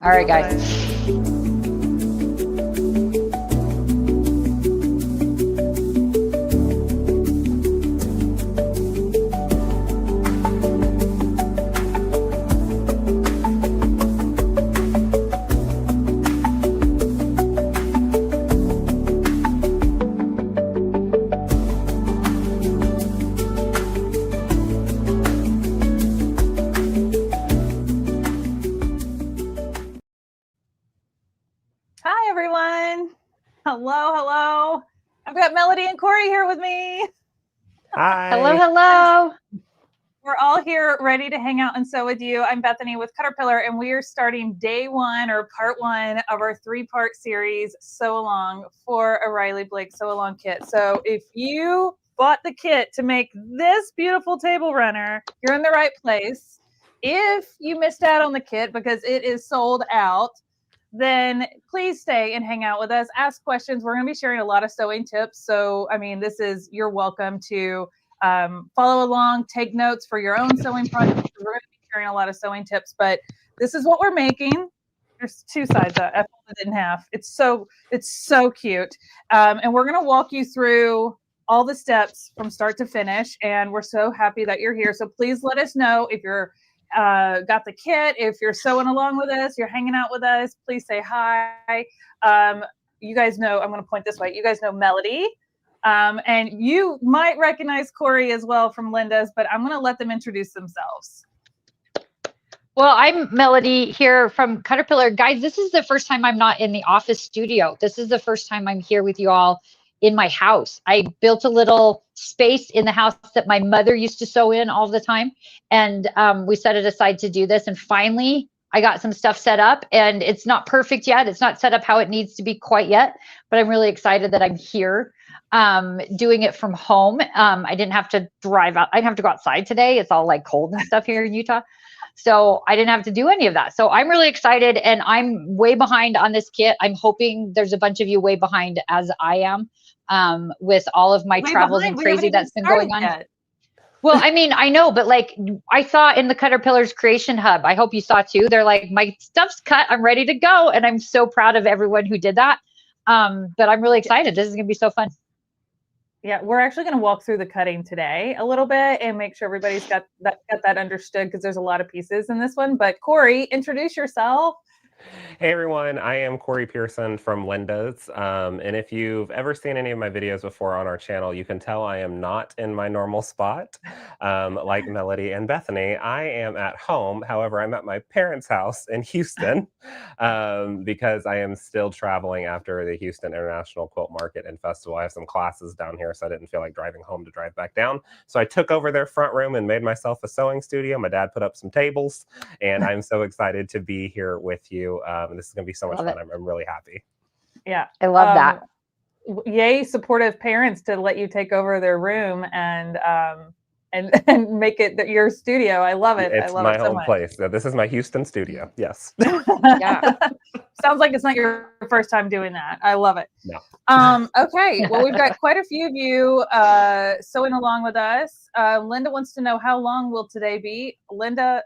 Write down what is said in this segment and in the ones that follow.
All right, guys. Hi, everyone. Hello. I've got Melody and Corey here with me. Hi. Hello. We're all here ready to hang out and sew with you. I'm Bethany with CutterPillar, and we are starting day one or part one of our 3-part series, Sew Along, for a Riley Blake Sew Along kit. So if you bought the kit to make this beautiful table runner, you're in the right place. If you missed out on the kit because it is sold out, then please stay and hang out with us. Ask questions. We're going to be sharing a lot of sewing tips. So, you're welcome to follow along, take notes for your own sewing projects. We're going to be sharing a lot of sewing tips, but this is what we're making. There's 2 sides. I folded it in half. It's so cute. And we're going to walk you through all the steps from start to finish. And we're so happy that you're here. So please let us know if you're got the kit, if you're sewing along with us, you're hanging out with us, please say hi. You guys know, I'm going to point this way. You guys know Melody. And you might recognize Corey as well from Linda's, but I'm going to let them introduce themselves. Well, I'm Melody here from CutterPillar. Guys, this is the first time I'm not in the office studio. This is the first time I'm here with you all in my house. I built a little space in the house that my mother used to sew in all the time. And we set it aside to do this. And finally, I got some stuff set up, and it's not perfect yet. It's not set up how it needs to be quite yet, but I'm really excited that I'm here doing it from home. I didn't have to drive out. I didn't have to go outside today. It's all like cold and stuff here in Utah. So I didn't have to do any of that. So I'm really excited, and I'm way behind on this kit. I'm hoping there's a bunch of you way behind as I am with all of my travels and crazy that's been going on. Yet. Well, I mean, I know, but like I saw in the CutterPillar's Creation Hub, I hope you saw too. They're like, my stuff's cut. I'm ready to go. And I'm so proud of everyone who did that. But I'm really excited. This is going to be so fun. Yeah, we're actually going to walk through the cutting today a little bit and make sure everybody's got that understood, because there's a lot of pieces in this one. But Corey, introduce yourself. Hey everyone, I am Corey Pearson from Linda's, and if you've ever seen any of my videos before on our channel, you can tell I am not in my normal spot. Like Melody and Bethany, I am at home. However, I'm at my parents' house in Houston because I am still traveling after the Houston International Quilt Market and Festival. I have some classes down here, so I didn't feel like driving home to drive back down. So I took over their front room and made myself a sewing studio. My dad put up some tables, and I'm so excited to be here with you. And this is going to be so much fun. I'm really happy. Yeah. I love that. Yay, supportive parents to let you take over their room and make it your studio. I love it. It's my home place. So this is my Houston studio. Yes. Yeah. Sounds like it's not your first time doing that. I love it. No. Okay. Well, we've got quite a few of you sewing along with us. Linda wants to know, how long will today be? Linda,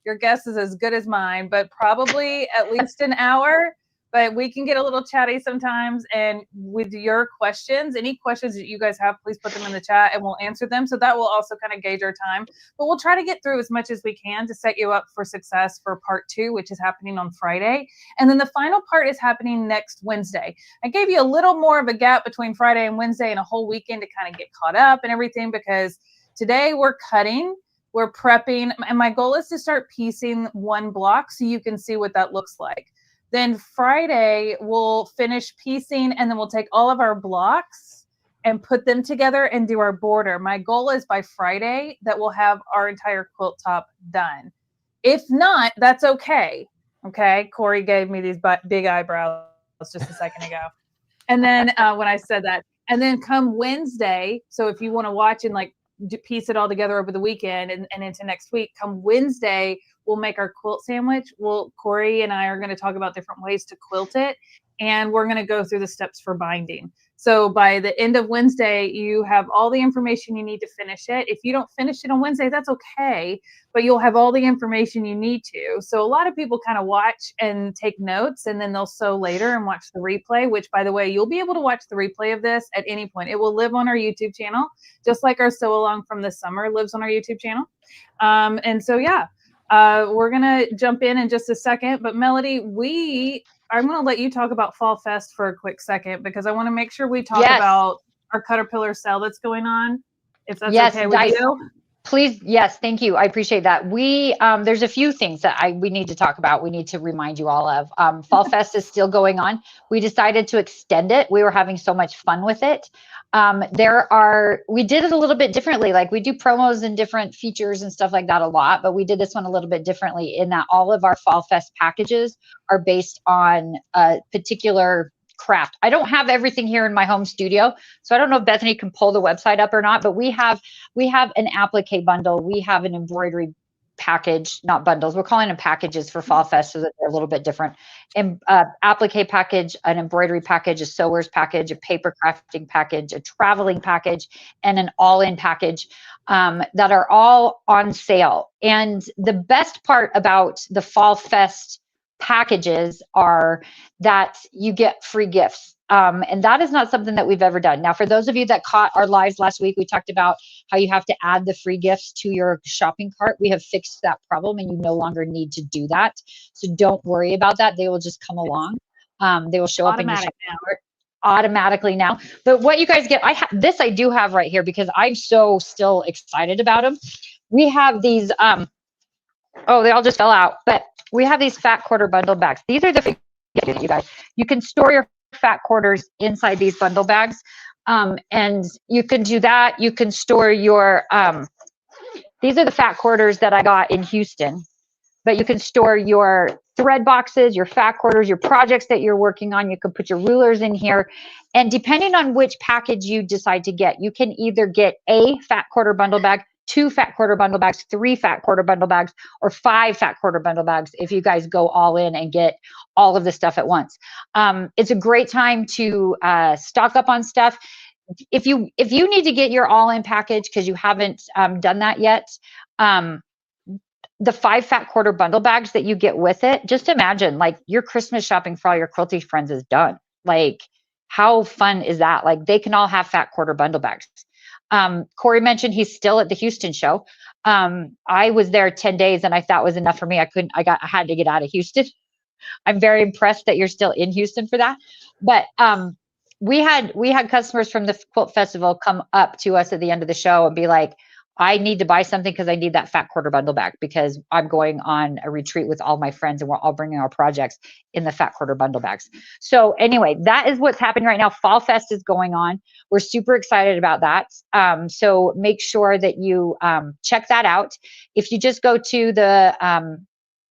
your guess is as good as mine, but probably at least an hour. But we can get a little chatty sometimes. And with your questions, any questions that you guys have, please put them in the chat and we'll answer them. So that will also kind of gauge our time. But we'll try to get through as much as we can to set you up for success for part 2, which is happening on Friday. And then the final part is happening next Wednesday. I gave you a little more of a gap between Friday and Wednesday and a whole weekend to kind of get caught up and everything, because today we're cutting. We're prepping, and my goal is to start piecing one block so you can see what that looks like. Then Friday, we'll finish piecing, and then we'll take all of our blocks and put them together and do our border. My goal is by Friday that we'll have our entire quilt top done. If not, that's okay. Okay, Corey gave me these big eyebrows just a second ago. And then when I said that, and then come Wednesday, so if you want to watch and like piece it all together over the weekend and into next week, come Wednesday, we'll make our quilt sandwich. Corey and I are going to talk about different ways to quilt it. and we're going to go through the steps for binding. So by the end of Wednesday, you have all the information you need to finish it. If you don't finish it on Wednesday, that's okay, but you'll have all the information you need to. So a lot of people kind of watch and take notes, and then they'll sew later and watch the replay, which, by the way, you'll be able to watch the replay of this at any point. It will live on our YouTube channel, just like our sew along from the summer lives on our YouTube channel. And so, yeah, we're going to jump in just a second. But Melody, I'm going to let you talk about Fall Fest for a quick second, because I want to make sure we talk about our CutterPillar sale that's going on, if that's okay with you. Please. Yes. Thank you. I appreciate that. There's a few things that we need to talk about. We need to remind you all of. Fall Fest is still going on. We decided to extend it. We were having so much fun with it. We did it a little bit differently. Like, we do promos and different features and stuff like that a lot, but we did this one a little bit differently in that all of our Fall Fest packages are based on a particular craft. I don't have everything here in my home studio, so I don't know if Bethany can pull the website up or not, but we have an applique bundle. We have an embroidery package, not bundles. We're calling them packages for Fall Fest so that they're a little bit different. And applique package, an embroidery package, a sewer's package, a paper crafting package, a traveling package, and an all-in package that are all on sale. And the best part about the Fall Fest packages are that you get free gifts. And that is not something that we've ever done. Now, for those of you that caught our lives last week, we talked about how you have to add the free gifts to your shopping cart. We have fixed that problem, and you no longer need to do that. So don't worry about that. They will just come along. They will show up in your shopping cart automatically now. But what you guys get, I do have right here, because I'm so still excited about them. We have these, they all just fell out, but we have these fat quarter bundle bags. These are the, you guys, you can store your fat quarters inside these bundle bags. And you can do that. You can store your, these are the fat quarters that I got in Houston, but you can store your thread boxes, your fat quarters, your projects that you're working on. You can put your rulers in here. And depending on which package you decide to get, you can either get a fat quarter bundle bag, 2 fat quarter bundle bags, 3 fat quarter bundle bags, or 5 fat quarter bundle bags if you guys go all in and get all of the stuff at once. It's a great time to stock up on stuff. If you need to get your all-in package because you haven't done that yet, the 5 fat quarter bundle bags that you get with it, just imagine, like, your Christmas shopping for all your quilty friends is done. Like, how fun is that? Like, they can all have fat quarter bundle bags. Corey mentioned he's still at the Houston show. I was there 10 days and I thought was enough for me. I had to get out of Houston. I'm very impressed that you're still in Houston for that. But we had customers from the Quilt Festival come up to us at the end of the show and be like, I need to buy something because I need that fat quarter bundle bag because I'm going on a retreat with all my friends and we're all bringing our projects in the fat quarter bundle bags. So anyway, that is what's happening right now. Fall Fest is going on. We're super excited about that. So make sure that you check that out. If you just go to the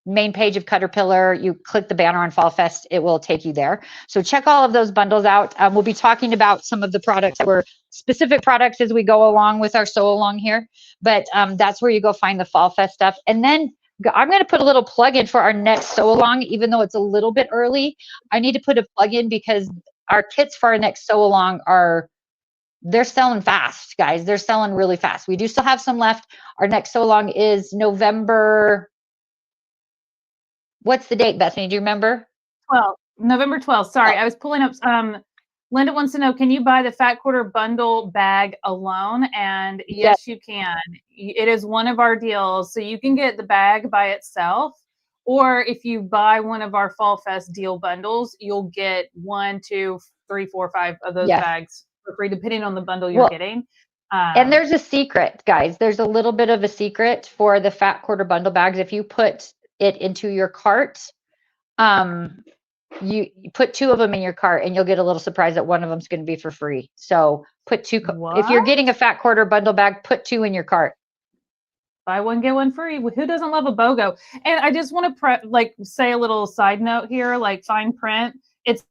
main page of CutterPillar, you click the banner on Fall Fest, it will take you there. So check all of those bundles out. We'll be talking about some of the products that were specific products as we go along with our sew along here, but that's where you go find the Fall Fest stuff. And then I'm going to put a little plug in for our next sew along, even though it's a little bit early. I need to put a plug in because our kits for our next sew along they're selling fast, guys. They're selling really fast. We do still have some left. Our next sew along is November. What's the date, Bethany? Do you remember? November 12th. Sorry, I was pulling up. Linda wants to know, can you buy the fat quarter bundle bag alone? And yes, you can. It is one of our deals. So you can get the bag by itself, or if you buy one of our Fall Fest deal bundles, you'll get 1, 2, 3, 4, 5 of those bags for free, depending on the bundle you're getting. And there's a secret, guys. There's a little bit of a secret for the fat quarter bundle bags. If you put it into your cart, you put 2 of them in your cart and you'll get a little surprise that one of them is going to be for free. So put 2. If you're getting a fat quarter bundle bag, put 2 in your cart. Buy one, get one free. Who doesn't love a BOGO? And I just want to say a little side note here, like fine print. It's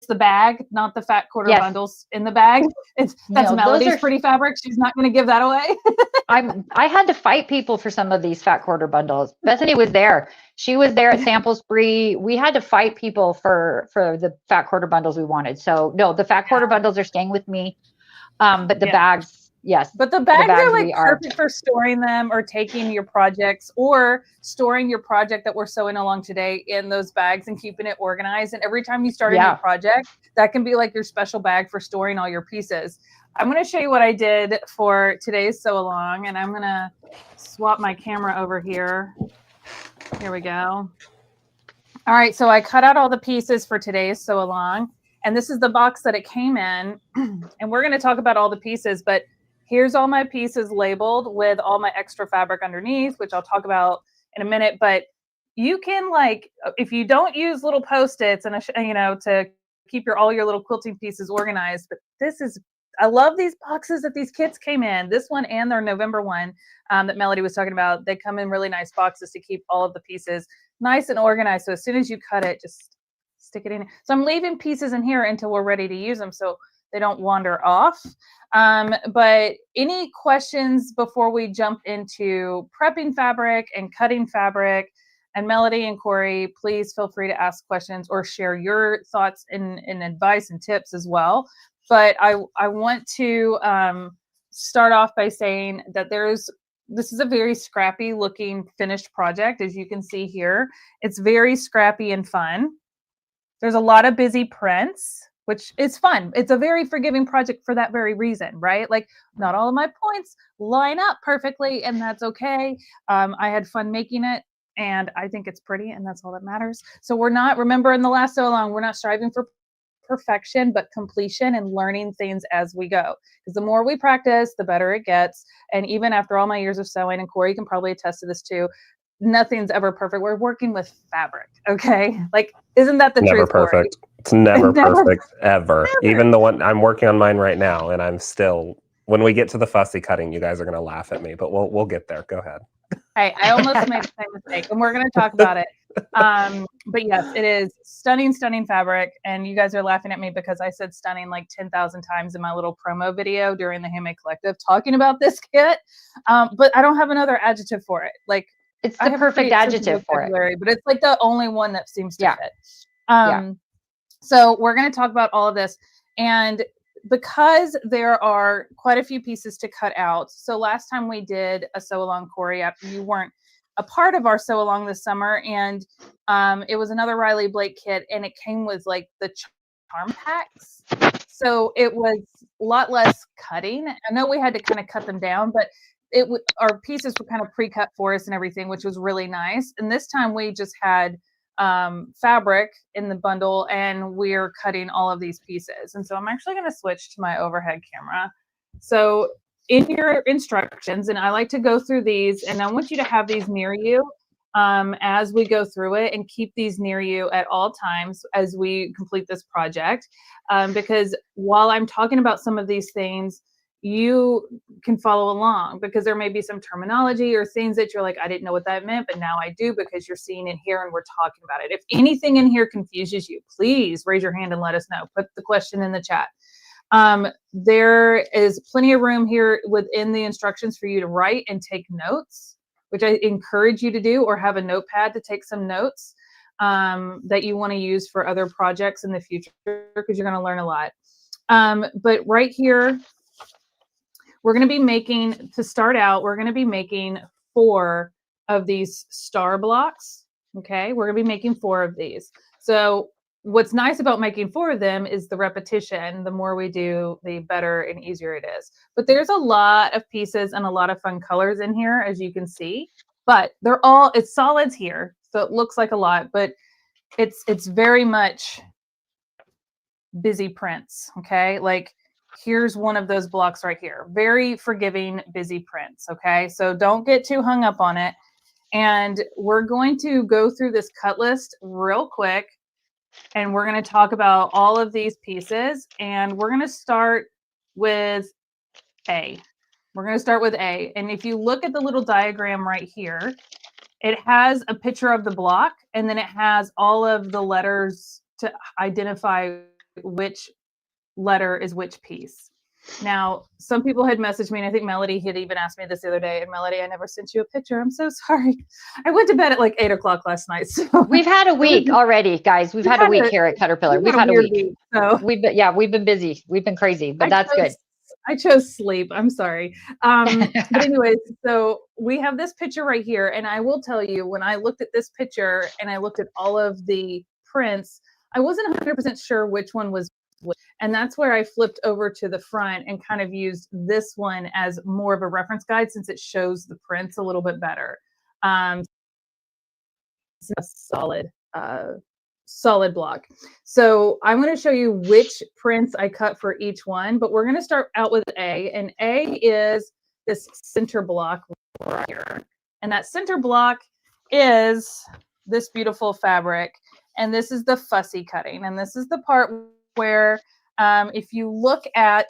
the bag, not the fat quarter Yes. bundles in the bag. That's No, Melody's pretty fabric. She's not going to give that away. I had to fight people for some of these fat quarter bundles. Bethany was there. She was there at Sample Spree. We had to fight people for the fat quarter bundles we wanted. So no, the fat quarter bundles are staying with me. But the bags, yes. But the bags are like perfect for storing them or taking your projects or storing your project that we're sewing along today in those bags and keeping it organized. And every time you start a new project, that can be like your special bag for storing all your pieces. I'm going to show you what I did for today's sew along, and I'm going to swap my camera over here. Here we go. All right, so I cut out all the pieces for today's sew along, and this is the box that it came in. And we're going to talk about all the pieces, but here's all my pieces labeled with all my extra fabric underneath, which I'll talk about in a minute. But you can, like, if you don't use little Post-its and to keep all your little quilting pieces organized, but this is, I love these boxes that these kits came in. This one and their November one that Melody was talking about. They come in really nice boxes to keep all of the pieces nice and organized. So as soon as you cut it, just stick it in. So I'm leaving pieces in here until we're ready to use them so they don't wander off. But any questions before we jump into prepping fabric and cutting fabric? And Melody and Corey, please feel free to ask questions or share your thoughts and advice and tips as well. But I want to start off by saying that this is a very scrappy looking finished project. As you can see here, it's very scrappy and fun. There's a lot of busy prints, which is fun. It's a very forgiving project for that very reason, right? Like, not all of my points line up perfectly, and that's okay. I had fun making it, and I think it's pretty, and that's all that matters. So remember in the last sew along, we're not striving for perfection, but completion and learning things as we go. Because the more we practice, the better it gets. And even after all my years of sewing, and Corey can probably attest to this too, nothing's ever perfect. We're working with fabric, okay? Like, isn't that the truth? Never perfect. Corey? It's never perfect, ever. Even the one I'm working on mine right now, and I'm still, when we get to the fussy cutting, you guys are going to laugh at me, but we'll get there. Go ahead. Hey, I almost made the same mistake, and we're going to talk about it. But yes, it is stunning, stunning fabric. And you guys are laughing at me because I said stunning like 10,000 times in my little promo video during the Handmade Collective talking about this kit. But I don't have another adjective for it. Like, it's the perfect adjective for it. But it's like the only one that seems to fit. So we're going to talk about all of this. And because there are quite a few pieces to cut out. So last time we did a sew along, Corey, after you weren't a part of our sew along this summer, and it was another Riley Blake kit, and it came with like the charm packs. So it was a lot less cutting. I know we had to kind of cut them down, but our pieces were kind of pre-cut for us and everything, which was really nice. And this time we just had fabric in the bundle, and we're cutting all of these pieces. And so I'm actually going to switch to my overhead camera. So in your instructions, and I like to go through these, and I want you to have these near you as we go through it, and keep these near you at all times as we complete this project. Because while I'm talking about some of these things, you can follow along, because there may be some terminology or things that you're like, I didn't know what that meant, but now I do, because you're seeing it here and we're talking about it. If anything in here confuses you, please raise your hand and let us know. Put the question in the chat. There is plenty of room here within the instructions for you to write and take notes, which I encourage you to do, or have a notepad to take some notes that you want to use for other projects in the future, because you're going to learn a lot. But right here, we're going to be making, to start out, we're going to be making 4 of these star blocks. Okay, we're going to be making 4 of these. So what's nice about making 4 of them is the repetition. The more we do, the better and easier it is. But there's a lot of pieces and a lot of fun colors in here, as you can see. But it's solids here, so it looks like a lot, but it's very much busy prints. Okay, like, here's one of those blocks right here. Very forgiving, busy prints. Okay, so don't get too hung up on it. And we're going to go through this cut list real quick, and we're going to talk about all of these pieces. And we're going to start with A. We're going to start with A. And if you look at the little diagram right here, it has a picture of the block, and then it has all of the letters to identify which letter is which piece. Now, some people had messaged me, and I think Melody had even asked me this the other day. And Melody, I never sent you a picture. I'm so sorry. I went to bed at like 8 o'clock last night. So we've had a week already, guys. We've had a week here at CutterPillar. We've had a week. So we've been busy. We've been crazy, but that's good. I chose sleep. I'm sorry. But anyways, so we have this picture right here. And I will tell you, when I looked at this picture and I looked at all of the prints, I wasn't 100% sure which one was which. And that's where I flipped over to the front and kind of used this one as more of a reference guide, since it shows the prints a little bit better. It's a solid block. So I'm going to show you which prints I cut for each one, but we're going to start out with A, and A is this center block right here. And that center block is this beautiful fabric. And this is the fussy cutting. And this is the part where if you look at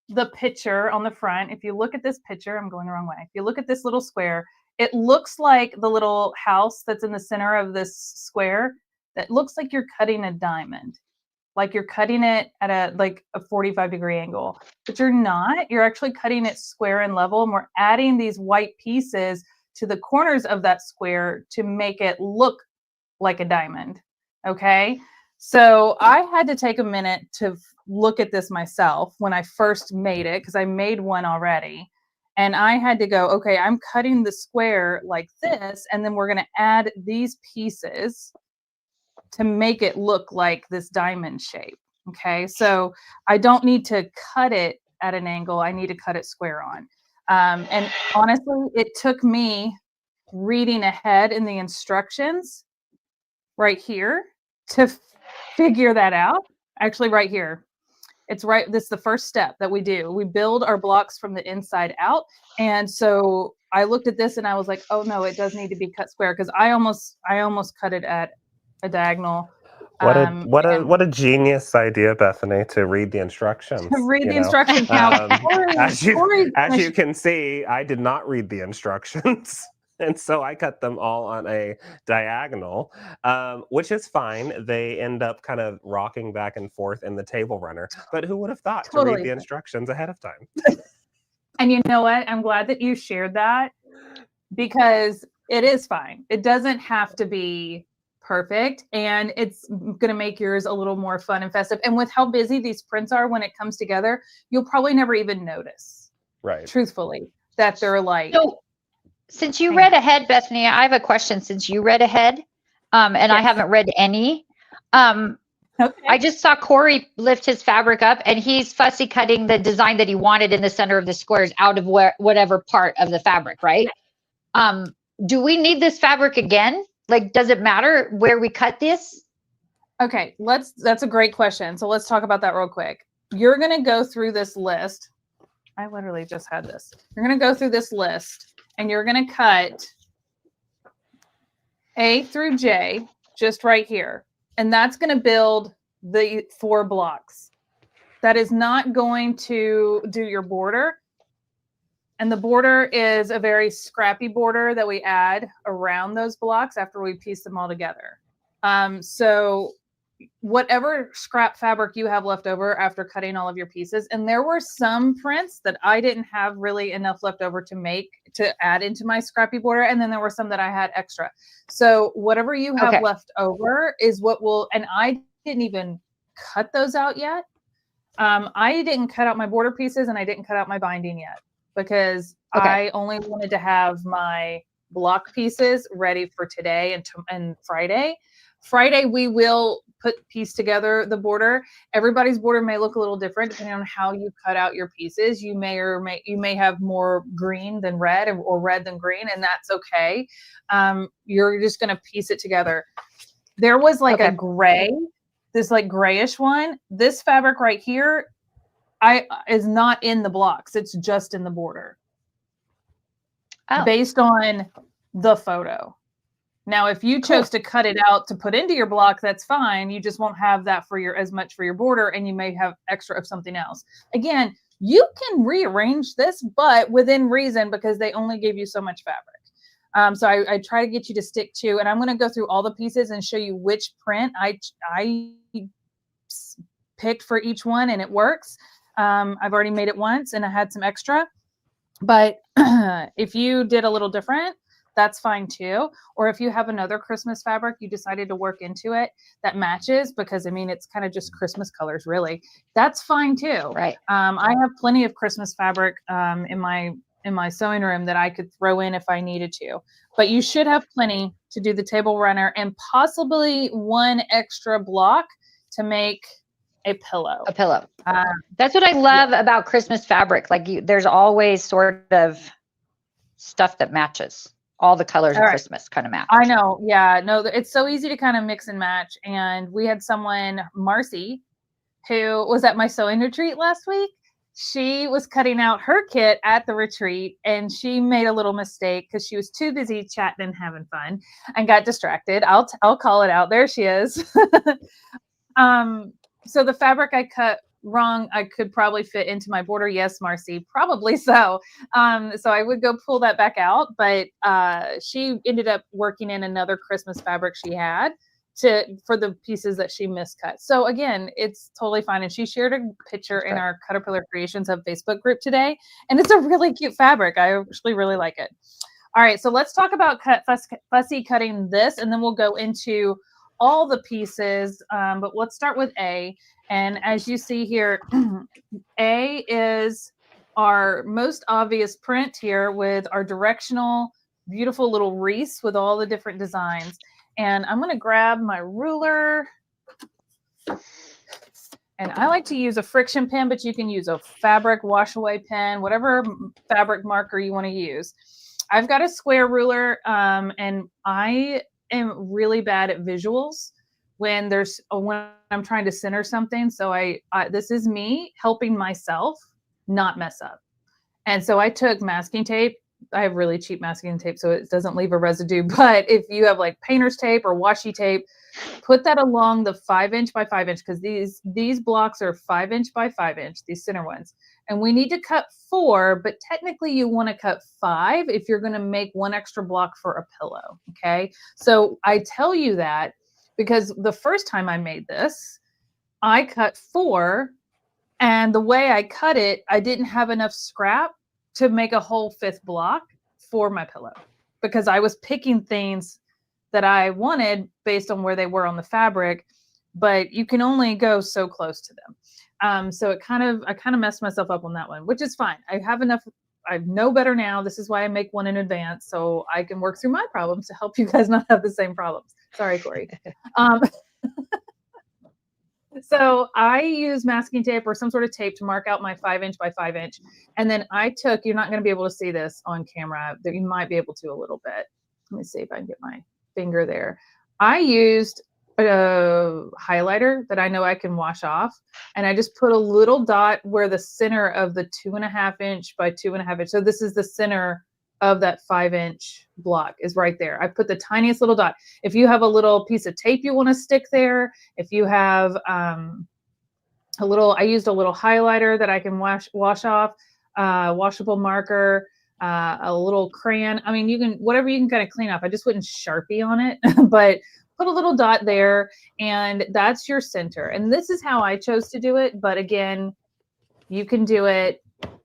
the picture on the front, if you look at this picture, I'm going the wrong way. If you look at this little square, it looks like the little house that's in the center of this square. That looks like you're cutting a diamond, like you're cutting it at a 45-degree angle, but you're not. You're actually cutting it square and level, and we're adding these white pieces to the corners of that square to make it look like a diamond. Okay. So I had to take a minute to look at this myself when I first made it, because I made one already. And I had to go, okay, I'm cutting the square like this, and then we're going to add these pieces to make it look like this diamond shape. Okay, so I don't need to cut it at an angle. I need to cut it square on. And honestly, it took me reading ahead in the instructions right here to figure that out. Actually, right here. It's right. This is the first step that we do. We build our blocks from the inside out. And so I looked at this and I was like, oh no, it does need to be cut square, because I almost cut it at a diagonal. What a genius idea, Bethany, to read the instructions. To read the instructions. Now, as you can see, I did not read the instructions. And so I cut them all on a diagonal, which is fine. They end up kind of rocking back and forth in the table runner. But who would have thought to read the instructions ahead of time? And you know what? I'm glad that you shared that, because it is fine. It doesn't have to be perfect, and it's going to make yours a little more fun and festive. And with how busy these prints are when it comes together, you'll probably never even notice, right? Truthfully, that they're like. So, since you read ahead, Bethany, I have a question. Since you read ahead, and I haven't read any, I just saw Corey lift his fabric up, and he's fussy cutting the design that he wanted in the center of the squares out of whatever part of the fabric, right? Do we need this fabric again? Like, does it matter where we cut this? Okay, that's a great question. So let's talk about that real quick. You're going to go through this list. I literally just had this. You're going to go through this list, and you're going to cut A through J just right here. And that's going to build the 4 blocks. That is not going to do your border. And the border is a very scrappy border that we add around those blocks after we piece them all together. So whatever scrap fabric you have left over after cutting all of your pieces, and there were some prints that I didn't have really enough left over to add into my scrappy border, and then there were some that I had extra. So whatever you have left over is what will, and I didn't even cut those out yet. I didn't cut out my border pieces, and I didn't cut out my binding yet, because I only wanted to have my block pieces ready for today and Friday. Friday, we will piece together the border. Everybody's border may look a little different depending on how you cut out your pieces. You may have more green than red, or red than green, and that's okay. You're just going to piece it together. There was like a gray, this like grayish one. This fabric right here is not in the blocks. It's just in the border. Based on the photo. Now, if you chose to cut it out to put into your block, that's fine. You just won't have that for as much for your border, and you may have extra of something else. Again, you can rearrange this, but within reason, because they only gave you so much fabric. So I try to get you to stick to, and I'm going to go through all the pieces and show you which print I picked for each one, and it works. I've already made it once and I had some extra, but if you did a little different, that's fine too. Or if you have another Christmas fabric you decided to work into it that matches, because I mean, it's kind of just Christmas colors really, that's fine too. Right. I have plenty of Christmas fabric in my sewing room that I could throw in if I needed to, but you should have plenty to do the table runner and possibly one extra block to make a pillow. A pillow. That's what I love about Christmas fabric. Like there's always sort of stuff that matches. All the colors of Christmas kind of match. I know. Yeah. No, it's so easy to kind of mix and match. And we had someone, Marcy, who was at my sewing retreat last week. She was cutting out her kit at the retreat and she made a little mistake because she was too busy chatting and having fun and got distracted. I'll call it out. There she is. So the fabric I cut wrong, I could probably fit into my border. Yes, Marcy, probably so. So I would go pull that back out, but she ended up working in another Christmas fabric she had for the pieces that she miscut. So again, it's totally fine. And she shared a picture in our CutterPillar Creations Hub Facebook group today, and it's a really cute fabric. I actually really like it. All right, so let's talk about fussy cutting this, and then we'll go into all the pieces, but let's start with A. And as you see here, A is our most obvious print here with our directional, beautiful little wreaths with all the different designs. And I'm going to grab my ruler. And I like to use a friction pen, but you can use a fabric wash away pen, whatever fabric marker you want to use. I've got a square ruler, and I am really bad at visuals when I'm trying to center something. So this is me helping myself not mess up. And so I took masking tape. I have really cheap masking tape, so it doesn't leave a residue. But if you have like painter's tape or washi tape, put that along the 5" by 5" because these blocks are 5" by 5", these center ones. And we need to cut 4, but technically you want to cut 5 if you're going to make one extra block for a pillow. Okay. So I tell you that because the first time I made this, I cut 4, and the way I cut it, I didn't have enough scrap to make a whole 5th block for my pillow because I was picking things that I wanted based on where they were on the fabric, but you can only go so close to them. So I kind of messed myself up on that one, which is fine. I have enough. I know better now. This is why I make one in advance, so I can work through my problems to help you guys not have the same problems. Sorry, Corey. So I use masking tape or some sort of tape to mark out my 5" by 5". And then you're not going to be able to see this on camera. You might be able to a little bit. Let me see if I can get my finger there. I used a highlighter that I know I can wash off. And I just put a little dot where the center of the 2.5" by 2.5". So this is the center of that 5" block is right there. I put the tiniest little dot. If you have a little piece of tape you want to stick there, if you have I used a little highlighter that I can wash off, washable marker, a little crayon. I mean, whatever you can kind of clean up. I just wouldn't Sharpie on it, but put a little dot there, and that's your center. And this is how I chose to do it. But again, you can do it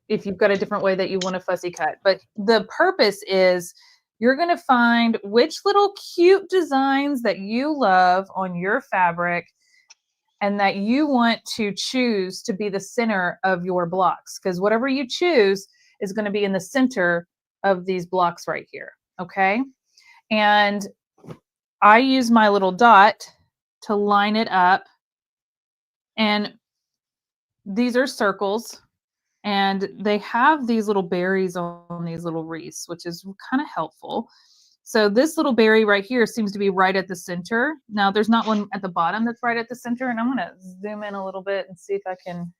if you've got a different way that you want to fussy cut. But the purpose is you're going to find which little cute designs that you love on your fabric and that you want to choose to be the center of your blocks, because whatever you choose is going to be in the center of these blocks right here. Okay. And I use my little dot to line it up, and these are circles. And they have these little berries on these little wreaths, which is kind of helpful. So this little berry right here seems to be right at the center. Now there's not one at the bottom that's right at the center. And I'm going to zoom in a little bit and see if I can.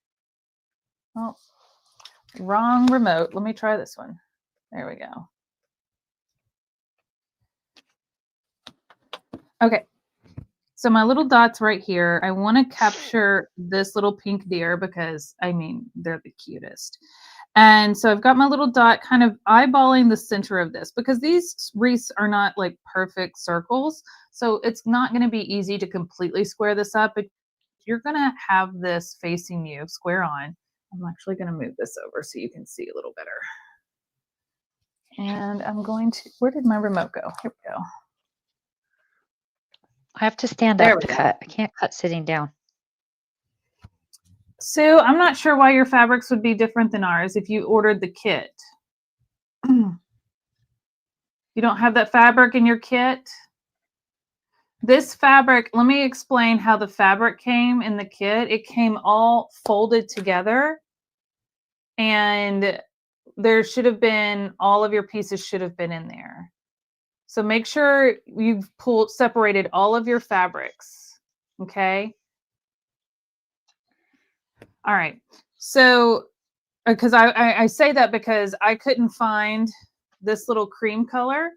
Oh, wrong remote. Let me try this one. There we go. Okay. So my little dots right here, I want to capture this little pink deer because, I mean, they're the cutest. And so I've got my little dot kind of eyeballing the center of this because these wreaths are not like perfect circles. So it's not going to be easy to completely square this up, but you're going to have this facing you square on. I'm actually going to move this over so you can see a little better. And I'm going to, where did my remote go? Here we go. I have to stand There up to we go. cut. I can't cut sitting down. Sue, I'm not sure why your fabrics would be different than ours if you ordered the kit. You don't have that fabric in your kit? This fabric, let me explain how the fabric came in the kit. It came all folded together, and there should have been, all of your pieces should have been in there. So make sure you've separated all of your fabrics, okay? All right, so, because I say that because I couldn't find this little cream color,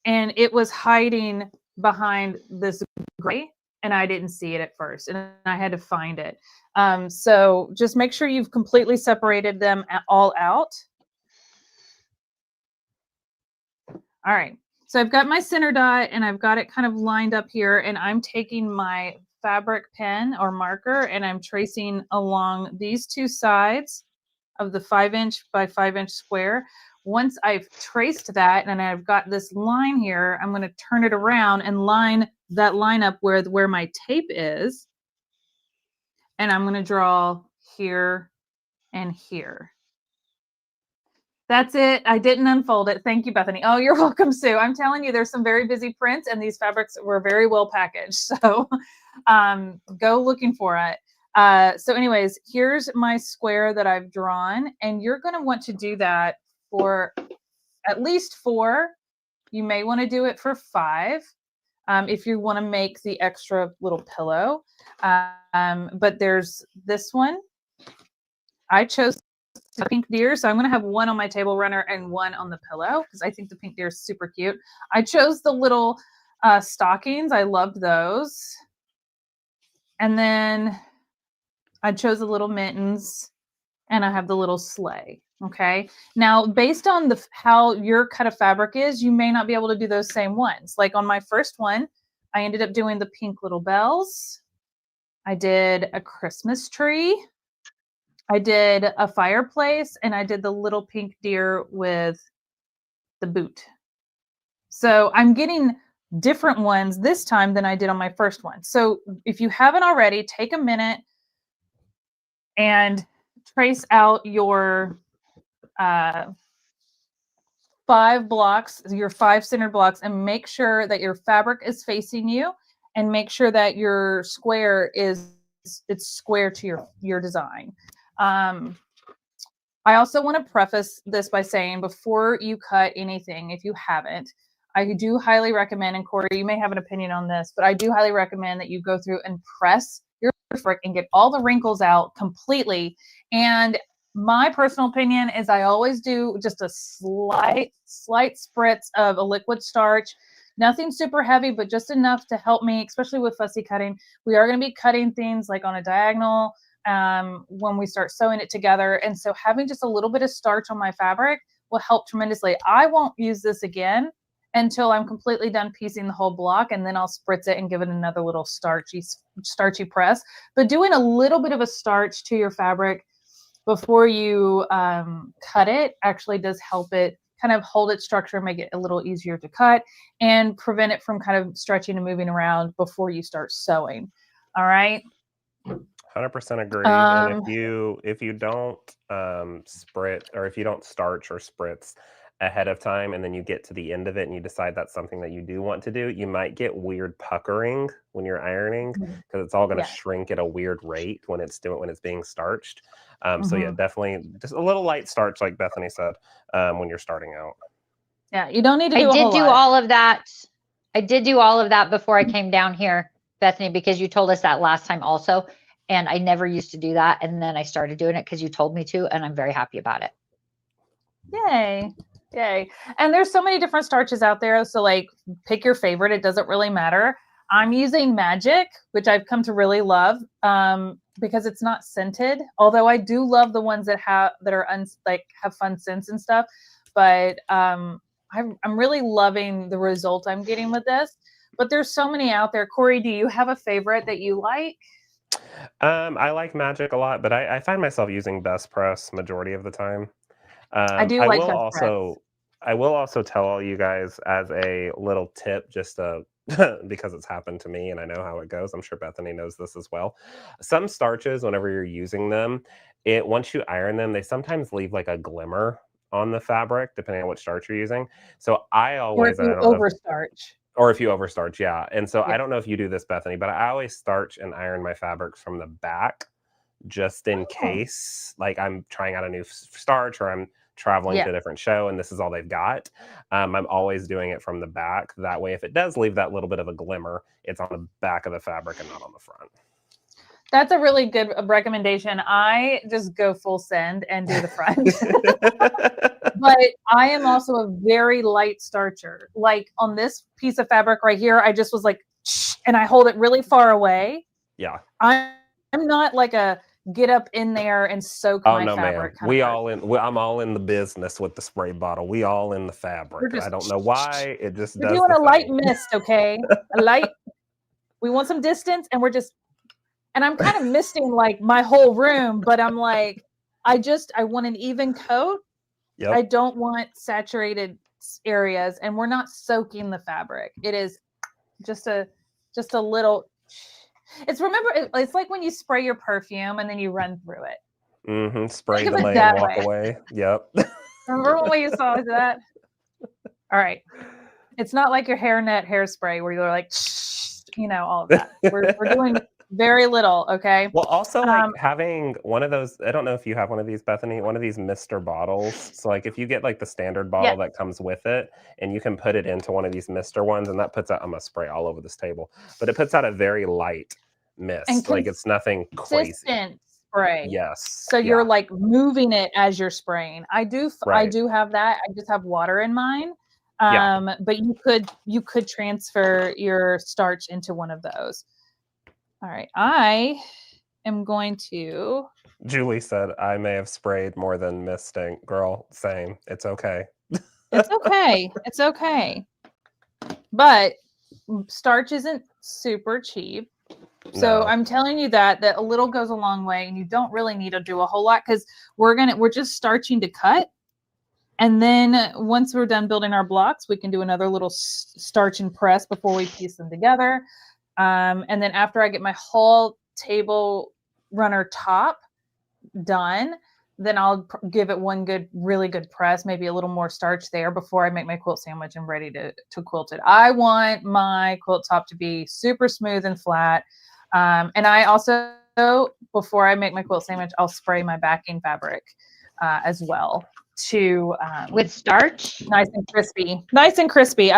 and it was hiding behind this gray, and I didn't see it at first, and I had to find it. So just make sure you've completely separated them all out. All right, so I've got my center dot, and I've got it kind of lined up here, and I'm taking my fabric pen or marker, and I'm tracing along these two sides of the 5-inch by 5-inch square. Once I've traced that and I've got this line here, I'm going to turn it around and line that line up where my tape is. And I'm going to draw here and here. That's it. I didn't unfold it. Thank you, Bethany. Oh, you're welcome, Sue. I'm telling you, there's some very busy prints, and these fabrics were very well packaged. So go looking for it. So anyways, here's my square that I've drawn, and you're going to want to do that for at least 4. You may want to do it for 5 if you want to make the extra little pillow. But there's this one. I chose the pink deer, so I'm going to have one on my table runner and one on the pillow because I think the pink deer is super cute. I chose the little stockings. I loved those. And then I chose the little mittens, and I have the little sleigh. Okay. Now, based on how your cut of fabric is, you may not be able to do those same ones. Like on my first one, I ended up doing the pink little bells. I did a Christmas tree. I did a fireplace, and I did the little pink deer with the boot. So I'm getting different ones this time than I did on my first one. So if you haven't already, take a minute and trace out your 5 blocks, your 5 center blocks, and make sure that your fabric is facing you, and make sure that your square it's square to your design. I also want to preface this by saying, before you cut anything, if you haven't, I do highly recommend, and Corey, you may have an opinion on this, but I do highly recommend that you go through and press your fabric and get all the wrinkles out completely. And my personal opinion is I always do just a slight spritz of a liquid starch. Nothing super heavy, but just enough to help me, especially with fussy cutting. We are going to be cutting things like on a diagonal when we start sewing it together. And so having just a little bit of starch on my fabric will help tremendously. I won't use this again until I'm completely done piecing the whole block, and then I'll spritz it and give it another little starchy press. But doing a little bit of a starch to your fabric before you cut it actually does help it kind of hold its structure, make it a little easier to cut, and prevent it from kind of stretching and moving around before you start sewing. All right. 100% agree. And if you don't spritz, or if you don't starch or spritz ahead of time, and then you get to the end of it and you decide that's something that you do want to do, you might get weird puckering when you're ironing, because it's all going to shrink at a weird rate when it's being starched. So yeah, definitely just a little light starch, like Bethany said, when you're starting out. Yeah, you don't need to do I did do all of that. I did do all of that before I came down here, Bethany, because you told us that last time also. And I never used to do that. And then I started doing it because you told me to, and I'm very happy about it. Yay. Yay. And there's so many different starches out there. So like, pick your favorite. It doesn't really matter. I'm using Magic, which I've come to really love. because it's not scented. Although I do love the ones that have fun scents and stuff. But I'm really loving the result I'm getting with this. But there's so many out there. Corey, do you have a favorite that you like? I like Magic a lot, but I find myself using Best Press majority of the time. I do I like will Best Press. I will also tell all you guys as a little tip, just because it's happened to me and I know how it goes. I'm sure Bethany knows this as well. Some starches, whenever you're using them, once you iron them, they sometimes leave like a glimmer on the fabric, depending on what starch you're using. So I Or if always, and I you don't know, overstarch. or if you overstarch, yeah. And so Yeah. I don't know if you do this, Bethany, but I always starch and iron my fabrics from the back, just in case, like I'm trying out a new starch or I'm traveling to a different show and this is all they've got. I'm always doing it from the back. That way, if it does leave that little bit of a glimmer, it's on the back of the fabric and not on the front. That's a really good recommendation. I just go full send and do the front. But I am also a very light starcher. Like on this piece of fabric right here, I just was like, shh, and I hold it really far away. Yeah. I'm not like a get up in there and soak my fabric. I'm all in the business with the spray bottle. We all in the fabric. I don't know why. It just we're does doing the a light thing. mist, okay? A light. We want some distance, and and I'm kind of misting like my whole room, but I'm like, I want an even coat. Yep. I don't want saturated areas, and we're not soaking the fabric. It is just a little. It's like when you spray your perfume and then you run through it. Mm-hmm. Spray Think of delay it and that walk way. away. Yep. Remember when we saw that? All right. It's not like your hairnet hairspray where you're like, all of that. We're doing very little, okay? Well, also like having one of those, I don't know if you have one of these, Bethany, one of these Mister bottles. So like if you get like the standard bottle that comes with it and you can put it into one of these Mister ones and that puts out, I'm gonna spray all over this table, but it puts out a very light mist. And like it's nothing crazy. Consistent spray. Yes. So you're like moving it as you're spraying. I do have that. I just have water in mine. But you could transfer your starch into one of those. All right. I am going to. Julie said, I may have sprayed more than misting. Girl, same. It's okay. It's okay. It's okay. But starch isn't super cheap. So I'm telling you that a little goes a long way, and you don't really need to do a whole lot because we're just starching to cut. And then once we're done building our blocks, we can do another little starch and press before we piece them together. And then after I get my whole table runner top done, then I'll give it one really good press, maybe a little more starch there before I make my quilt sandwich and ready to quilt it. I want my quilt top to be super smooth and flat. And I also, before I make my quilt sandwich, I'll spray my backing fabric as well to with starch. Nice and crispy.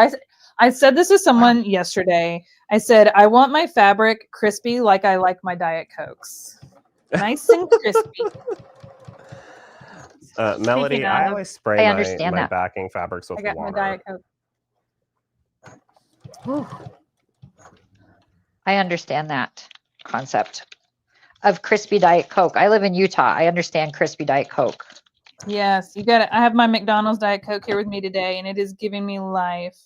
I said this to someone yesterday. I said, I want my fabric crispy like I like my Diet Cokes. Nice and crispy. Melody, I always spray my backing fabrics with water. I got my Diet Coke. Ooh. I understand that concept of crispy Diet Coke. I live in Utah. I understand crispy Diet Coke. Yes, you got it. I have my McDonald's Diet Coke here with me today, and it is giving me life.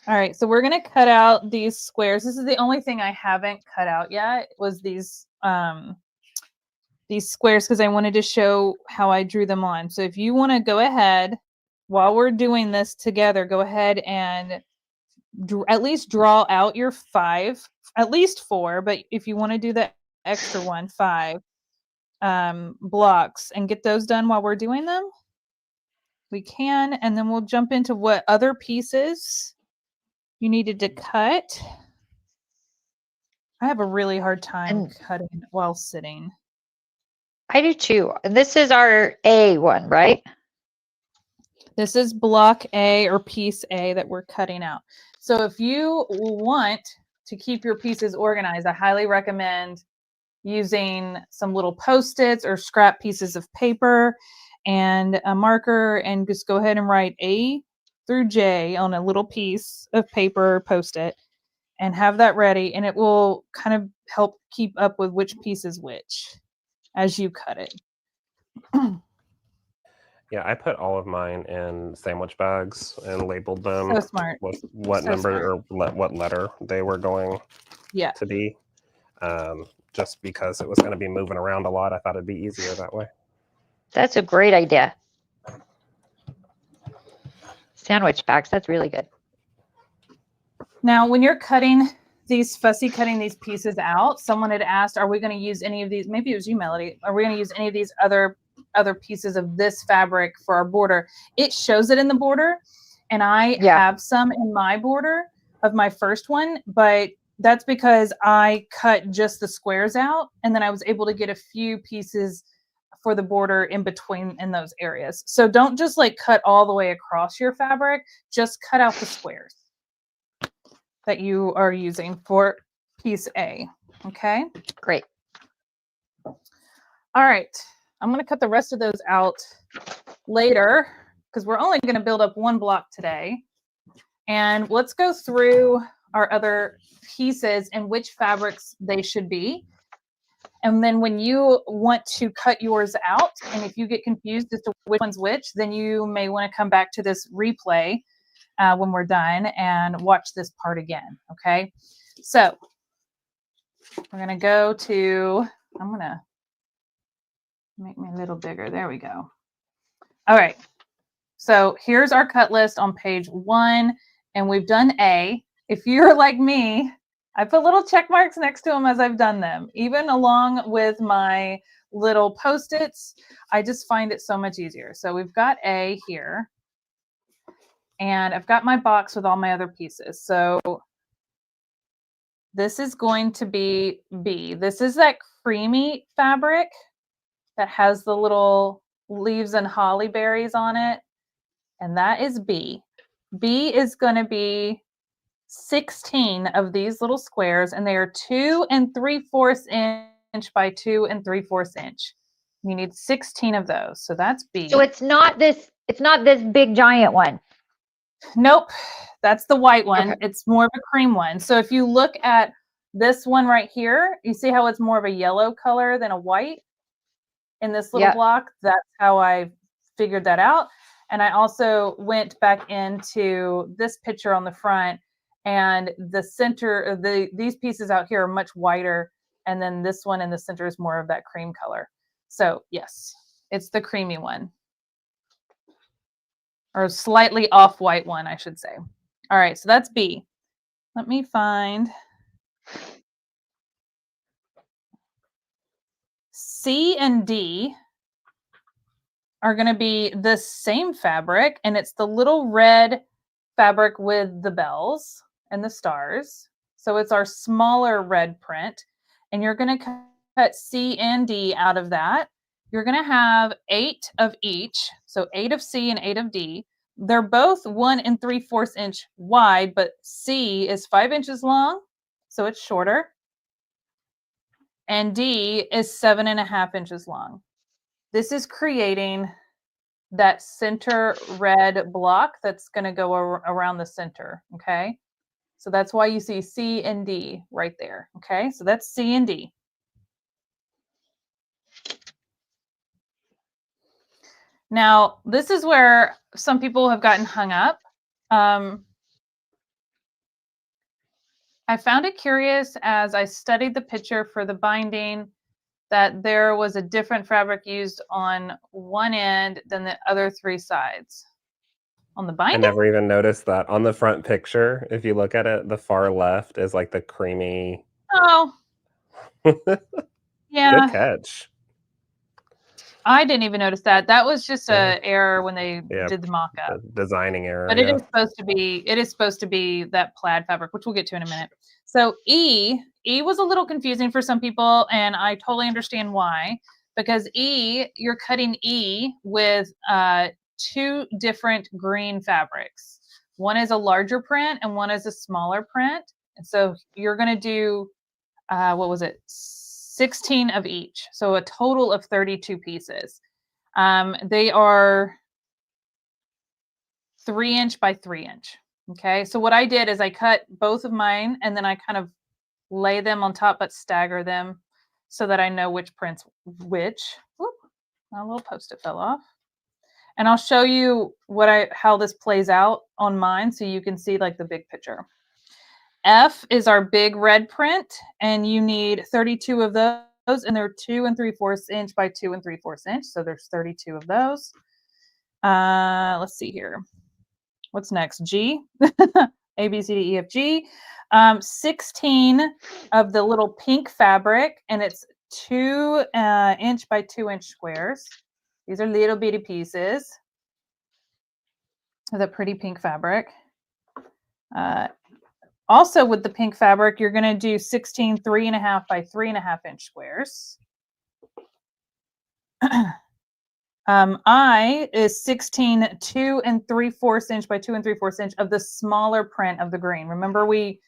All right, so we're going to cut out these squares. This is the only thing I haven't cut out yet was these squares because I wanted to show how I drew them on. So if you want to go ahead, while we're doing this together, go ahead and at least draw out your 5, at least 4, but if you want to do the extra one, 5 blocks and get those done while we're doing them, we can, and then we'll jump into what other pieces you needed to cut. I have a really hard time cutting while sitting. I do too. And this is our A one, right? This is block A or piece A that we're cutting out. So if you want to keep your pieces organized, I highly recommend using some little Post-its or scrap pieces of paper and a marker, and just go ahead and write A through J on a little piece of paper Post-it. and have that ready, and it will kind of help keep up with which piece is which as you cut it. Yeah, I put all of mine in sandwich bags and labeled them So smart. with what So number smart. or what letter they were going Yeah. to be. Just because it was going to be moving around a lot, I thought it'd be easier that way. That's a great idea. Sandwich bags, that's really good. Now, when you're cutting these pieces out, someone had asked, are we going to use any of these? Maybe it was you, Melody. Are we going to use any of these other pieces of this fabric for our border? It shows it in the border, and I have some in my border of my first one, but that's because I cut just the squares out, and then I was able to get a few pieces for the border in between in those areas. So don't just like cut all the way across your fabric, just cut out the squares that you are using for piece A. Okay. Great. All right. I'm going to cut the rest of those out later because we're only going to build up one block today. And let's go through our other pieces and which fabrics they should be. And then when you want to cut yours out, and if you get confused as to which one's which, then you may want to come back to this replay when we're done and watch this part again. Okay. So we're going to go to, I'm going to make me a little bigger. There we go. All right. So here's our cut list on page 1, and we've done A. If you're like me, I put little check marks next to them as I've done them, even along with my little Post-its. I just find it so much easier. So we've got A here, and I've got my box with all my other pieces. So this is going to be B. This is that creamy fabric that has the little leaves and holly berries on it, and that is B. B is going to be 16 of these little squares, and they are 2 3/4 inch by 2 3/4 inch. You need 16 of those. So that's B. So it's not this big giant one. Nope. That's the white one. Okay. It's more of a cream one. So if you look at this one right here, you see how it's more of a yellow color than a white in this little block? That's how I figured that out. And I also went back into this picture on the front, and the center of these pieces out here are much whiter, and then this one in the center is more of that cream color. So yes, it's the creamy one, or slightly off-white one, I should say. All right, so that's B. Let me find C and D are going to be the same fabric, and it's the little red fabric with the bells and the stars. So it's our smaller red print, and you're going to cut C and D out of that. You're going to have 8 of each, so 8 of C and 8 of D. They're both 1 3/4 inch wide, but C is 5 inches long, so it's shorter, and D is 7.5 inches long. This is creating that center red block that's going to go around the center. Okay. So that's why you see C and D right there. Okay. So that's C and D. Now, this is where some people have gotten hung up. I found it curious as I studied the picture for the binding that there was a different fabric used on one end than the other 3 sides. On the binding? I never even noticed that. On the front picture, if you look at it, the far left is like the creamy. Oh. Yeah. Good catch. I didn't even notice that. That was just an error when they did the mock-up. Designing error. But it is supposed to be that plaid fabric, which we'll get to in a minute. So E was a little confusing for some people, and I totally understand why. Because you're cutting E with 2 different green fabrics. One is a larger print and one is a smaller print. And so you're going to do, 16 of each. So a total of 32 pieces. They are 3 inch by 3 inch. Okay, so what I did is I cut both of mine and then I kind of lay them on top but stagger them so that I know which print's which. Whoop, my little post-it fell off. And I'll show you how this plays out on mine so you can see like the big picture. F is our big red print, and you need 32 of those, and they're 2 3/4 inch by 2 3/4 inch. So there's 32 of those. Let's see here. What's next? G. A, B, C, D, E, F, G. 16 of the little pink fabric, and it's 2 inch by 2 inch squares. These are little bitty pieces of the pretty pink fabric. Also with the pink fabric, you're going to do 16 3.5 by 3.5 inch squares. I is 16 2 3/4 inch by 2 3/4 inch of the smaller print of the green. Remember we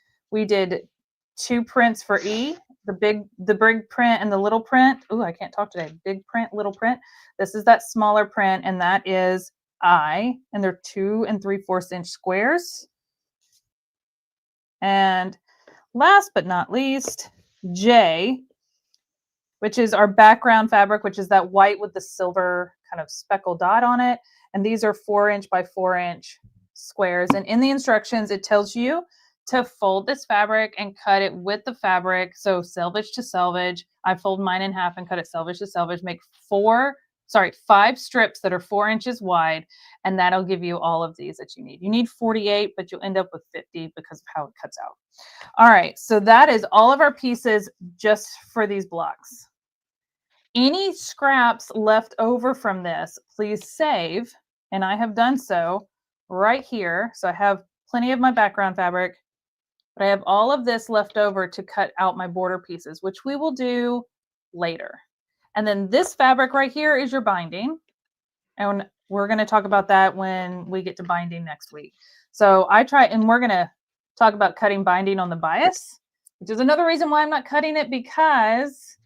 did 2 prints for E, the big print and the little print. Ooh, I can't talk today. Big print, little print. This is that smaller print, and that is I, and they're 2 3/4 inch squares. And last but not least, J, which is our background fabric, which is that white with the silver kind of speckled dot on it. And these are 4 inch by 4 inch squares. And in the instructions, it tells you to fold this fabric and cut it with the fabric. So selvage to selvage. I fold mine in half and cut it selvage to selvage. Make 5 strips that are 4 inches wide, and that'll give you all of these that you need. You need 48, but you'll end up with 50 because of how it cuts out. All right, so that is all of our pieces just for these blocks. Any scraps left over from this, please save, and I have done so right here. So I have plenty of my background fabric, but I have all of this left over to cut out my border pieces, which we will do later. And then this fabric right here is your binding. And we're going to talk about that when we get to binding next week. So we're going to talk about cutting binding on the bias, which is another reason why I'm not cutting it, because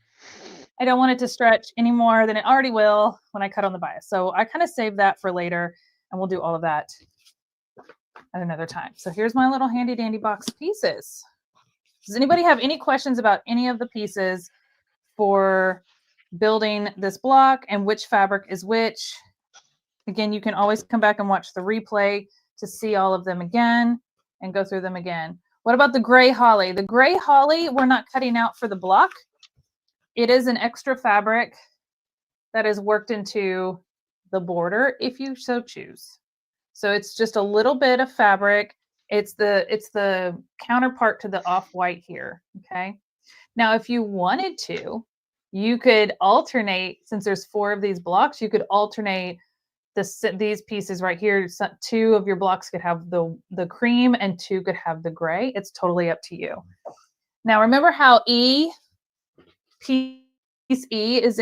I don't want it to stretch any more than it already will when I cut on the bias. So I kind of save that for later, and we'll do all of that at another time. So here's my little handy dandy box of pieces. Does anybody have any questions about any of the pieces for building this block and which fabric is which? Again, you can always come back and watch the replay to see all of them again and go through them again. What about the gray holly? The gray holly, we're not cutting out for the block. It is an extra fabric that is worked into the border if you so choose. So it's just a little bit of fabric. It's the counterpart to the off-white here, okay? Now, if you wanted to, you could alternate, since there's 4 of these blocks, you could alternate these pieces right here. 2 of your blocks could have the cream and 2 could have the gray. It's totally up to you. Now, remember how piece E is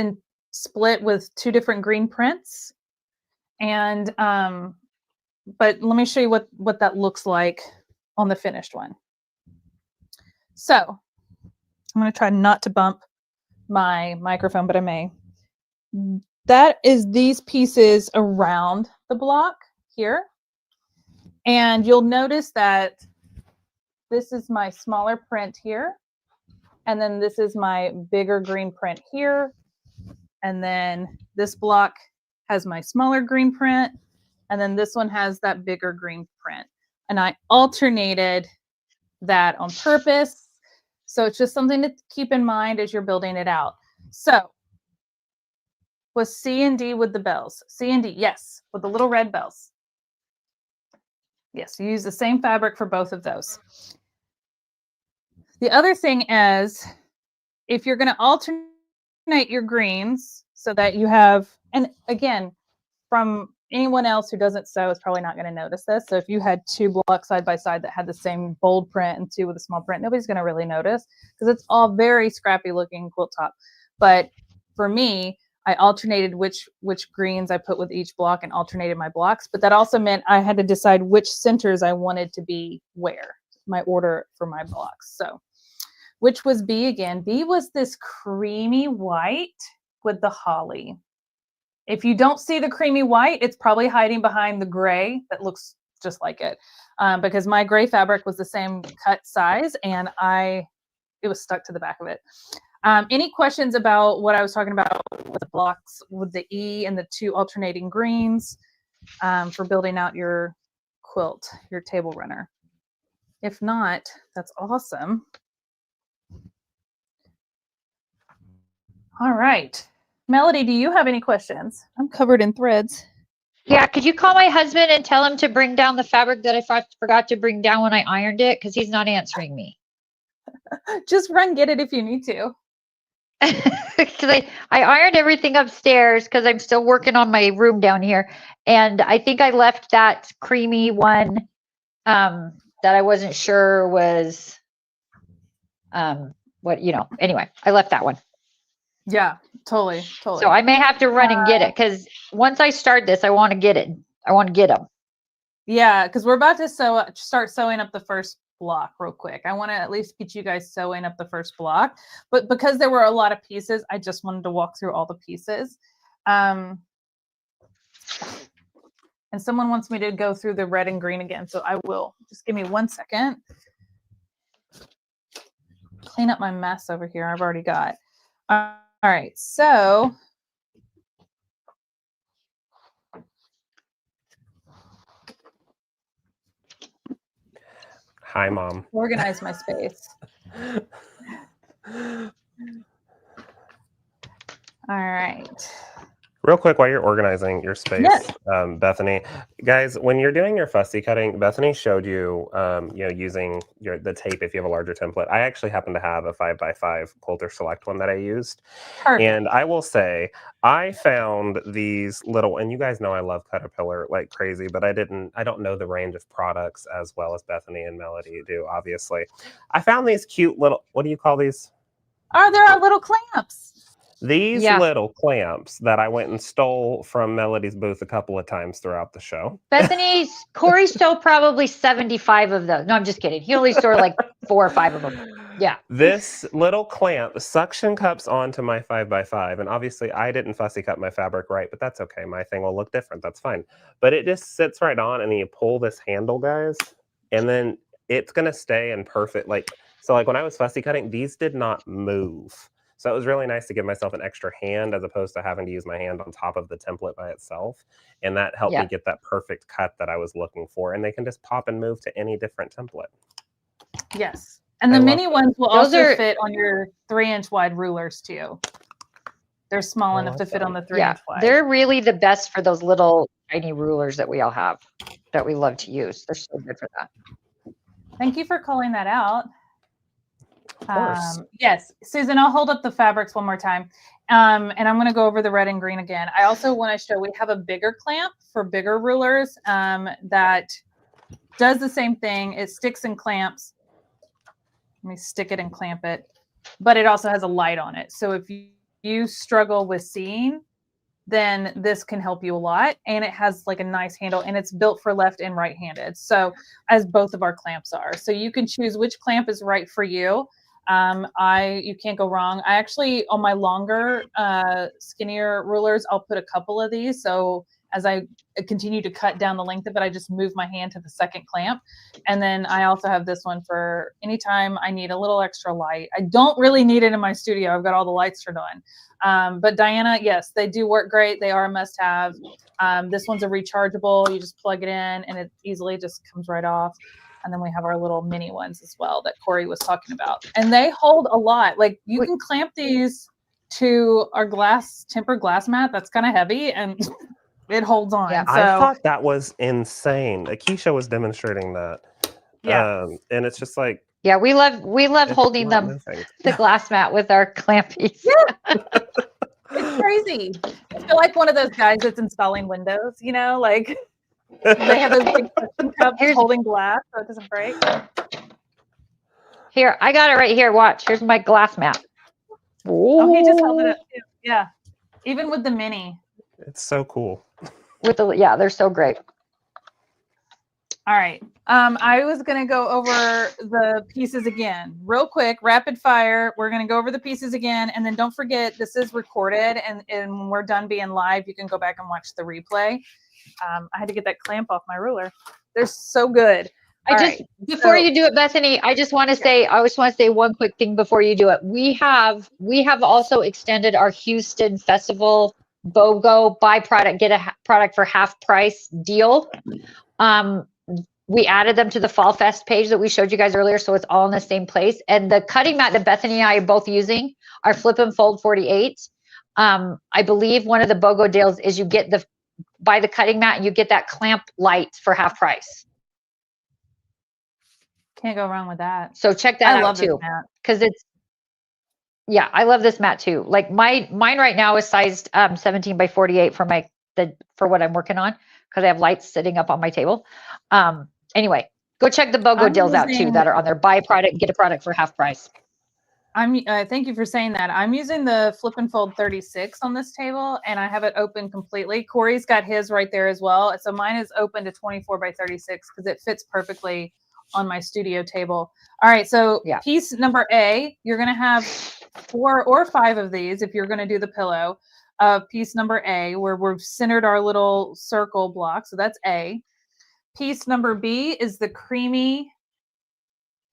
split with 2 different green prints? And, but let me show you what that looks like on the finished one. So I'm going to try not to bump my microphone, but I may. That is these pieces around the block here. And you'll notice that this is my smaller print here. And then this is my bigger green print here. And then this block has my smaller green print. And then this one has that bigger green print. And I alternated that on purpose. So it's just something to keep in mind as you're building it out. So was C and D with the bells? C and D, yes, with the little red bells. Yes, you use the same fabric for both of those. The other thing is, if you're going to alternate your greens so that you have, and again, from anyone else who doesn't sew is probably not going to notice this. So if you had 2 blocks side by side that had the same bold print and 2 with a small print, nobody's going to really notice because it's all very scrappy looking quilt top. But for me, I alternated which greens I put with each block and alternated my blocks. But that also meant I had to decide which centers I wanted to be where, my order for my blocks. So which was B again? B was this creamy white with the holly. If you don't see the creamy white, it's probably hiding behind the gray that looks just like it, because my gray fabric was the same cut size, and it was stuck to the back of it. Any questions about what I was talking about with the blocks, with the E and the 2 alternating greens, for building out your quilt, your table runner? If not, that's awesome. All right. Melody, do you have any questions? I'm covered in threads. Yeah, could you call my husband and tell him to bring down the fabric that I forgot to bring down when I ironed it? Because he's not answering me. Just run get it if you need to. Because I ironed everything upstairs because I'm still working on my room down here. And I think I left that creamy one that I wasn't sure was anyway, I left that one. Yeah, totally. So I may have to run and get it, because once I start this, I want to get it. I want to get them. Yeah, because we're about to start sewing up the first block real quick. I want to at least get you guys sewing up the first block, but because there were a lot of pieces, I just wanted to walk through all the pieces. And someone wants me to go through the red and green again, so I will. Just give me 1 second. Clean up my mess over here. I've already got. All right, so Hi, Mom. Organize my space. All right. Real quick, while you're organizing your space, Yes. Bethany, guys, when you're doing your fussy cutting, Bethany showed you, using the tape if you have a larger template. I actually happen to have a 5x5 Quilter Select one that I used. Perfect. And I will say, I found these little, and you guys know I love CutterPillar like crazy, but I don't know the range of products as well as Bethany and Melody do, obviously. I found these cute little, what do you call these? Oh, there are little clamps. These little clamps that I went and stole from Melody's booth a couple of times throughout the show. Corey stole probably 75 of those. No, I'm just kidding. He only stole like 4 or 5 of them. Yeah. This little clamp suction cups onto my 5x5. And obviously I didn't fussy cut my fabric right, but that's okay. My thing will look different. That's fine. But it just sits right on, and then you pull this handle, guys, and then it's going to stay in perfect. So when I was fussy cutting, these did not move. So it was really nice to give myself an extra hand as opposed to having to use my hand on top of the template by itself. And that helped me get that perfect cut that I was looking for. And they can just pop and move to any different template. Yes. And the mini ones will also fit on your 3-inch wide rulers too. They're small enough to fit on the 3-inch wide. They're really the best for those little tiny rulers that we all have that we love to use. They're so good for that. Thank you for calling that out. Of course. Yes, Susan, I'll hold up the fabrics one more time. And I'm going to go over the red and green again. I also want to show, we have a bigger clamp for bigger rulers that does the same thing. It sticks and clamps. Let me stick it and clamp it. But it also has a light on it. So if you struggle with seeing, then this can help you a lot. And it has like a nice handle, and it's built for left and right-handed. So as both of our clamps are. So you can choose which clamp is right for you. You can't go wrong. I actually, on my longer, skinnier rulers, I'll put a couple of these. So as I continue to cut down the length of it, I just move my hand to the second clamp. And then I also have this one for anytime I need a little extra light. I don't really need it in my studio. I've got all the lights turned on. But Diana, yes, they do work great. They are a must-have. This one's a rechargeable. You just plug it in and it easily just comes right off. And then we have our little mini ones as well that Corey was talking about. And they hold a lot. Like you can clamp these to our tempered glass mat. That's kind of heavy and it holds on. Yeah. So, I thought that was insane. Keisha was demonstrating that. Yeah. And it's just like, yeah, we love holding them, the glass mat with our clampies. Yeah. It's crazy. I feel like one of those guys that's installing windows, like they have those big suction cups holding glass so it doesn't break. Here, I got it right here. Watch. Here's my glass mat. Oh, he just held it up too. Yeah. Even with the mini. It's so cool. They're so great. All right. I was going to go over the pieces again real quick, rapid fire. We're going to go over the pieces again. And then don't forget, this is recorded. And when we're done being live, you can go back and watch the replay. I had to get that clamp off my ruler. They're so good. Before you do it, Bethany, I just want to say one quick thing before you do it. We have also extended our Houston Festival BOGO buy product, get a product for half price deal. We added them to the Fall Fest page that we showed you guys earlier, so it's all in the same place. And the cutting mat that Bethany and I are both using are Flip and Fold 48. I believe one of the BOGO deals is you get buy the cutting mat and you get that clamp light for half price. Can't go wrong with that. So check that out too, because I love this mat too. Like mine right now is sized 17 by 48 for for what I'm working on, because I have lights sitting up on my table. Anyway, go check the BOGO deals out too that are on there. Buy a product, get a product for half price. Thank you for saying that. I'm using the Flip and Fold 36 on this table, and I have it open completely. Corey's got his right there as well. So mine is open to 24 by 36 because it fits perfectly on my studio table. All right, so piece number A, you're going to have 4 or 5 of these if you're going to do the pillow. Piece number A, where we've centered our little circle block, so that's A. Piece number B is the creamy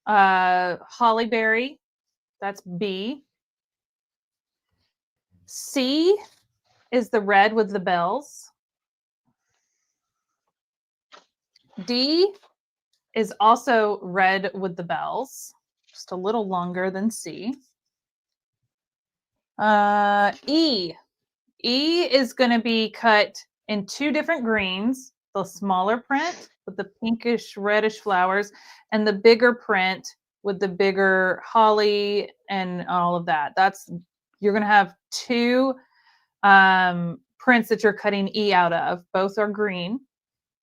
holly berry. That's B. C is the red with the bells. D is also red with the bells, just a little longer than C. E is going to be cut in 2 different greens, the smaller print with the pinkish reddish flowers, and the bigger print with the bigger holly and all of that. You're going to have 2 prints that you're cutting E out of. Both are green,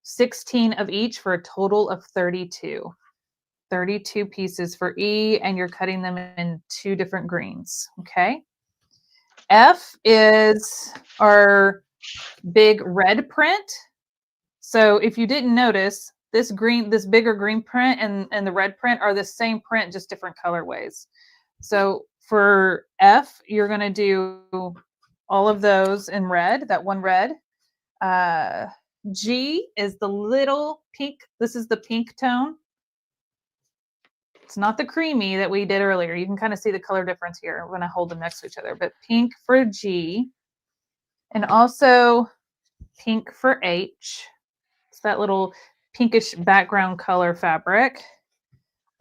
16 of each for a total of 32. 32 pieces for E, and you're cutting them in 2 different greens. Okay. F is our big red print. So if you didn't notice, this bigger green print and the red print are the same print, just different colorways. So for F, you're going to do all of those in red, that one red. G is the little pink. This is the pink tone. It's not the creamy that we did earlier. You can kind of see the color difference here when I hold them next to each other, but pink for G, and also pink for H. It's that little pinkish background color fabric.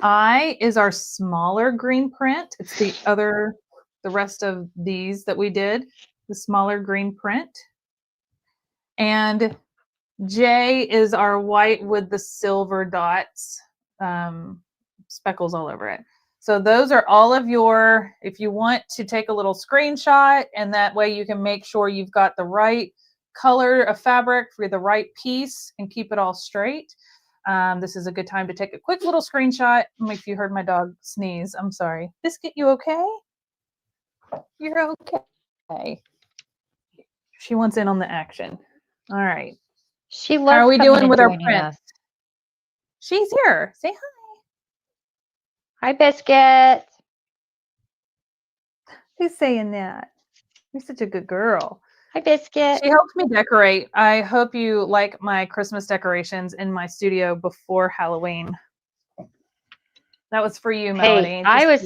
I is our smaller green print. It's the rest of these that we did, the smaller green print. And J is our white with the silver dots, speckles all over it. So those are all of your, if you want to take a little screenshot, and that way you can make sure you've got the right color of fabric for the right piece and keep it all straight. This is a good time to take a quick little screenshot. If you heard my dog sneeze, I'm sorry. Biscuit, you okay? You're okay. She wants in on the action. All right. She loves. How are we doing with our print? She's here. Say hi. Hi, Biscuit. Who's saying that? You're such a good girl. Hi, Biscuit. She helped me decorate. I hope you like my Christmas decorations in my studio before Halloween. That was for you, Melody. Hey,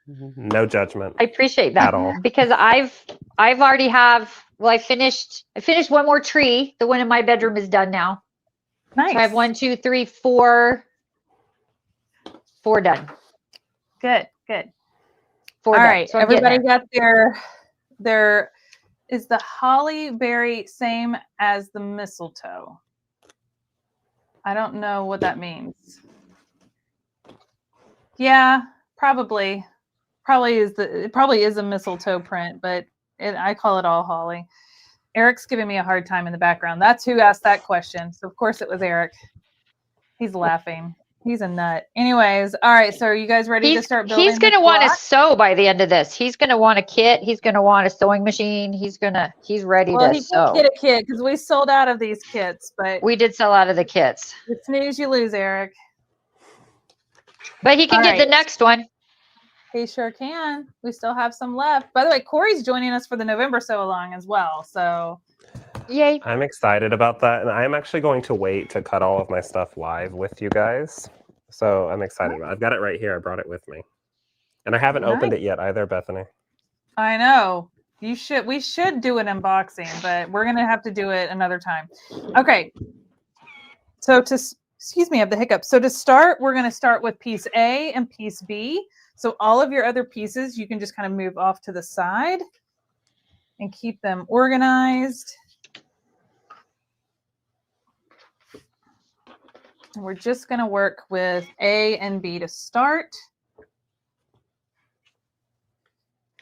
no judgment. I appreciate that at all. Because I've already I finished one more tree. The one in my bedroom is done now. Nice. So I have 1, 2, 3, 4 done. Good. 4 all done. right. So everybody got their. Is the holly berry same as the mistletoe? I don't know what that means. Yeah, probably. It probably is a mistletoe print, but I call it all holly. Eric's giving me a hard time in the background. That's who asked that question. So of course it was Eric. He's laughing. He's a nut. Anyways, all right. So are you guys ready to start building? He's going to want to sew by the end of this. He's going to want a kit. He's going to want a sewing machine. He's ready to sew. Well, he can get a kit because we sold out of these kits, but we did sell out of the kits. You snooze, you lose, Eric. But he can get the next one. He sure can. We still have some left. By the way, Corey's joining us for the November sew along as well. So Yay. I'm excited about that. And I'm actually going to wait to cut all of my stuff live with you guys. So I'm excited about it. I've got it right here. I brought it with me. And I haven't opened it yet either, Bethany. I know. We should do an unboxing, but we're going to have to do it another time. Okay. So excuse me, I have the hiccup. So to start, we're going to start with piece A and piece B. So all of your other pieces, you can just kind of move off to the side and keep them organized. And we're just going to work with A and B to start.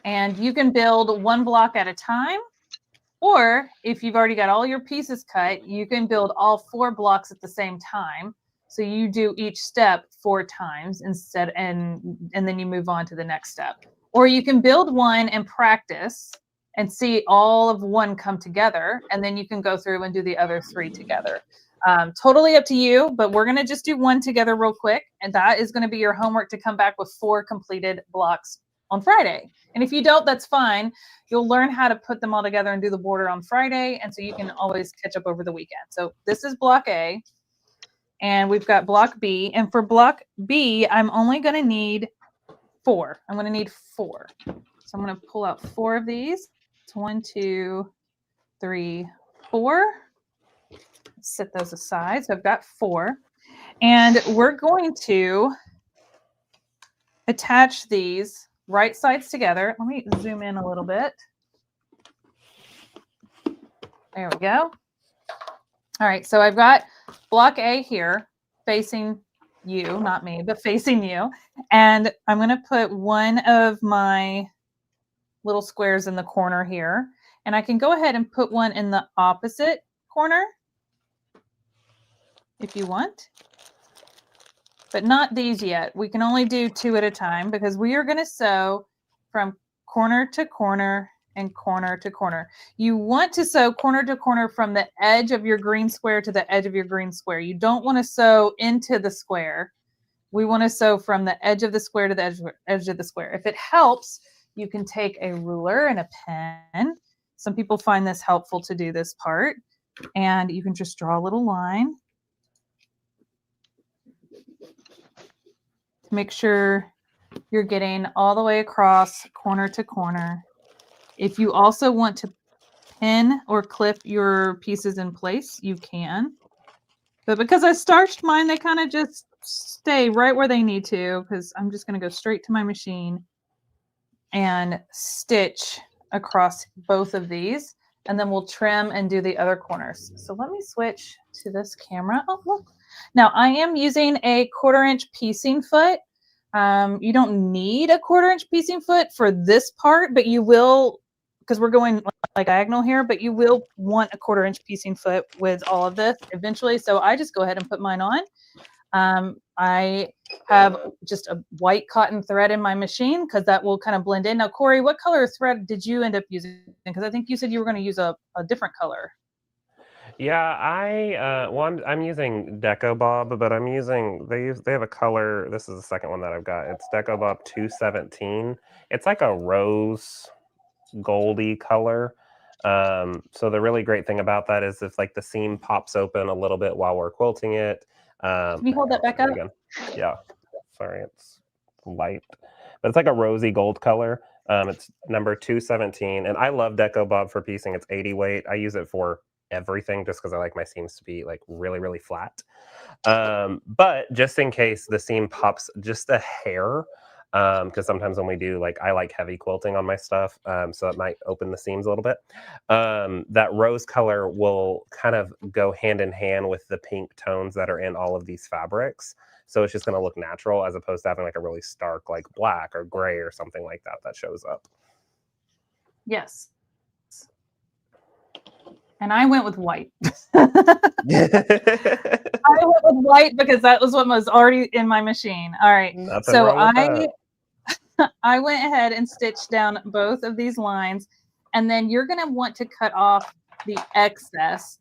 And you can build one block at a time, or if you've already got all your pieces cut, you can build all 4 blocks at the same time. So you do each step 4 times instead, and then you move on to the next step. Or you can build one and practice and see all of one come together, and then you can go through and do the other 3 together. Totally up to you, but we're going to just do one together real quick, and that is going to be your homework to come back with 4 completed blocks on Friday. And if you don't, that's fine. You'll learn how to put them all together and do the border on Friday, and so you can always catch up over the weekend. So this is block A, and we've got block B. And for block B, I'm only going to need 4. I'm going to need 4. So I'm going to pull out 4 of these. It's 1, 2, 3, 4. Set those aside. So I've got 4. And we're going to attach these right sides together. Let me zoom in a little bit. There we go. All right, so I've got block A here facing you, not me, but facing you. And I'm going to put one of my little squares in the corner here. And I can go ahead and put one in the opposite corner if you want. But not these yet. We can only do 2 at a time because we are going to sew from corner to corner and corner to corner. You want to sew corner to corner from the edge of your green square to the edge of your green square. You don't want to sew into the square. We want to sew from the edge of the square to the edge of the square. If it helps, you can take a ruler and a pen. Some people find this helpful to do this part. And you can just draw a little line. Make sure you're getting all the way across corner to corner. If you also want to pin or clip your pieces in place, you can. But because I starched mine, they kind of just stay right where they need to, because I'm just going to go straight to my machine and stitch across both of these. And then we'll trim and do the other corners. So let me switch to this camera. Oh, look. Now I am using a 1/4 inch piecing foot. You don't need a 1/4 inch piecing foot for this part, but you will, because we're going like diagonal here, but you will want a 1/4 inch piecing foot with all of this eventually. So I just go ahead and put mine on. I have just a white cotton thread in my machine because that will kind of blend in. Now, Corey, what color thread did you end up using? Because I think you said you were going to use a different color. Yeah, I'm using Deco Bob, but I'm using they have a color. This is the second one that I've got. It's Deco Bob 217. It's like a rose goldy color. So the really great thing about that is if like the seam pops open a little bit while we're quilting it. Can you hold that back up? Again. Yeah. Sorry, it's light, but it's like a rosy gold color. It's number 217, and I love Deco Bob for piecing. It's 80 weight. I use it for everything just because I like my seams to be like really, really flat. But just in case the seam pops just a hair, because sometimes when we do, like, I like heavy quilting on my stuff, so it might open the seams a little bit. That rose color will kind of go hand in hand with the pink tones that are in all of these fabrics. So it's just going to look natural as opposed to having like a really stark, like black or gray or something like that that shows up. Yes. And I went with white. I went with white because that was what was already in my machine. All right. Nothing So wrong with that. I went ahead and stitched down both of these lines, and then you're going to want to cut off the excess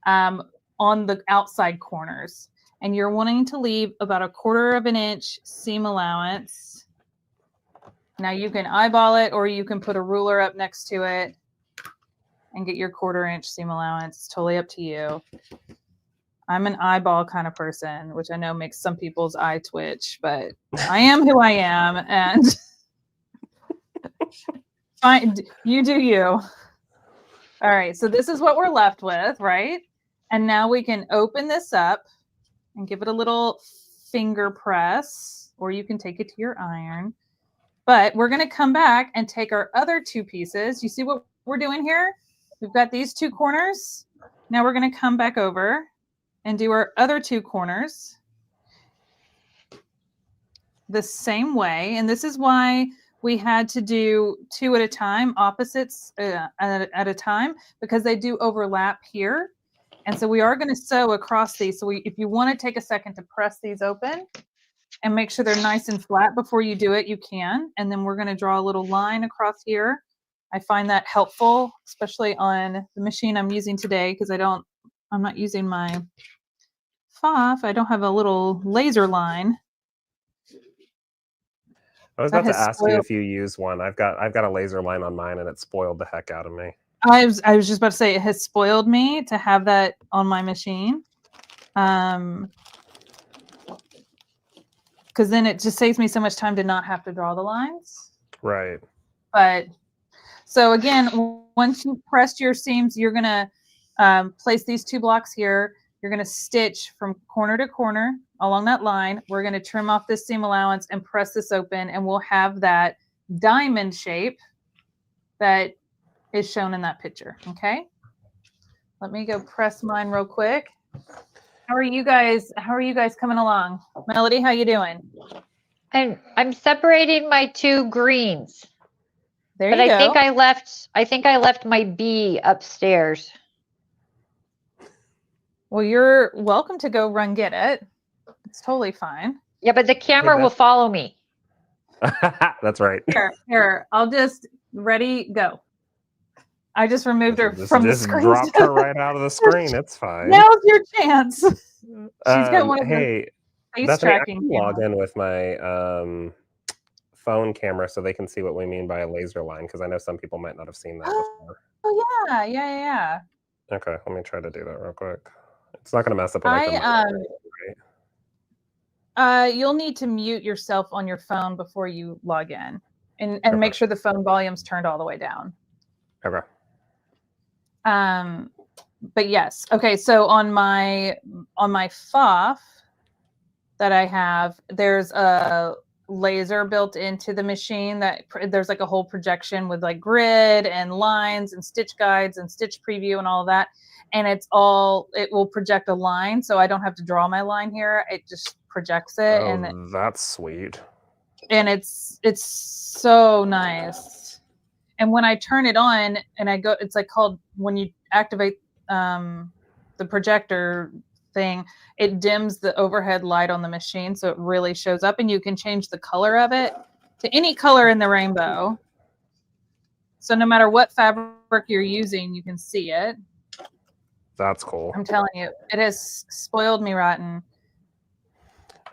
on the outside corners, and you're wanting to leave about 1/4 inch seam allowance. Now you can eyeball it, or you can put a ruler up next to it and get your 1/4 inch seam allowance. It's totally up to you. I'm an eyeball kind of person, which I know makes some people's eye twitch, but I am who I am, and fine, you do you. All right, so this is what we're left with, right? And now we can open this up and give it a little finger press, or you can take it to your iron. But we're going to come back and take our other 2 pieces. You see what we're doing here? We've got these 2 corners. Now we're going to come back over and do our other 2 corners the same way. And this is why we had to do 2 at a time, opposites at a time, because they do overlap here. And so we are going to sew across these. So if you want to take a second to press these open and make sure they're nice and flat before you do it, you can. And then we're going to draw a little line across here. I find that helpful, especially on the machine I'm using today, because I'm not using my FOF. I don't have a little laser line. I was about to ask you if you use one. I've got a laser line on mine, and it spoiled the heck out of me. I was just about to say, it has spoiled me to have that on my machine. Because then it just saves me so much time to not have to draw the lines. Right. But so again, once you pressed your seams, you're going to place these 2 blocks here. You're going to stitch from corner to corner along that line. We're going to trim off this seam allowance and press this open, and we'll have that diamond shape that is shown in that picture. Okay. Let me go press mine real quick. How are you guys coming along? Melody, how you doing? I'm separating my 2 greens. There but you go. I think I left my bee upstairs. Well, you're welcome to go run get it. It's totally fine. Yeah, but the camera will follow me. That's right. Here. I'll just ready, go. I just removed her from the screen. Just dropped her right out of the screen. It's fine. Now's your chance. She's got one of the face Bethany, tracking. I can log in with my phone camera so they can see what we mean by a laser line, because I know some people might not have seen that before. Oh yeah. Okay, let me try to do that real quick. It's not going to mess up. Right? You'll need to mute yourself on your phone before you log in, and okay. Make sure the phone volume's turned all the way down. Okay. But yes. Okay. So on my FOF that I have, there's a laser built into the machine that there's like a whole projection with like grid and lines and stitch guides and stitch preview and all of that. And it will project a line. So I don't have to draw my line here. It just projects it. Oh, and that's sweet. And it's so nice. And when I turn it on and I go, it's like called, when you activate the projector thing, it dims the overhead light on the machine. So it really shows up, and you can change the color of it to any color in the rainbow. So no matter what fabric you're using, you can see it. That's cool. I'm telling you, it has spoiled me rotten.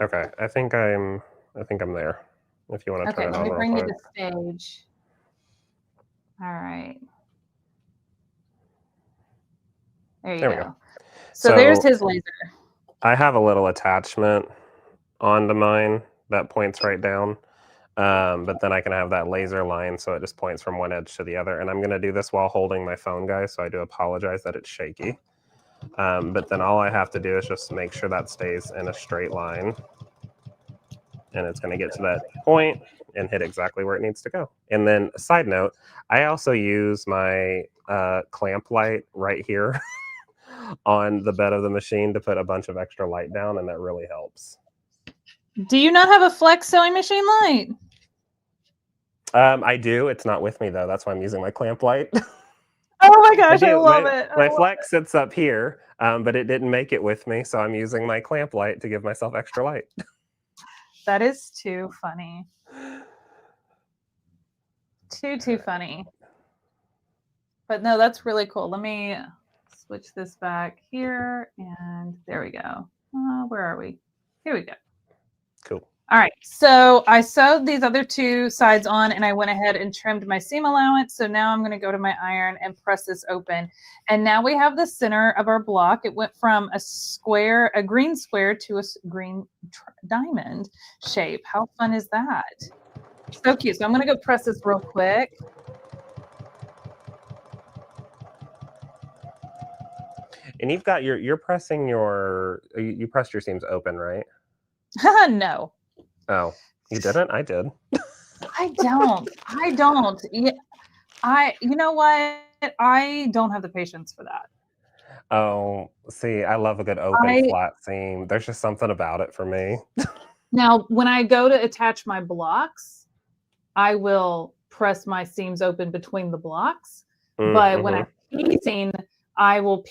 Okay. I think I'm there. If you want to turn it on. Okay, let me bring you to stage. All right. There you go. So there's his laser. I have a little attachment onto mine that points right down. But then I can have that laser line, so it just points from one edge to the other. And I'm going to do this while holding my phone, guys, so I do apologize that it's shaky. But then all I have to do is just make sure that stays in a straight line. And it's going to get to that point and hit exactly where it needs to go. And then, a side note, I also use my clamp light right here on the bed of the machine to put a bunch of extra light down, and that really helps. Do you not have a flex sewing machine light? I do. It's not with me, though. That's why I'm using my clamp light. Oh my gosh, I love it. My flex sits up here, but it didn't make it with me, so I'm using my clamp light to give myself extra light. That is too funny. Too funny. But no, that's really cool. Let me switch this back here, and there we go. Where are we? Here we go. Cool. All right, so I sewed these other two sides on and I went ahead and trimmed my seam allowance. So now I'm going to go to my iron and press this open. And now we have the center of our block. It went from a green square to a green diamond shape. How fun is that? So cute. So I'm going to go press this real quick. And you've got you're pressing you pressed your seams open, right? No. Oh, you didn't? I did. I don't. Yeah, you know what? I don't have the patience for that. Oh, see, I love a good open flat seam. There's just something about it for me. Now, when I go to attach my blocks, I will press my seams open between the blocks. But when I'm piecing, I will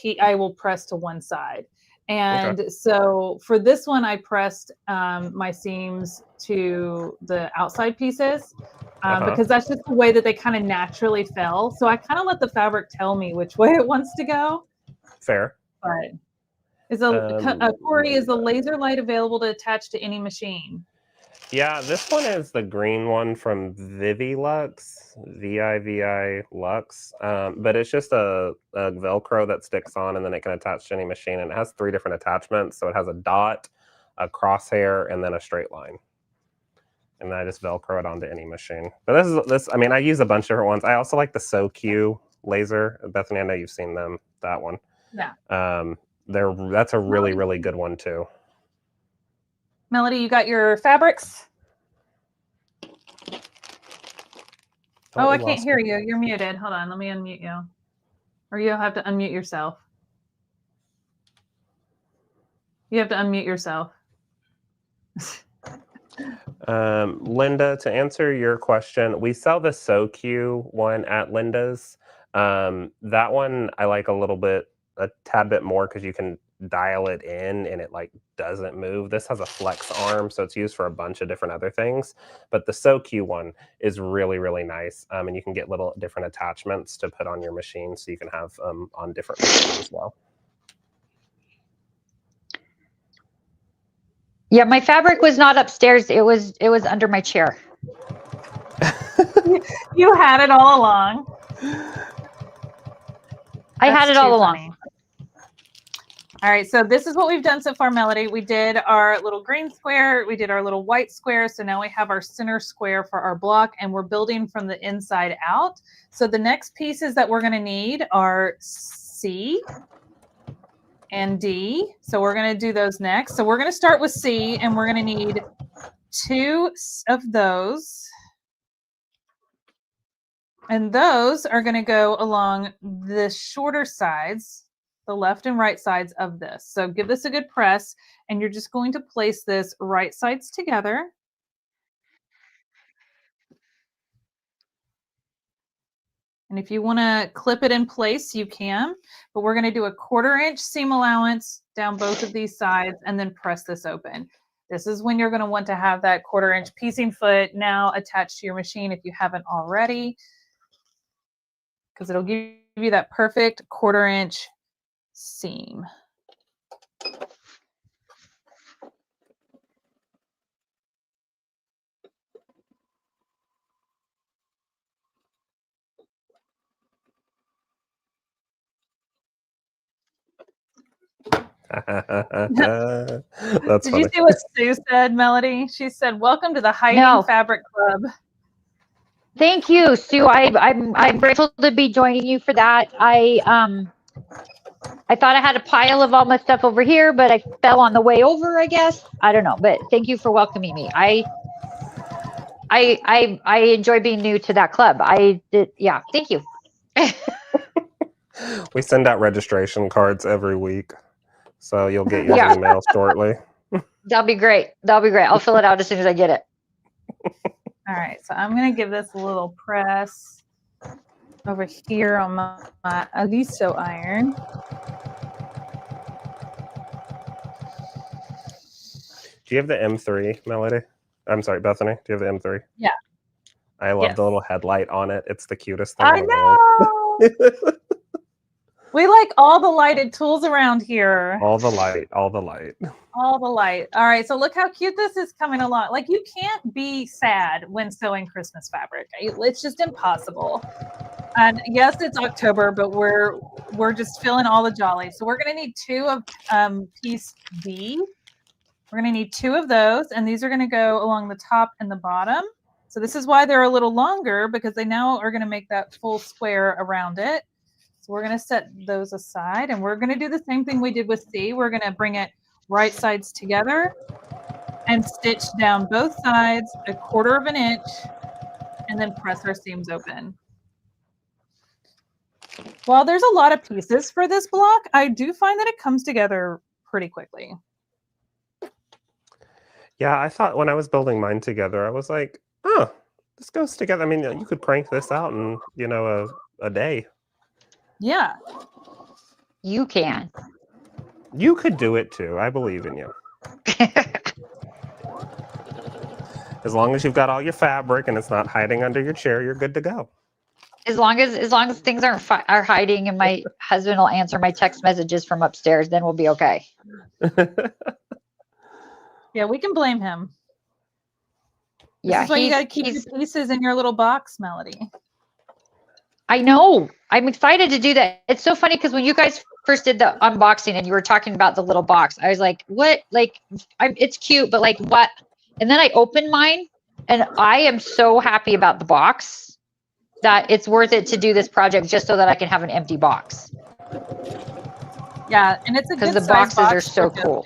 press to one side. And so for this one, I pressed my seams to the outside pieces because that's just the way that they kind of naturally fell. So I kind of let the fabric tell me which way it wants to go. Fair. But Corey, is the laser light available to attach to any machine? Yeah, this one is the green one from Vivilux, VIVI Lux, but it's just a Velcro that sticks on and then it can attach to any machine. And it has 3 different attachments. So it has a dot, a crosshair, and then a straight line. And then I just Velcro it onto any machine. But this. I mean, I use a bunch of different ones. I also like the SoQ laser. Bethany, I know you've seen them, that one. Yeah. That's a really, really good one too. Melody, you got your fabrics? Oh, I can't hear you. You're muted. Hold on. Let me unmute you. Or you'll have to unmute yourself. You have to unmute yourself. Linda, to answer your question, we sell the SoQ one at Linda's. That one I like a tad bit more because you can dial it in and it like doesn't move. This has a flex arm, so it's used for a bunch of different other things. But the SoQ one is really, really nice. And you can get little different attachments to put on your machine, so you can have on different machines as well. Yeah, my fabric was not upstairs. It was under my chair. You had it all along. I had it all along. All right, so this is what we've done so far, Melody. We did our little green square. We did our little white square. So now we have our center square for our block, and we're building from the inside out. So the next pieces that we're going to need are C and D. So we're going to do those next. So we're going to start with C, and we're going to need 2 of those. And those are going to go along the shorter sides, the left and right sides of this. So give this a good press, and you're just going to place this right sides together. And if you want to clip it in place, you can, but we're going to do a 1/4 inch seam allowance down both of these sides and then press this open. This is when you're going to want to have that 1/4 inch piecing foot now attached to your machine if you haven't already, because it'll give you that perfect 1/4 inch seam. That's Did funny. you see what Sue said, Melody? She said, "Welcome to the Hiding Fabric Club." Thank you, Sue. I'm grateful to be joining you for that. I thought I had a pile of all my stuff over here, but I fell on the way over, I guess. I don't know, but thank you for welcoming me. I enjoy being new to that club. Yeah, thank you. We send out registration cards every week, so you'll get your email shortly. That'll be great. That'll be great. I'll fill it out as soon as I get it. All right, so I'm going to give this a little press over here on my Aliso iron. Do you have the M3, Melody? I'm sorry, Bethany. Do you have the M3? Yeah. I love the little headlight on it. It's the cutest thing I in the world. know. We like all the lighted tools around here. All the light, all the light. All the light. All right, so look how cute this is coming along. Like, you can't be sad when sewing Christmas fabric. It's just impossible. And yes, it's October, but we're just feeling all the jolly. So we're going to need 2 of piece D. We're going to need 2 of those, and these are going to go along the top and the bottom. So this is why they're a little longer, because they now are going to make that full square around it. So we're going to set those aside, and we're going to do the same thing we did with C. We're going to bring it right sides together and stitch down both sides 1/4 inch, and then press our seams open. While there's a lot of pieces for this block, I do find that it comes together pretty quickly. Yeah, I thought when I was building mine together, I was like, oh, this goes together. I mean, you could crank this out in, you know, a day. Yeah. You can. You could do it too. I believe in you. As long as you've got all your fabric and it's not hiding under your chair, you're good to go. As long as things are hiding and my husband will answer my text messages from upstairs, then we'll be okay. Yeah, we can blame him. Yeah, this is why you got to keep your pieces in your little box, Melody. I know. I'm excited to do that. It's so funny because when you guys first did the unboxing and you were talking about the little box, I was like, what? Like, it's cute, but like what? And then I opened mine and I am so happy about the box that it's worth it to do this project just so that I can have an empty box. Yeah, and it's a good because the boxes box are so cool. notions.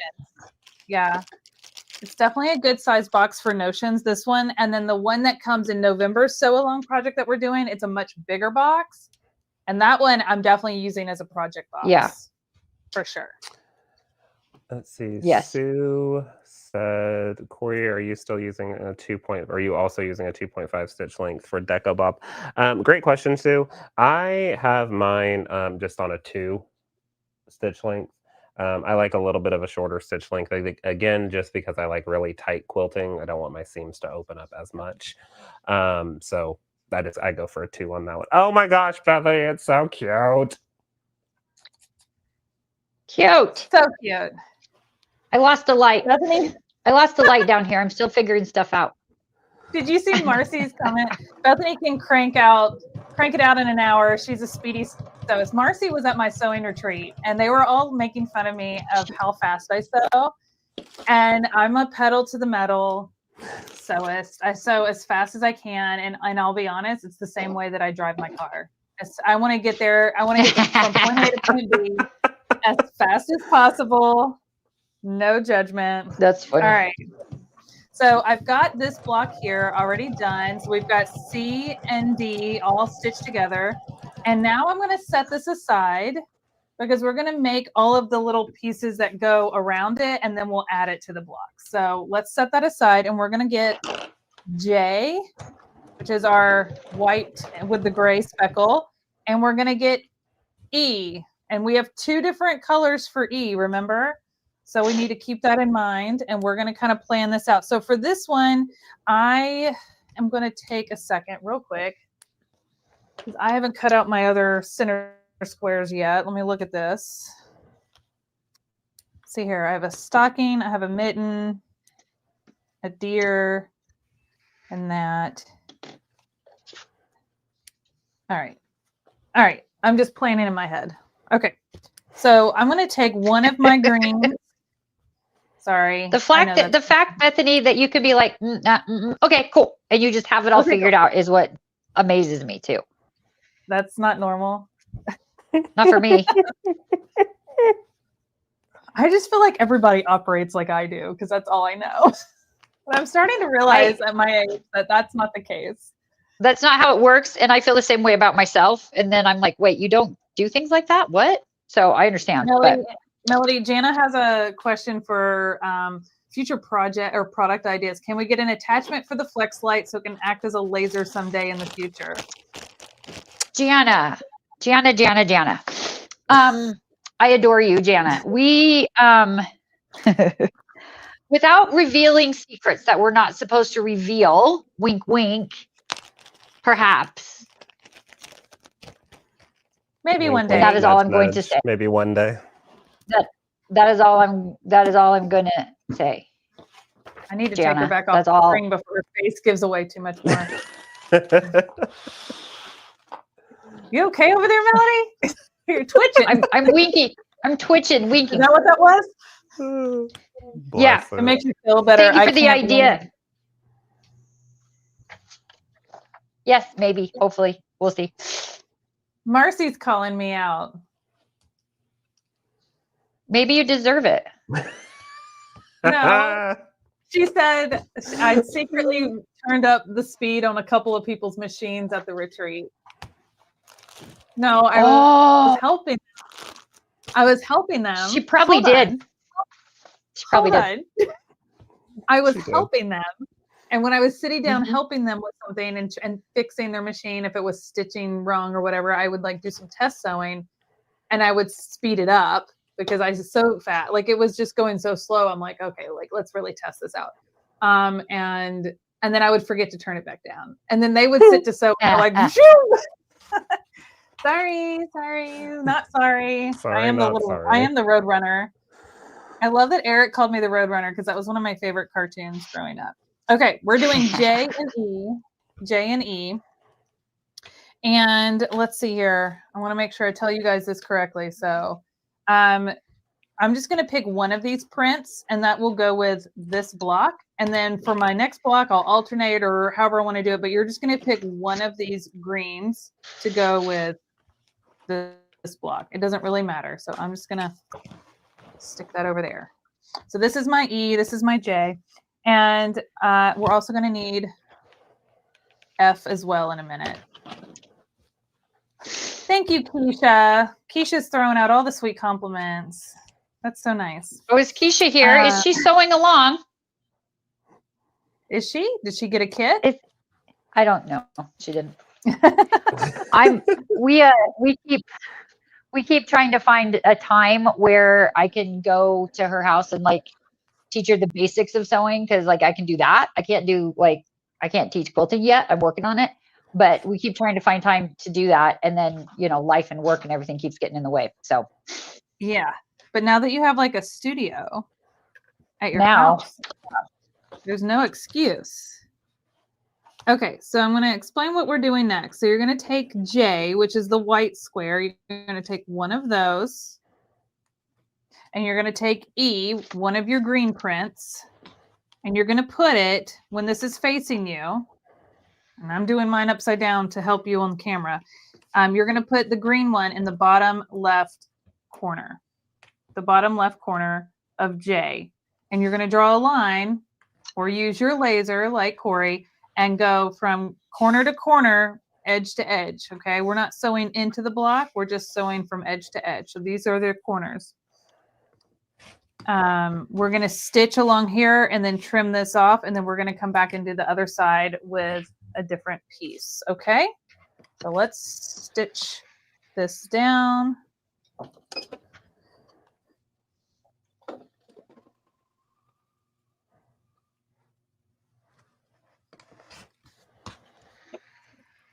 Yeah, it's definitely a good size box for notions. This one, and then the one that comes in November Sewalong project that we're doing, it's a much bigger box, and that one I'm definitely using as a project box. Yeah, for sure. Let's see. Yes. Sue said, Corey, are you still using a 2.0? Are you also using a 2.5 stitch length for Deco Bob? Great question, Sue. I have mine just on a 2 stitch length. I like a little bit of a shorter stitch length. I think, again, just because I like really tight quilting. I don't want my seams to open up as much. So I go for a 2 on that one. Oh my gosh, Bethany, it's so cute. Cute. So cute. I lost the light. Bethany, I lost the light down here. I'm still figuring stuff out. did you see Marcy's comment? Bethany can crank it out in an hour. She's a speedy sewist. Marcy was at my sewing retreat, and they were all making fun of me of how fast I sew. And I'm a pedal to the metal sewist. I sew as fast as I can, and I'll be honest, it's the same way that I drive my car. I want to get there. I want to get from point A to point B as fast as possible. No judgment. That's funny. All right. So I've got this block here already done. So we've got C and D all stitched together. And now I'm going to set this aside because we're going to make all of the little pieces that go around it, and then we'll add it to the block. So let's set that aside, and we're going to get J, which is our white with the gray speckle. And we're going to get E. And we have 2 different colors for E, remember? So we need to keep that in mind, and we're going to kind of plan this out. So for this one, I am going to take a second real quick because I haven't cut out my other center squares yet. Let me look at this. See here, I have a stocking, I have a mitten, a deer, and that. All right. All right. I'm just planning in my head. Okay. So I'm going to take one of my greens. Sorry. The fact, Bethany, that you could be like, okay, cool, and you just have it all figured out is what amazes me too. That's not normal. Not for me. I just feel like everybody operates like I do because that's all I know. But I'm starting to realize at my age that that's not the case. That's not how it works, and I feel the same way about myself. And then I'm like, wait, you don't do things like that? What? So I understand. Melody, Jana has a question for future project or product ideas. Can we get an attachment for the flex light so it can act as a laser someday in the future? Jana. I adore you, Jana. We, without revealing secrets that we're not supposed to reveal, wink, wink, perhaps. Maybe one day. That is all I'm going to say. Maybe one day. That is all I'm going to say. I need to Jana, take her back off that's the all. string before her face gives away too much more. You okay over there, Melody? You're twitching. I'm winking. I'm twitching, winking. Is that what that was? Yeah. It makes you feel better. Thank you for the can't idea. Yes, maybe. Hopefully. We'll see. Marcy's calling me out. Maybe you deserve it. No. She said I secretly turned up the speed on a couple of people's machines at the retreat. No, I was helping. I was helping them. She probably did. She probably did. I was helping them. And when I was sitting down helping them with something and fixing their machine, if it was stitching wrong or whatever, I would like do some test sewing and I would speed it up because I was so fat. Like it was just going so slow. I'm like, okay, like let's really test this out. And then I would forget to turn it back down. And then they would sit to sew and like, sorry, not sorry. I am the road runner. I love that Eric called me the road runner because that was one of my favorite cartoons growing up. Okay, we're doing J and E. And let's see here. I want to make sure I tell you guys this correctly. So I'm just going to pick one of these prints and that will go with this block. And then for my next block, I'll alternate or however I want to do it. But you're just going to pick one of these greens to go with this block. It doesn't really matter. So I'm just going to stick that over there. So this is my E, this is my J. And we're also going to need F as well in a minute. Thank you, Keisha. Keisha's throwing out all the sweet compliments. That's so nice. Oh, is Keisha here? Is she sewing along? Is she? Did she get a kit? I don't know. She didn't. We keep trying to find a time where I can go to her house and like teach her the basics of sewing because like I can do that. I can't teach quilting yet. I'm working on it, but we keep trying to find time to do that. And then, life and work and everything keeps getting in the way. So yeah. But now that you have like a studio at your house, there's no excuse. Okay, so I'm going to explain what we're doing next. So you're going to take J, which is the white square. You're going to take one of those. And you're going to take E, one of your green prints. And you're going to put it, when this is facing you, and I'm doing mine upside down to help you on camera. You're going to put the green one in the bottom left corner. The bottom left corner of J. And you're going to draw a line or use your laser like Corey and go from corner to corner, edge to edge, okay? We're not sewing into the block. We're just sewing from edge to edge. So these are their corners. We're going to stitch along here and then trim this off, and then we're going to come back and do the other side with a different piece, okay? So let's stitch this down.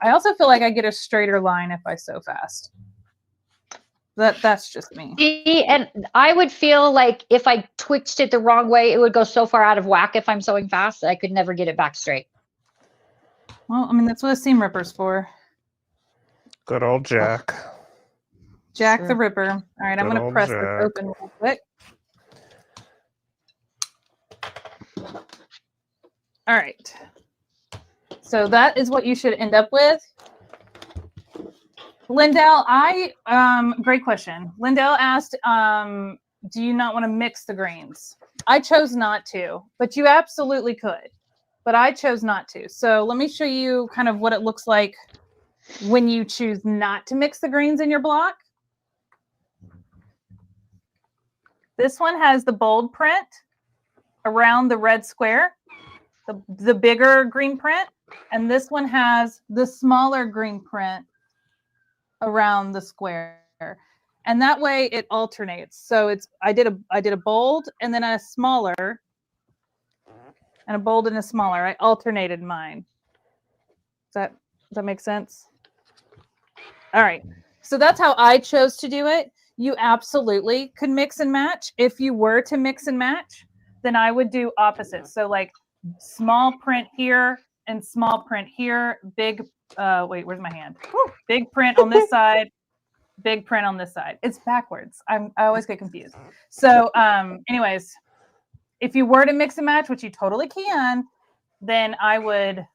I also feel like I get a straighter line if I sew fast. That's just me. See, and I would feel like if I twitched it the wrong way, it would go so far out of whack if I'm sewing fast that I could never get it back straight. Well, I mean, that's what a seam ripper's for. Good old Jack. Jack the Ripper. All right, I'm going to press this open real quick. All right. So that is what you should end up with. Lindell, great question. Lindell asked, do you not want to mix the greens? I chose not to, but you absolutely could. But I chose not to. So let me show you kind of what it looks like when you choose not to mix the greens in your block. This one has the bold print around the red square, the bigger green print. And this one has the smaller green print around the square. And that way it alternates. So I did a bold and then a smaller and a bold and a smaller. I alternated mine. Does that make sense? All right. So that's how I chose to do it. You absolutely could mix and match. If you were to mix and match, then I would do opposites. So like small print here and small print here, big, wait, where's my hand? Woo, big print on this side, big print on this side. It's backwards. I always get confused. So anyways, if you were to mix and match, which you totally can, then I would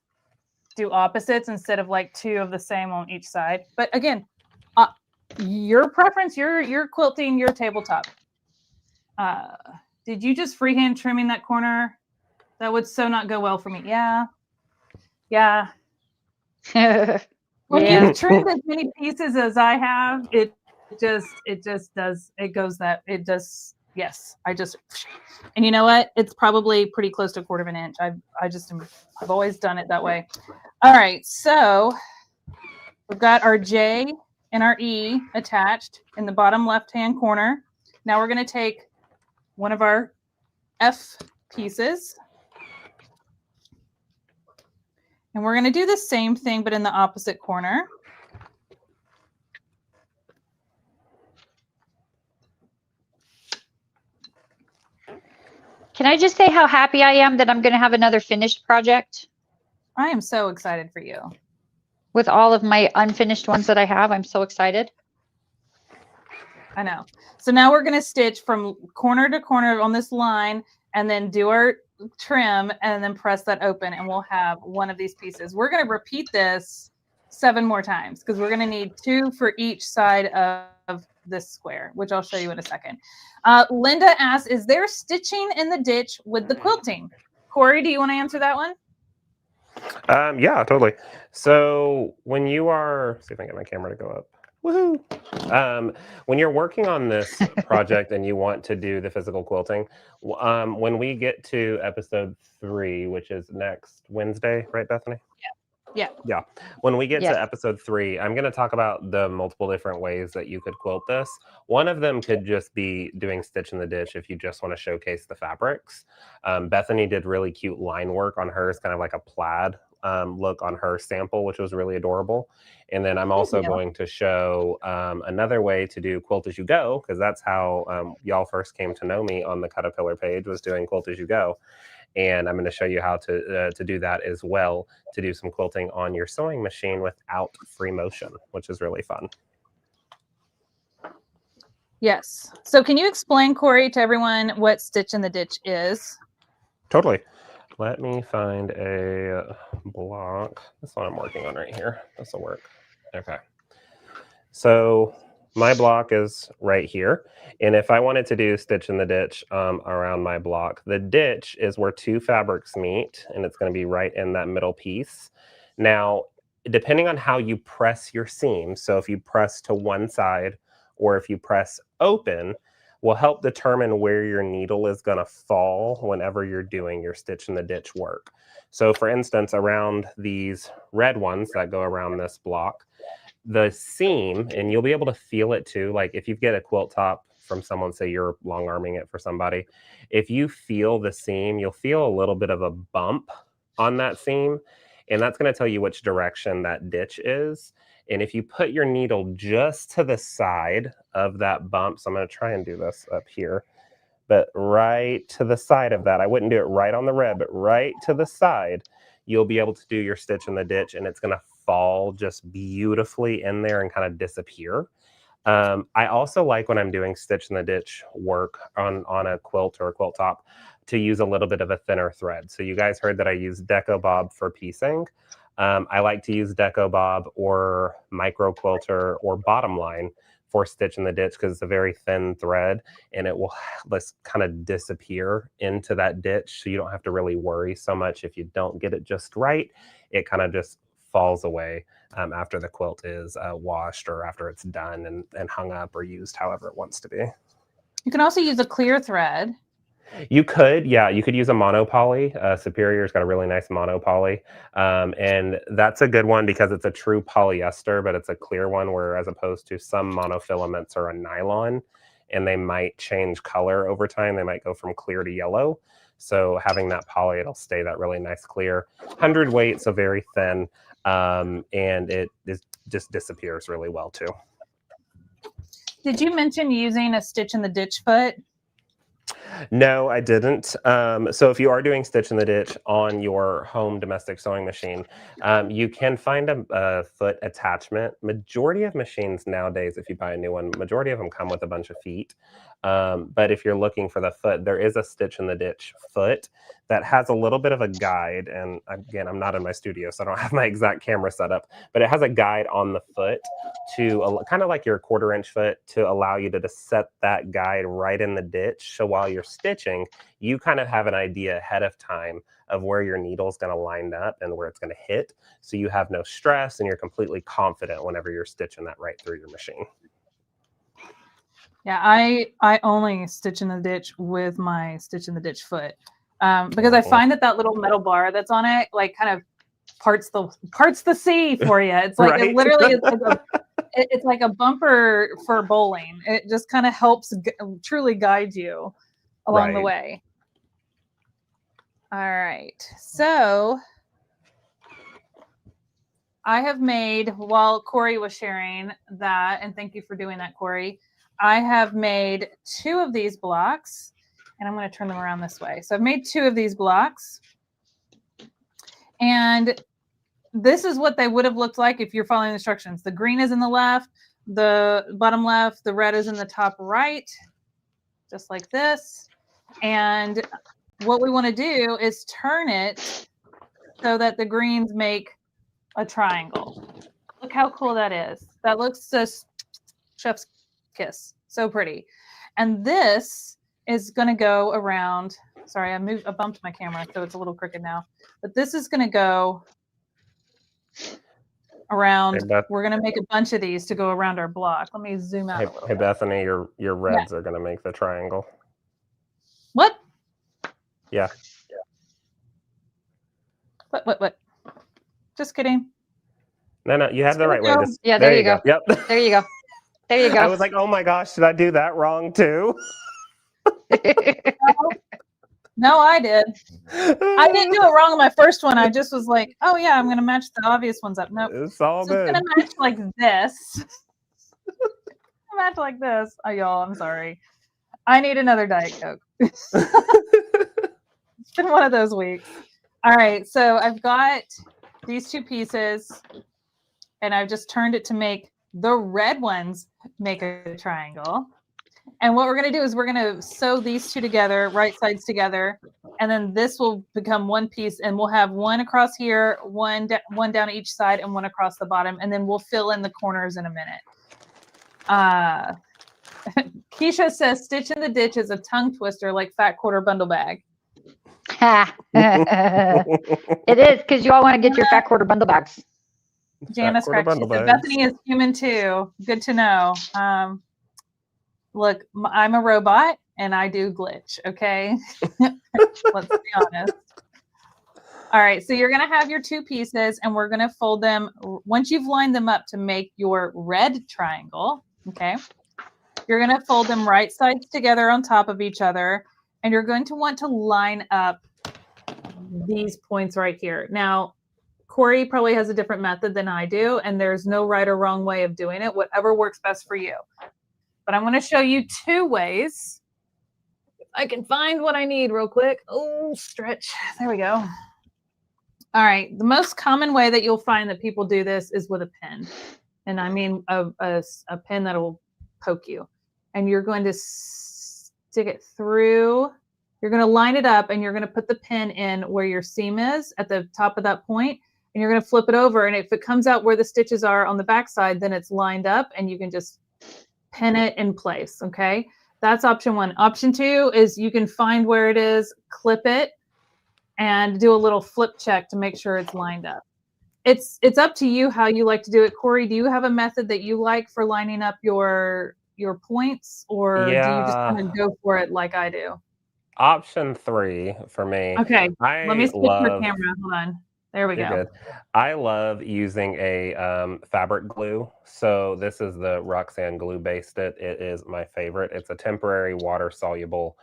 do opposites instead of like 2 of the same on each side. But again, your preference, your quilting, your tabletop. Did you just freehand trimming that corner? That would so not go well for me. Yeah. When you've trimmed as many pieces as I have, it just does. It goes that it does. Yes, and you know what? It's probably pretty close to 1/4 inch. I've always done it that way. All right, so we've got our J and our E attached in the bottom left-hand corner. Now we're going to take one of our F pieces, and we're going to do the same thing, but in the opposite corner. Can I just say how happy I am that I'm going to have another finished project? I am so excited for you. With all of my unfinished ones that I have, I'm so excited. I know. So now we're going to stitch from corner to corner on this line and then do our trim and then press that open and we'll have one of these pieces. We're going to repeat this 7 more times because we're going to need 2 for each side of this square, which I'll show you in a second. Linda asks, is there stitching in the ditch with the quilting? Corey, do you want to answer that one? Yeah, totally. So when you are, see if I can get my camera to go up. Woohoo! When you're working on this project and you want to do the physical quilting, when we get to episode 3, which is next Wednesday, right, Bethany? Yeah. When we get to episode 3, I'm going to talk about the multiple different ways that you could quilt this. One of them could just be doing stitch in the ditch if you just want to showcase the fabrics. Bethany did really cute line work on hers, kind of like a plaid look on her sample, which was really adorable. And then I'm also going to show another way to do quilt as you go, because that's how y'all first came to know me on the CutterPillar page, was doing quilt as you go. And I'm going to show you how to do that as well, to do some quilting on your sewing machine without free motion, which is really fun. Yes. So can you explain, Corey, to everyone what stitch in the ditch is? Totally. Let me find a block. This one I'm working on right here. This will work. Okay. So my block is right here. And if I wanted to do stitch in the ditch around my block, the ditch is where 2 fabrics meet, and it's going to be right in that middle piece. Now, depending on how you press your seam, so if you press to one side or if you press open, will help determine where your needle is going to fall whenever you're doing your stitch in the ditch work. So for instance, around these red ones that go around this block, the seam, and you'll be able to feel it too, like if you get a quilt top from someone, say you're long arming it for somebody, if you feel the seam, you'll feel a little bit of a bump on that seam, and that's going to tell you which direction that ditch is. And if you put your needle just to the side of that bump, so I'm going to try and do this up here, but right to the side of that, I wouldn't do it right on the red, but right to the side, you'll be able to do your stitch in the ditch, and it's going to fall just beautifully in there and kind of disappear. I also like when I'm doing stitch in the ditch work on a quilt or a quilt top to use a little bit of a thinner thread. So you guys heard that I use Deco Bob for piecing. I like to use Deco Bob or Micro Quilter or Bottom Line for stitch in the ditch because it's a very thin thread and it will just kind of disappear into that ditch. So you don't have to really worry so much if you don't get it just right. It kind of just falls away after the quilt is washed or after it's done and hung up or used however it wants to be. You can also use a clear thread. You could, yeah, you could use a monopoly. Superior's got a really nice monopoly. And that's a good one because it's a true polyester, but it's a clear one, where as opposed to some monofilaments are a nylon and they might change color over time. They might go from clear to yellow. So having that poly, it'll stay that really nice clear. 100 weight, so very thin. And it just disappears really well too. Did you mention using a stitch in the ditch foot? No, I didn't. So if you are doing stitch in the ditch on your home domestic sewing machine, you can find a foot attachment. Majority of machines nowadays, if you buy a new one, majority of them come with a bunch of feet. But if you're looking for the foot, there is a stitch in the ditch foot that has a little bit of a guide. And again, I'm not in my studio, so I don't have my exact camera set up, but it has a guide on the foot to kind of like your 1/4 inch foot to allow you to just set that guide right in the ditch. So while you're stitching, you kind of have an idea ahead of time of where your needle is going to line up and where it's going to hit. So you have no stress and you're completely confident whenever you're stitching that right through your machine. Yeah, I only stitch in the ditch with my stitch in the ditch foot because I find that little metal bar that's on it like kind of parts the sea for you. It's like Right? it literally is like it's like a bumper for bowling. It just kind of helps truly guide you along the way. All right, so I have made, while Corey was sharing that, and thank you for doing that, Corey, I have made 2 of these blocks, and I'm going to turn them around this way. So I've made 2 of these blocks, and this is what they would have looked like if you're following the instructions. The green is in the left, the bottom left, the red is in the top right, just like this. And what we want to do is turn it so that the greens make a triangle. Look how cool that is. That looks just chef's kiss. So pretty. And this is going to go around. Sorry, I bumped my camera, so it's a little crooked now. But this is going to go around. We're going to make a bunch of these to go around our block. Let me zoom out a little bit. Bethany, your reds are going to make the triangle. What? Yeah. What? Just kidding. No, you have the right way. Yeah, there you go. Yep. There you go. There you go. I was like, oh my gosh, did I do that wrong too? No, I did. I didn't do it wrong on my first one. I just was like, oh yeah, I'm going to match the obvious ones up. Nope. It's all so good. It's going to match like this. Match like this. Oh, y'all, I'm sorry. I need another Diet Coke. It's been one of those weeks. All right, so I've got these 2 pieces, and I've just turned it to make the red ones make a triangle. And what we're going to do is we're going to sew these 2 together, right sides together, and then this will become one piece, and we'll have one across here, one down each side, and one across the bottom, and then we'll fill in the corners in a minute. Keisha says, stitch in the ditch is a tongue twister like fat quarter bundle bag. It is, because you all want to get your fat quarter bundle bags. Janice correct. She said, Bethany is human too. Good to know. Look, I'm a robot and I do glitch. Okay. Let's be honest. All right. So you're going to have your 2 pieces and we're going to fold them once you've lined them up to make your red triangle. Okay. You're going to fold them right sides together on top of each other. And you're going to want to line up these points right here. Now, Corey probably has a different method than I do, and there's no right or wrong way of doing it, whatever works best for you. But I'm going to show you 2 ways. If I can find what I need real quick. Oh, stretch. There we go. All right. The most common way that you'll find that people do this is with a pen. And I mean a pen that will poke you. And you're going to stick it through. You're going to line it up and you're going to put the pin in where your seam is at the top of that point, and you're going to flip it over. And if it comes out where the stitches are on the back side, then it's lined up and you can just pin it in place. Okay. That's option 1. Option 2 is you can find where it is, clip it, and do a little flip check to make sure it's lined up. It's up to you how you like to do it. Corey, do you have a method that you like for lining up your points, or do you just kind of go for it like I do? Option 3 for me. Okay, let me switch my camera. Hold on. There we go. Good. I love using a fabric glue. So this is the Roxanne glue based it. It is my favorite. It's a temporary water soluble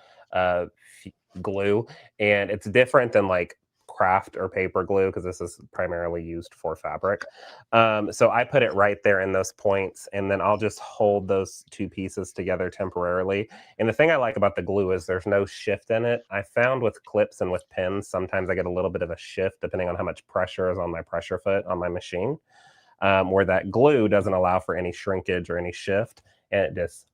glue, and it's different than like craft or paper glue because this is primarily used for fabric. So I put it right there in those points, and then I'll just hold those two pieces together temporarily. And the thing I like about the glue is there's no shift in it. I found with clips and with pins, sometimes I get a little bit of a shift depending on how much pressure is on my pressure foot on my machine, where that glue doesn't allow for any shrinkage or any shift, and it just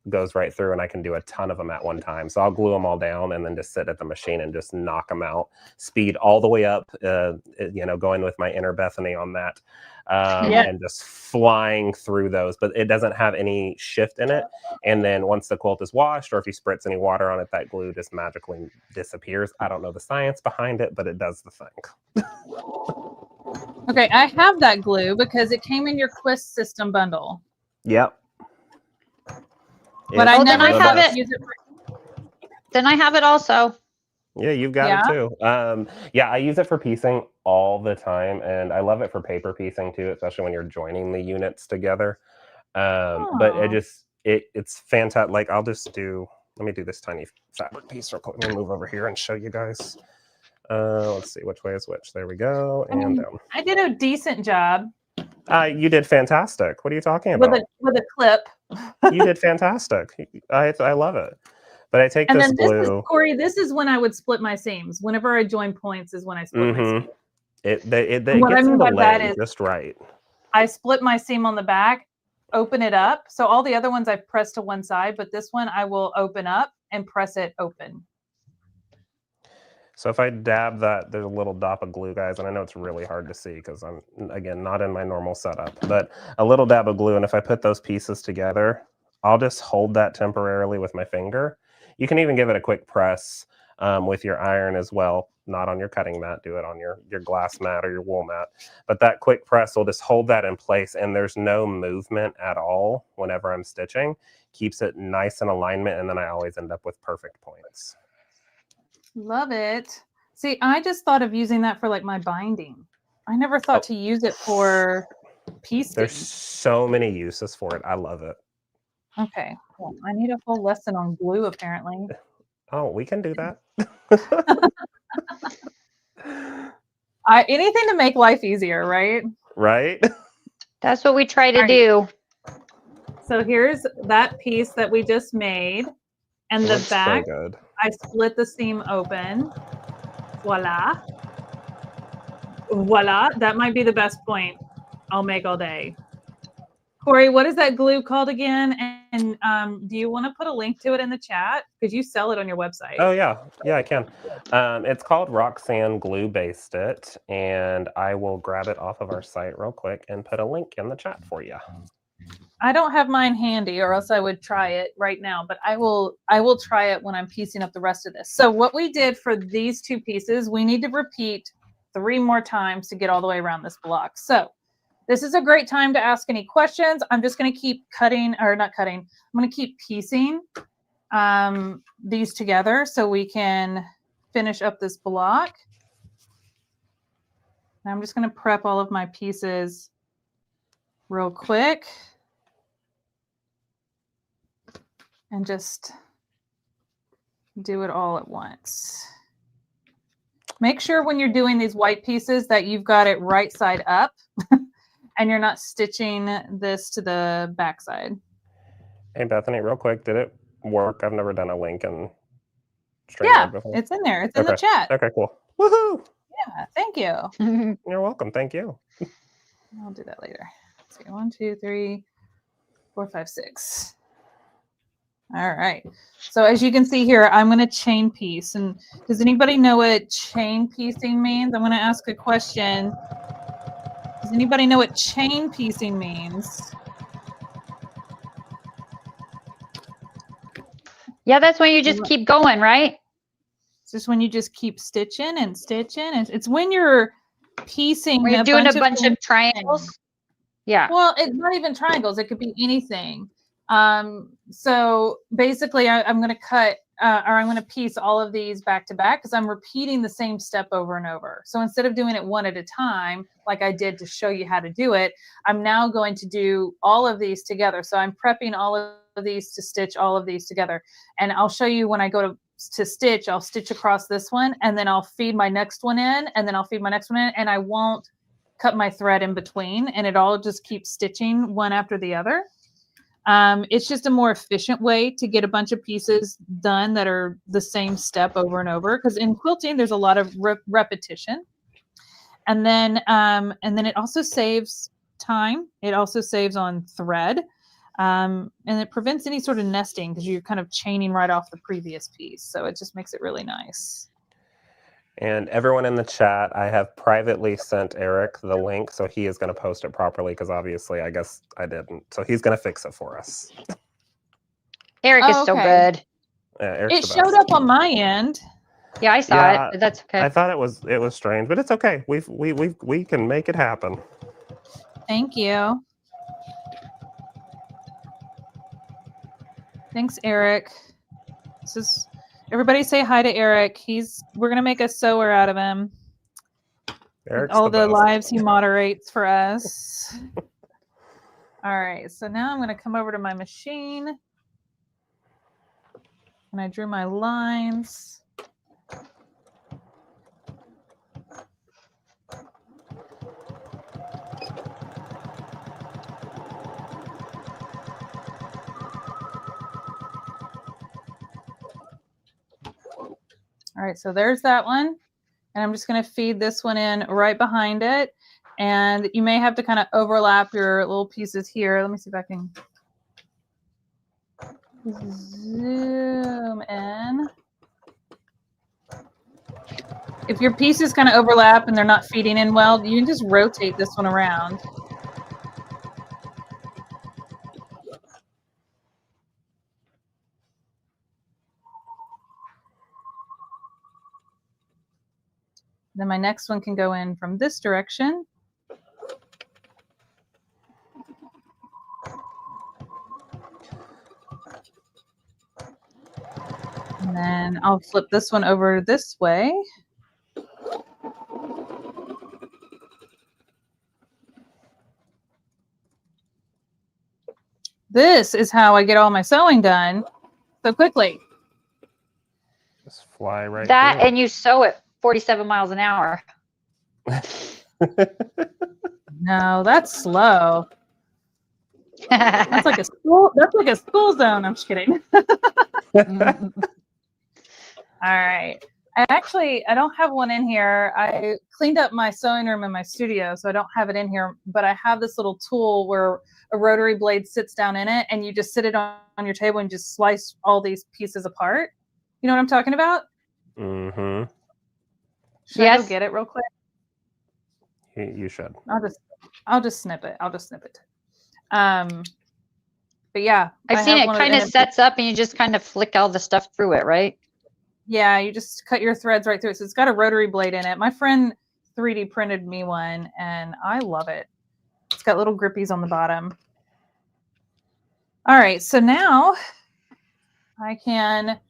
goes right through, and I can do a ton of them at one time. So I'll glue them all down and then just sit at the machine and just knock them out. Speed all the way up, going with my inner Bethany on that, and just flying through those. But it doesn't have any shift in it. And then once the quilt is washed, or if you spritz any water on it, that glue just magically disappears. I don't know the science behind it, but it does the thing. Okay, I have that glue because it came in your Quist system bundle. Yep. But I never have it. Use it for... Then I have it also. Yeah, you've got it too. I use it for piecing all the time, and I love it for paper piecing too, especially when you're joining the units together. But it's fantastic. Like let me do this tiny fabric piece real quick. Let me move over here and show you guys. Let's see which way is which. There we go. And I did a decent job. You did fantastic. What are you talking about? With a clip. You did fantastic. I love it. But I take this glue. Corey, this is when I would split my seams. Whenever I join points is when I split my seams. It what gets I mean by that in is just right. I split my seam on the back, open it up. So all the other ones I've pressed to one side, but this one I will open up and press it open. So if I dab that, there's a little dot of glue, guys, and I know it's really hard to see because I'm, again, not in my normal setup, but a little dab of glue, and if I put those pieces together, I'll just hold that temporarily with my finger. You can even give it a quick press with your iron as well, not on your cutting mat, do it on your glass mat or your wool mat, but that quick press will just hold that in place, and there's no movement at all whenever I'm stitching. Keeps it nice in alignment, and then I always end up with perfect points. Love it. See, I just thought of using that for like my binding. I never thought to use it for piecing. There's so many uses for it. I love it. Okay. Well, I need a whole lesson on glue, apparently. Oh, we can do that. Anything to make life easier, right? Right? That's what we try to do. So here's that piece that we just made. And the back, so good. I split the seam open. Voila. Voila. That might be the best point I'll make all day. Corey, what is that glue called again? And do you want to put a link to it in the chat? Because you sell it on your website. Oh, yeah. Yeah, I can. It's called Roxanne Glue Based It, and I will grab it off of our site real quick and put a link in the chat for you. I don't have mine handy, or else I would try it right now, but I will try it when I'm piecing up the rest of this. So what we did for these two pieces, we need to repeat 3 more times to get all the way around this block. So this is a great time to ask any questions. I'm just going to keep I'm going to keep piecing these together so we can finish up this block. And I'm just going to prep all of my pieces real quick. And just do it all at once. Make sure when you're doing these white pieces that you've got it right side up and you're not stitching this to the back side. Hey, Bethany, real quick, did it work? I've never done a link in StreamYard before. It's in there. It's in the chat. Okay, cool. Woohoo! Yeah, thank you. You're welcome. Thank you. I'll do that later. Let's see, 1, 2, 3, 4, 5, 6. All right. So as you can see here, I'm going to chain piece. And does anybody know what chain piecing means? I'm going to ask a question. Does anybody know what chain piecing means? Yeah, that's when you just keep going, right? It's just when you just keep stitching and stitching. And it's when you're piecing. We're doing a bunch of triangles. Yeah. Well, it's not even triangles. It could be anything. So basically I'm going to cut, or I'm going to piece all of these back to back because I'm repeating the same step over and over. So instead of doing it one at a time, like I did to show you how to do it, I'm now going to do all of these together. So I'm prepping all of these to stitch all of these together. And I'll show you when I go to to stitch, I'll stitch across this one, and then I'll feed my next one in, and then I'll feed my next one in, and I won't cut my thread in between, and it all just keeps stitching one after the other. It's just a more efficient way to get a bunch of pieces done that are the same step over and over, because in quilting there's a lot of repetition. And then it also saves time. It also saves on thread, and it prevents any sort of nesting because you're kind of chaining right off the previous piece. So it just makes it really nice. And everyone in the chat, I have privately sent Eric the link, so he is going to post it properly, because obviously I guess I didn't. So he's going to fix it for us. Eric is so good. Yeah, Eric's it the showed best. up on my end. Yeah, I saw it, but that's okay. I thought it was strange, but it's okay. We can make it happen. Thank you. Thanks, Eric. This is everybody say hi to Eric. We're gonna make a sewer out of him. Eric's all the best. lives he moderates for us. All right, so now I'm gonna come over to my machine, and I drew my lines. All right, so there's that one. And I'm just going to feed this one in right behind it. And you may have to kind of overlap your little pieces here. Let me see if I can zoom in. If your pieces kind of overlap and they're not feeding in well, you can just rotate this one around. Then my next one can go in from this direction. And then I'll flip this one over this way. This is how I get all my sewing done so quickly. Just fly right that through. And you sew it 47 miles an hour. No, that's slow. That's like a school. That's like a school zone. I'm just kidding. All right. I don't have one in here. I cleaned up my sewing room in my studio, so I don't have it in here. But I have this little tool where a rotary blade sits down in it, and you just sit it on your table and just slice all these pieces apart. You know what I'm talking about? Mm-hmm. Should I go get it real quick? You should. I'll just snip it. But yeah, I've seen it kind of sets up and you just kind of flick all the stuff through it, right? Yeah, you just cut your threads right through it. So it's got a rotary blade in it. My friend 3D printed me one and I love it. It's got little grippies on the bottom. All right, so now I can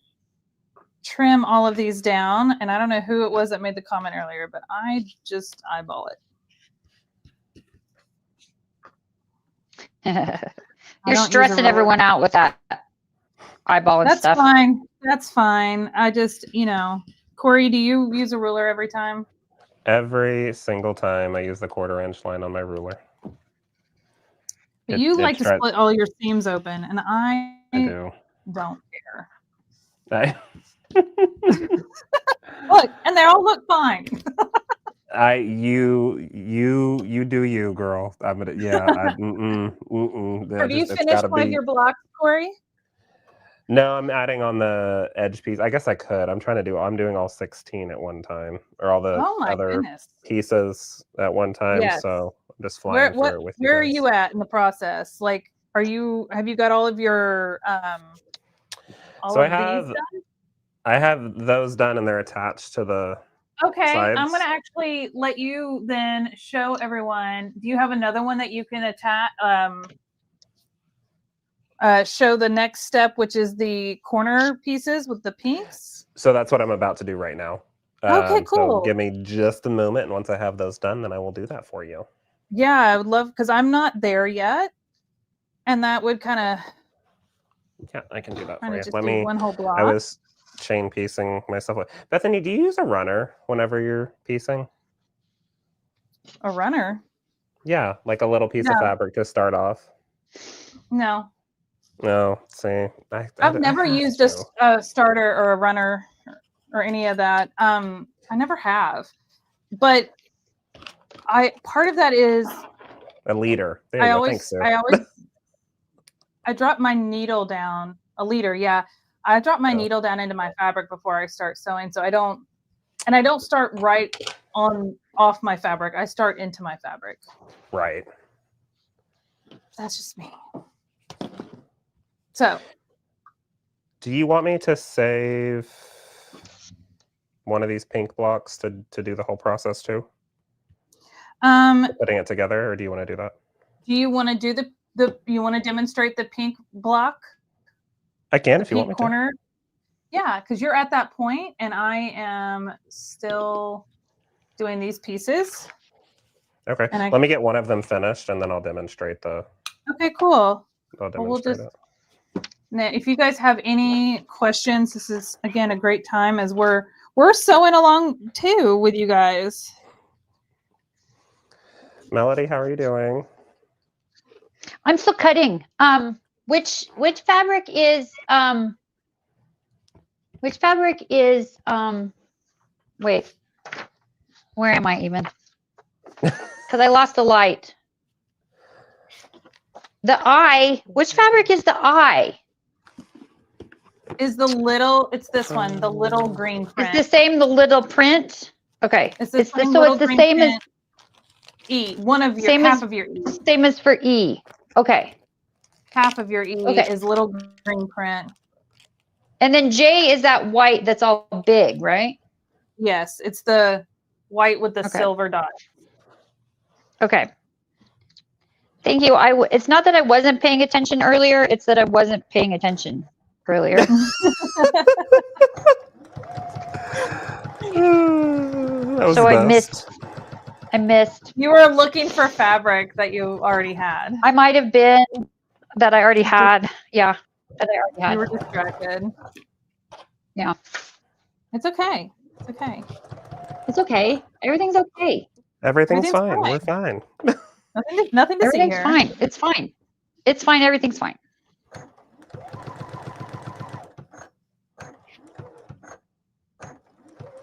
trim all of these down. And I don't know who it was that made the comment earlier, but I just eyeball it. You're stressing everyone out with that eyeballing stuff. That's fine. That's fine. I just, Corey, do you use a ruler every time? Every single time I use the 1/4 inch line on my ruler. But you like to split all your seams open, and I do. Don't care. Look, and they all look fine. You do you, girl. I'm gonna, yeah. Have you finished one of your blocks, Corey? No, I'm adding on the edge piece. I guess I could. I'm doing all 16 at one time, or all the other pieces at one time. Yes. So I'm just flying through it with you. Where are you at in the process? Like, have you got all of your I have those done, and they're attached to the sides. I'm going to actually let you then show everyone. Do you have another one that you can attach? Show the next step, which is the corner pieces with the pinks. So that's what I'm about to do right now. Okay, cool. So give me just a moment, and once I have those done, then I will do that for you. Yeah, I would love, because I'm not there yet, and that would kind of. Yeah, I can do that for you. One whole block. I was chain piecing myself. Bethany, do you use a runner whenever you're piecing? A runner? Yeah, like a little piece of fabric to start off. No. No, see, I've never used a starter or a runner or any of that. I never have, but part of that is a leader. There you go. Thanks, Sue. I drop my needle down. A leader, yeah. I drop my needle down into my fabric before I start sewing, so I don't start right off my fabric. I start into my fabric. Right. That's just me. So, do you want me to save one of these pink blocks to do the whole process too? Putting it together, or do you want to do that? Do you want to do you want to demonstrate the pink block? I can if you want me corner. Yeah, because you're at that point, and I am still doing these pieces. Okay. Let me get one of them finished, and then I'll demonstrate the. Okay, cool. I'll demonstrate it. Now, if you guys have any questions, this is again a great time as we're sewing along too with you guys. Melody, how are you doing? I'm still cutting. Which fabric is wait, where am I even? Because I lost the light. The eye, which fabric is the eye? It's this one, the little green print. It's the same, the little print? Okay. It's the same as E. Half of your E. Same as for E. Okay. Half of your E is little green print. And then J is that white that's all big, right? Yes, it's the white with the silver dot. Okay. Thank you. It's not that I wasn't paying attention earlier, it's that I wasn't paying attention earlier. So I missed. You were looking for fabric that you already had. I might have been that I already had. Yeah, that I already had. You were distracted. Yeah. It's okay. It's okay. It's okay. Everything's okay. Everything's fine. We're fine. Nothing to see here. Everything's fine. It's fine. It's fine. Everything's fine.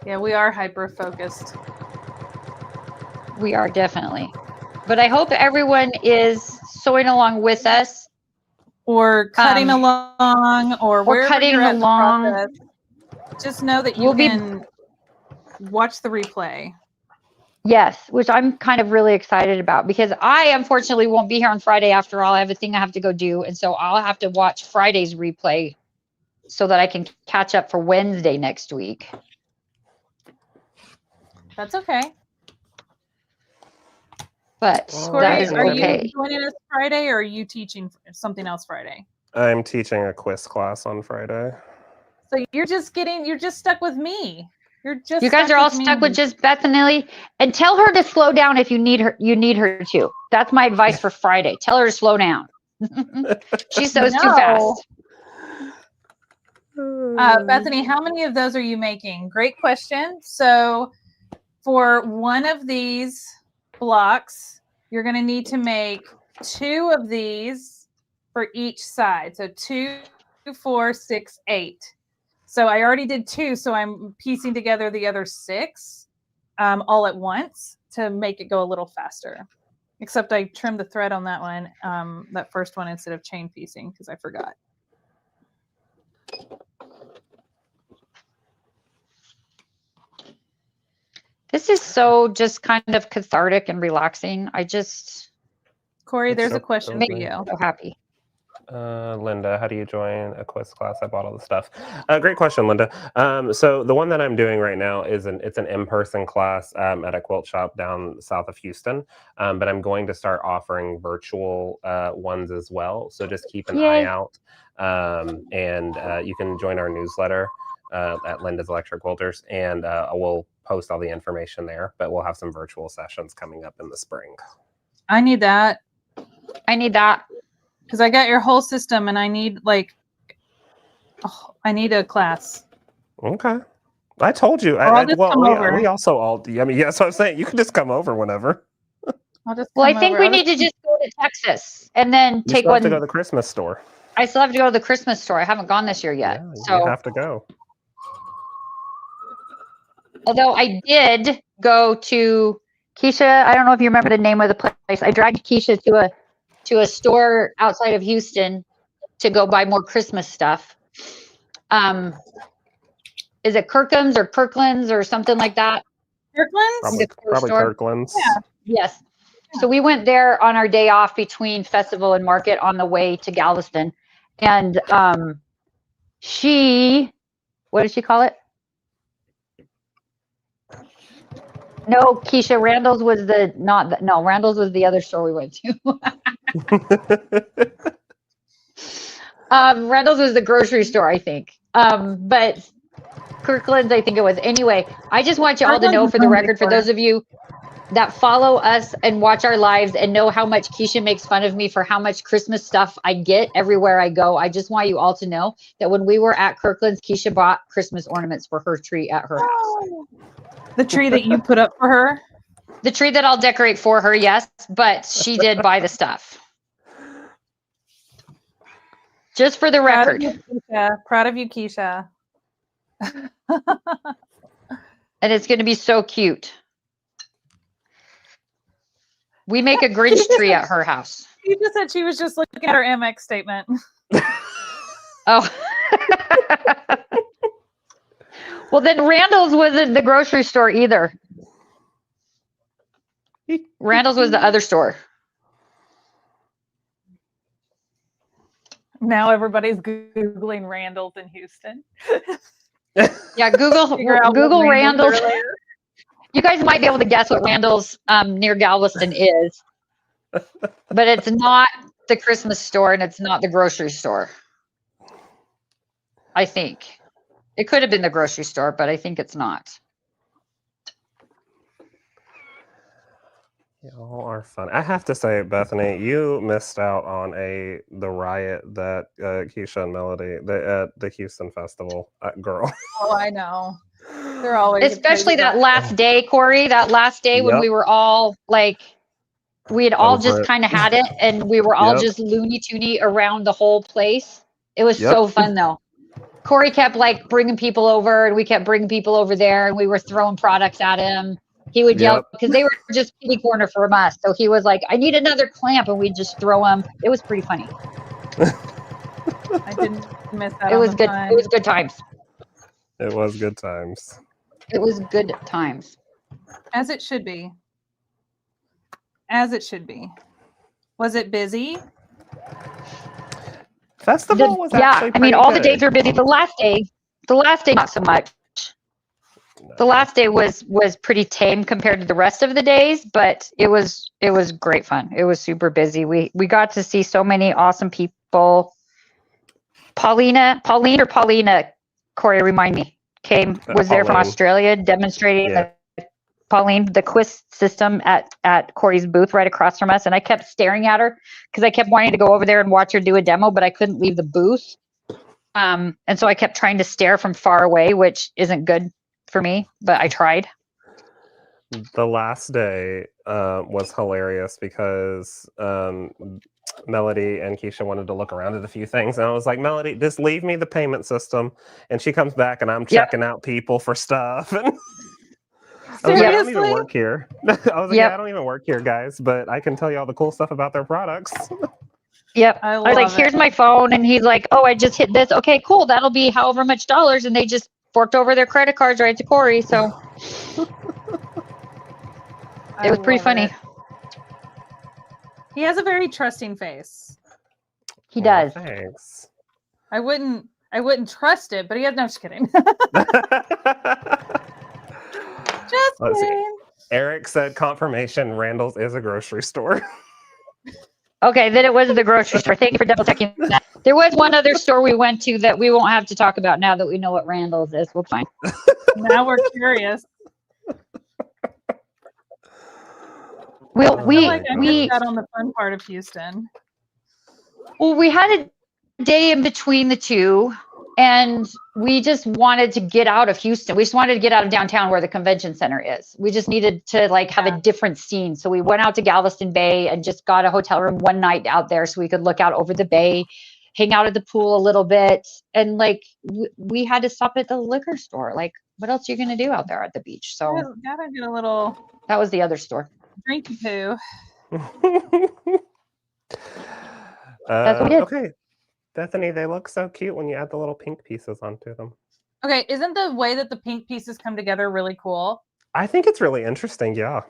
Yeah, we are hyper focused. We are definitely. But I hope everyone is sewing along with us. Or cutting along, or cutting along. Just know that you can watch the replay. Yes, which I'm kind of really excited about because I unfortunately won't be here on Friday after all. I have a thing I have to go do. And so I'll have to watch Friday's replay so that I can catch up for Wednesday next week. That's okay. But Corey, that is are okay. you joining us Friday, or are you teaching something else Friday? I'm teaching a quiz class on Friday. So you're just stuck with me. You guys are all stuck with just Bethany, and tell her to slow down if you need her. You need her to. That's my advice for Friday. Tell her to slow down. She sews too fast. Bethany, how many of those are you making? Great question. So for one of these blocks, you're going to need to make 2 of these for each side. So 2, 4, 6, 8. So I already did 2, so I'm piecing together the other 6 all at once to make it go a little faster. Except I trimmed the thread on that one, that first one, instead of chain piecing because I forgot. This is so just kind of cathartic and relaxing. Corey, there's a question for you. So happy. Linda, how do you join a quiz class? I bought all the stuff. Great question, Linda. So the one that I'm doing right now is it's an in-person class at a quilt shop down south of Houston. But I'm going to start offering virtual ones as well. So just keep an eye out. And you can join our newsletter at Linda's Electric Quilters, and we'll post all the information there. But we'll have some virtual sessions coming up in the spring. I need that. Because I got your whole system, and I need I need a class. Okay. I told you. I'll just come over. We also all. I mean, yeah. So I'm saying you can just come over whenever. I'll just. Well, I think we need to just go to Texas and then You take still have one. to go to the Christmas store. I still have to go to the Christmas store. I haven't gone this year yet. Yeah, so you have to go. Although I did go to Keisha, I don't know if you remember the name of the place. I dragged Keisha to a store outside of Houston to go buy more Christmas stuff. Is it Kirkland's or Kirkland's or something like that? Kirkland's? Probably Kirkland's. Yeah. Yes. So we went there on our day off between festival and market on the way to Galveston. And what did she call it? No, Keisha, Randall's was Randall's was the other store we went to. Randall's was the grocery store, I think. But Kirkland's, I think it was. Anyway, I just want you all to know, for the record, for those of you that follow us and watch our lives and know how much Keisha makes fun of me for how much Christmas stuff I get everywhere I go. I just want you all to know that when we were at Kirkland's, Keisha bought Christmas ornaments for her tree at her house. The tree that you put up for her? The tree that I'll decorate for her, yes, but she did buy the stuff. Just for the record. Proud of you, Keisha. And it's going to be so cute. We make a Grinch tree at her house. She just said she was just looking at her Amex statement. Oh. Well, then Randall's wasn't the grocery store either. Randall's was the other store. Now everybody's Googling Randall's in Houston. Yeah, Google Randall's. You guys might be able to guess what Randall's near Galveston is. But it's not the Christmas store and it's not the grocery store. I think. It could have been the grocery store, but I think it's not. Y'all are fun. I have to say, Bethany, you missed out on the riot that Keisha and Melody at the Houston Festival. Girl. Oh, I know. They're always especially that last day, Corey. That last day when we were all like, we had all just kind of had it, and we were all just loony toony around the whole place. It was so fun though. Corey kept like bringing people over, and we kept bringing people over there, and we were throwing products at him. He would yell because they were just kitty corner from us. So he was like, I need another clamp, and we'd just throw them. It was pretty funny. I didn't miss that. It was good. It was good times. It was good times. It was good times. As it should be. As it should be. Was it busy? Festival was actually I mean, all the good. days were busy. The last day, not so much. No. The last day was pretty tame compared to the rest of the days, but it was great fun. It was super busy. We got to see so many awesome people. Paulina, Corey, remind me, was there from Australia demonstrating the quiz system at Corey's booth right across from us. And I kept staring at her because I kept wanting to go over there and watch her do a demo, but I couldn't leave the booth. And so I kept trying to stare from far away, which isn't good for me, but I tried. The last day was hilarious because Melody and Keisha wanted to look around at a few things, and I was like, Melody, just leave me the payment system. And she comes back, and I'm checking out people for stuff. And I was like, I don't even work here. I was like, I don't even work here, guys, but I can tell you all the cool stuff about their products. Yep. I was like, here's my phone, and he's like, oh, I just hit this. Okay, cool. That'll be however much dollars, and they just forked over their credit cards right to Corey. So it was pretty funny. He has a very trusting face. He does. Thanks. I wouldn't trust it, but he had no. Just kidding. Just kidding. Eric said confirmation. Randall's is a grocery store. Okay, then it was the grocery store. Thank you for double checking that. There was one other store we went to that we won't have to talk about now that we know what Randall's is. We'll find. Now we're curious. We got on the fun part of Houston. Well, we had a day in between the two, And we just wanted to get out of Houston. We just wanted to get out of downtown where the convention center is. We just needed to like have a different scene. So we went out to Galveston Bay and just got a hotel room one night out there so we could look out over the bay, hang out at the pool a little bit. And like we had to stop at the liquor store. Like, what else are you going to do out there at the beach? So gotta get a little. That was the other store. Drinky poo. That's what we did. Okay. Bethany, they look so cute when you add the little pink pieces onto them. Okay, isn't the way that the pink pieces come together really cool? I think it's really interesting, yeah.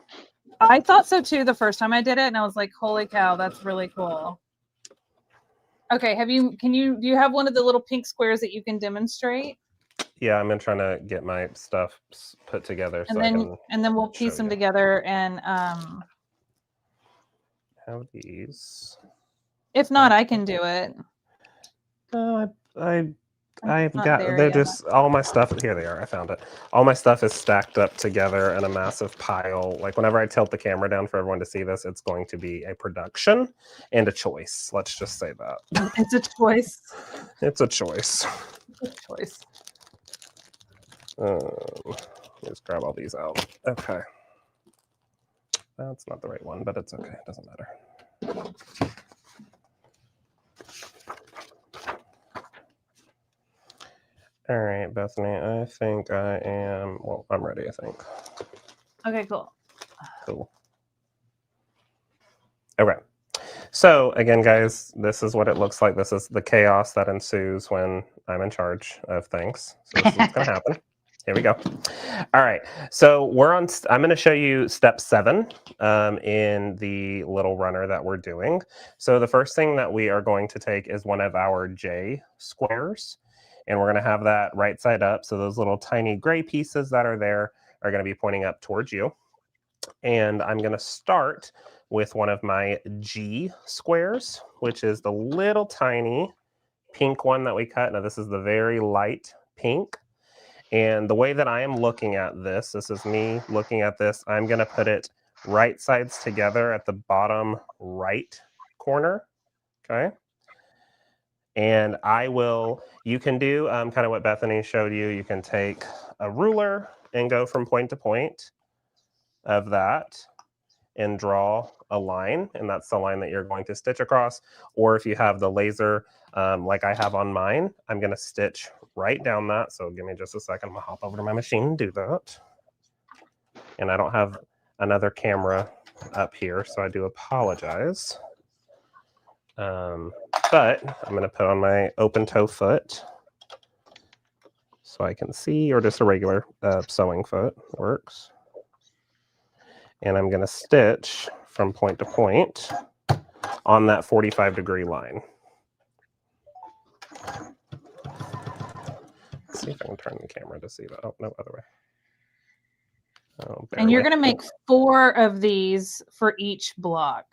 I thought so too the first time I did it, and I was like, holy cow, that's really cool. Okay, do you have one of the little pink squares that you can demonstrate? Yeah, I'm trying to get my stuff put together. And then we'll piece them together and have these. If not, I can do it. No, I've got, they're just, all my stuff, here they are, I found it. All my stuff is stacked up together in a massive pile. Like whenever I tilt the camera down for everyone to see this, it's going to be a production and a choice. Let's just say that. It's a choice. It's a choice. It's a choice. Let's grab all these out. Okay. That's not the right one, but it's okay. It doesn't matter. All right, Bethany, I think I am, well, I'm ready, I think. Okay, cool. Cool. Okay. So again, guys, this is what it looks like. This is the chaos that ensues when I'm in charge of things. So this is what's going to happen. Here we go. All right. So I'm going to show you step 7 in the little runner that we're doing. So the first thing that we are going to take is one of our J squares. And we're going to have that right side up. So those little tiny gray pieces that are there are going to be pointing up towards you. And I'm going to start with one of my G squares, which is the little tiny pink one that we cut. Now this is the very light pink. And the way that I am looking at this is me looking at this, I'm going to put it right sides together at the bottom right corner. Okay. And you can do kind of what Bethany showed you. You can take a ruler and go from point to point of that and draw a line. And that's the line that you're going to stitch across. Or if you have the laser like I have on mine, I'm going to stitch right down that. So give me just a second. I'm going to hop over to my machine and do that. And I don't have another camera up here, so I do apologize. But I'm going to put on my open toe foot so I can see, or just a regular sewing foot works. And I'm going to stitch from point to point on that 45-degree line. Let's see if I can turn the camera to see that. Oh, no, other way. Oh, and you're going to make 4 of these for each block.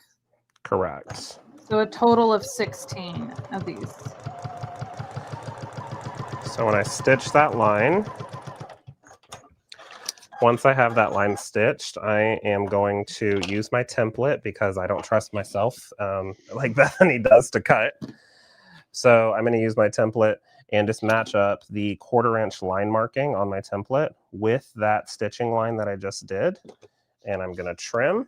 Correct. So a total of 16 of these. So when I stitch that line, once I have that line stitched, I am going to use my template because I don't trust myself like Bethany does to cut. So I'm going to use my template and just match up the 1/4 inch line marking on my template with that stitching line that I just did. And I'm going to trim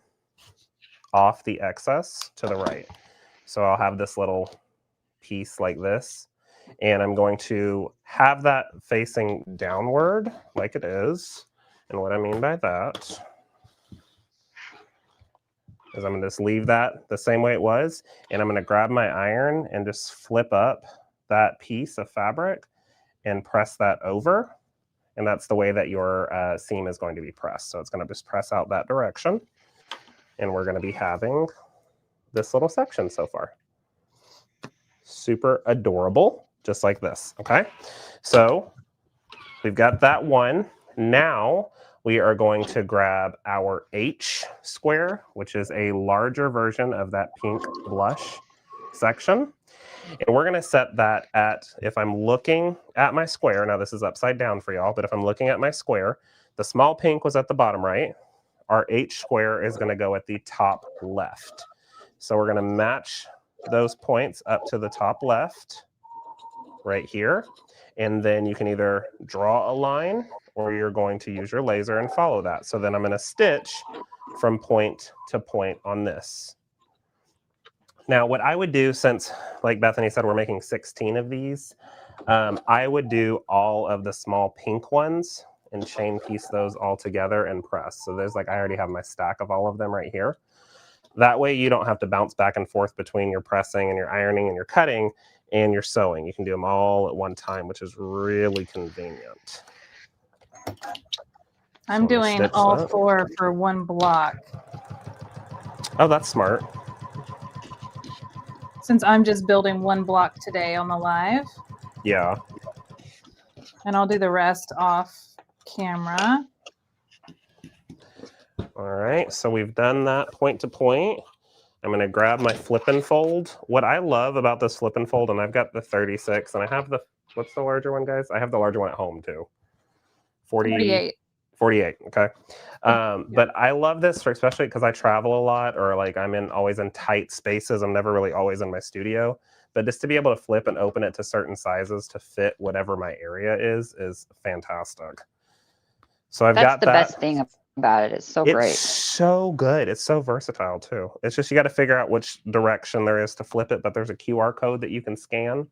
off the excess to the right. So I'll have this little piece like this, and I'm going to have that facing downward like it is. And what I mean by that is I'm going to just leave that the same way it was, and I'm going to grab my iron and just flip up that piece of fabric and press that over. And that's the way that your seam is going to be pressed. So it's going to just press out that direction. And we're going to be having this little section so far. Super adorable, just like this, okay? So we've got that one. Now we are going to grab our H square, which is a larger version of that pink blush section. And we're going to set that at, if I'm looking at my square, now this is upside down for y'all, but if I'm looking at my square, the small pink was at the bottom right. Our H square is going to go at the top left. So we're going to match those points up to the top left right here. And then you can either draw a line or you're going to use your laser and follow that. So then I'm going to stitch from point to point on this. Now, what I would do, since, like Bethany said, we're making 16 of these, I would do all of the small pink ones and chain piece those all together and press. So there's like, I already have my stack of all of them right here. That way you don't have to bounce back and forth between your pressing and your ironing and your cutting and your sewing. You can do them all at one time, which is really convenient. I'm doing all 4 for one block. Oh, that's smart. Since I'm just building one block today on the live. Yeah. And I'll do the rest off camera. All right, so we've done that point to point. I'm going to grab my flip and fold. What I love about this flip and fold, and I've got the 36, and I have the, what's the larger one, guys? I have the larger one at home too. 48. 48, okay. But I love this, especially because I travel a lot, or like I'm always in tight spaces. I'm never really always in my studio. But just to be able to flip and open it to certain sizes to fit whatever my area is fantastic. So I've got that. That's the best thing about it. It's so great. It's so good. It's so versatile too. It's just you got to figure out which direction there is to flip it, but there's a QR code that you can scan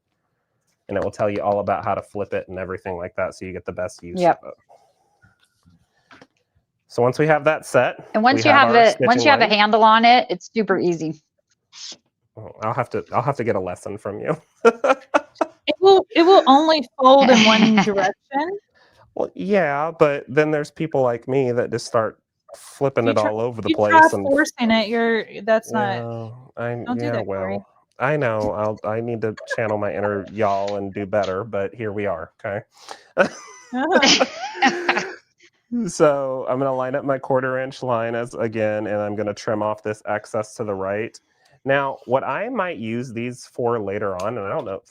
and it will tell you all about how to flip it and everything like that, so you get the best use of it. So once we have that set, and once you have a handle on it, it's super easy. Oh, I'll have to get a lesson from you. It will only fold in one direction. Well, yeah, but then there's people like me that just start flipping it all over the place. And forcing it, that's not. Don't do that, Corey. I know. I need to channel my inner y'all and do better, but here we are. Okay. So I'm going to line up my 1/4 inch line again, and I'm going to trim off this excess to the right. Now, what I might use these for later on, and I don't know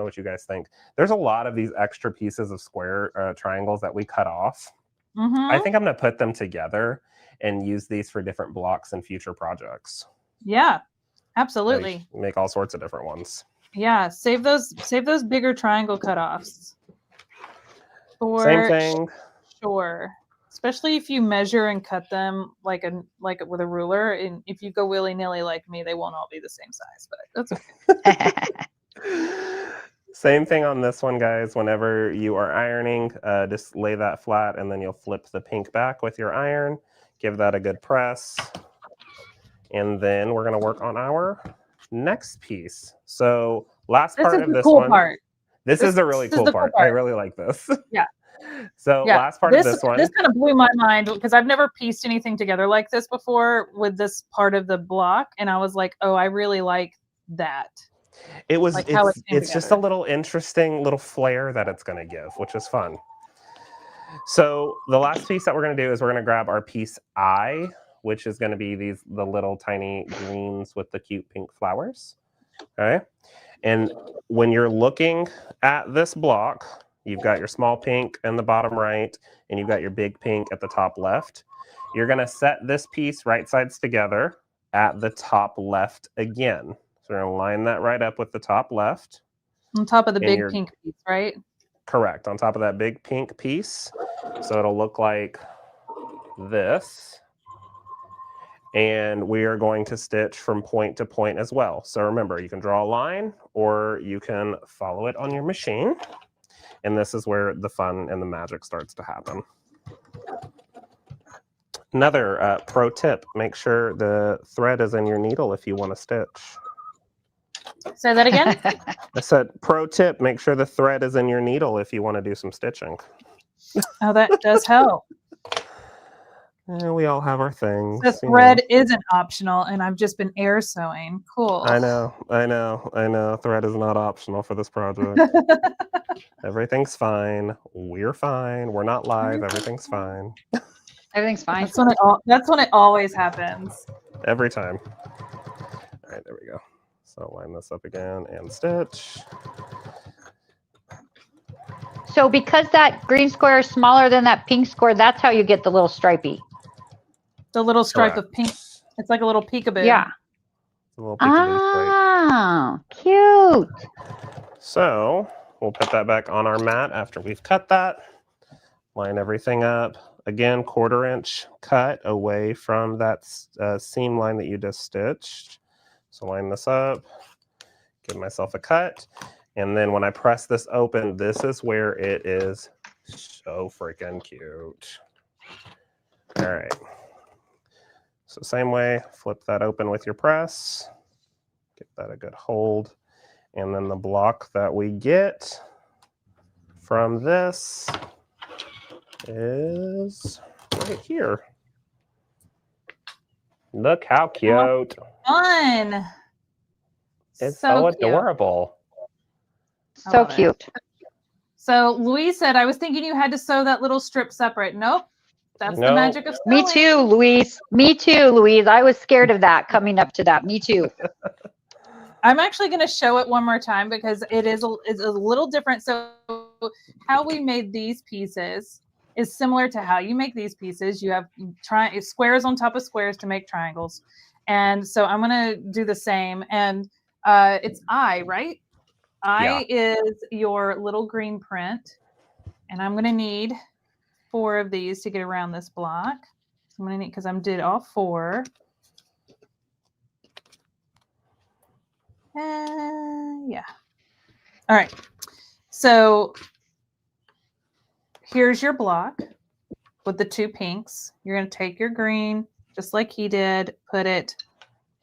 what you guys think. There's a lot of these extra pieces of square triangles that we cut off. I think I'm going to put them together and use these for different blocks and future projects. Yeah, absolutely. Make all sorts of different ones. Yeah, save those bigger triangle cutoffs. Same thing. Sure. Especially if you measure and cut them like with a ruler, and if you go willy-nilly like me, they won't all be the same size, but that's okay. Same thing on this one, guys. Whenever you are ironing, just lay that flat and then you'll flip the pink back with your iron. Give that a good press. And then we're going to work on our next piece. So last part of this one. This is the really cool part. I really like this. Yeah. So last part of this one. This kind of blew my mind because I've never pieced anything together like this before with this part of the block. And I was like, oh, I really like that. It's just a little interesting little flair that it's going to give, which is fun. So the last piece that we're going to do is we're going to grab our piece I, which is going to be the little tiny greens with the cute pink flowers. Okay. And when you're looking at this block, you've got your small pink in the bottom right, and you've got your big pink at the top left. You're going to set this piece right sides together at the top left again. So we're going to line that right up with the top left. On top of the big pink piece, right? Correct. On top of that big pink piece. So it'll look like this. And we are going to stitch from point to point as well. So remember, you can draw a line or you can follow it on your machine. And this is where the fun and the magic starts to happen. Another pro tip, make sure the thread is in your needle if you want to stitch. Say that again? I said pro tip, make sure the thread is in your needle if you want to do some stitching. Oh, that does help. We all have our things. The thread isn't optional, and I've just been air sewing. Cool. I know. Thread is not optional for this project. Everything's fine. We're fine. We're not live. Everything's fine. Everything's fine. That's when it always happens. Every time. All right, there we go. So line this up again and stitch. So because that green square is smaller than that pink square, that's how you get the little stripey. The little stripe of pink. It's like a little peekaboo. Yeah. A little peekaboo stripe. Cute. So we'll put that back on our mat after we've cut that. Line everything up. Again, 1/4 inch cut away from that seam line that you just stitched. So line this up, give myself a cut. And then when I press this open, this is where it is so freaking cute. All right. So same way, flip that open with your press. Get that a good hold. And then the block that we get from this is right here. Look how cute. Fun. It's so adorable. So cute. So Louise said, I was thinking you had to sew that little strip separate. Nope. That's the magic of sewing. Me too, Louise. Me too, Louise. I was scared of that coming up to that. Me too. I'm actually going to show it one more time because it's a little different. So how we made these pieces is similar to how you make these pieces. You have squares on top of squares to make triangles. And so I'm going to do the same. And it's I, right? I is your little green print. And I'm going to need 4 of these to get around this block. So I'm going to need, because I did all 4. Yeah. All right. So here's your block with the 2 pinks. You're going to take your green, just like he did, put it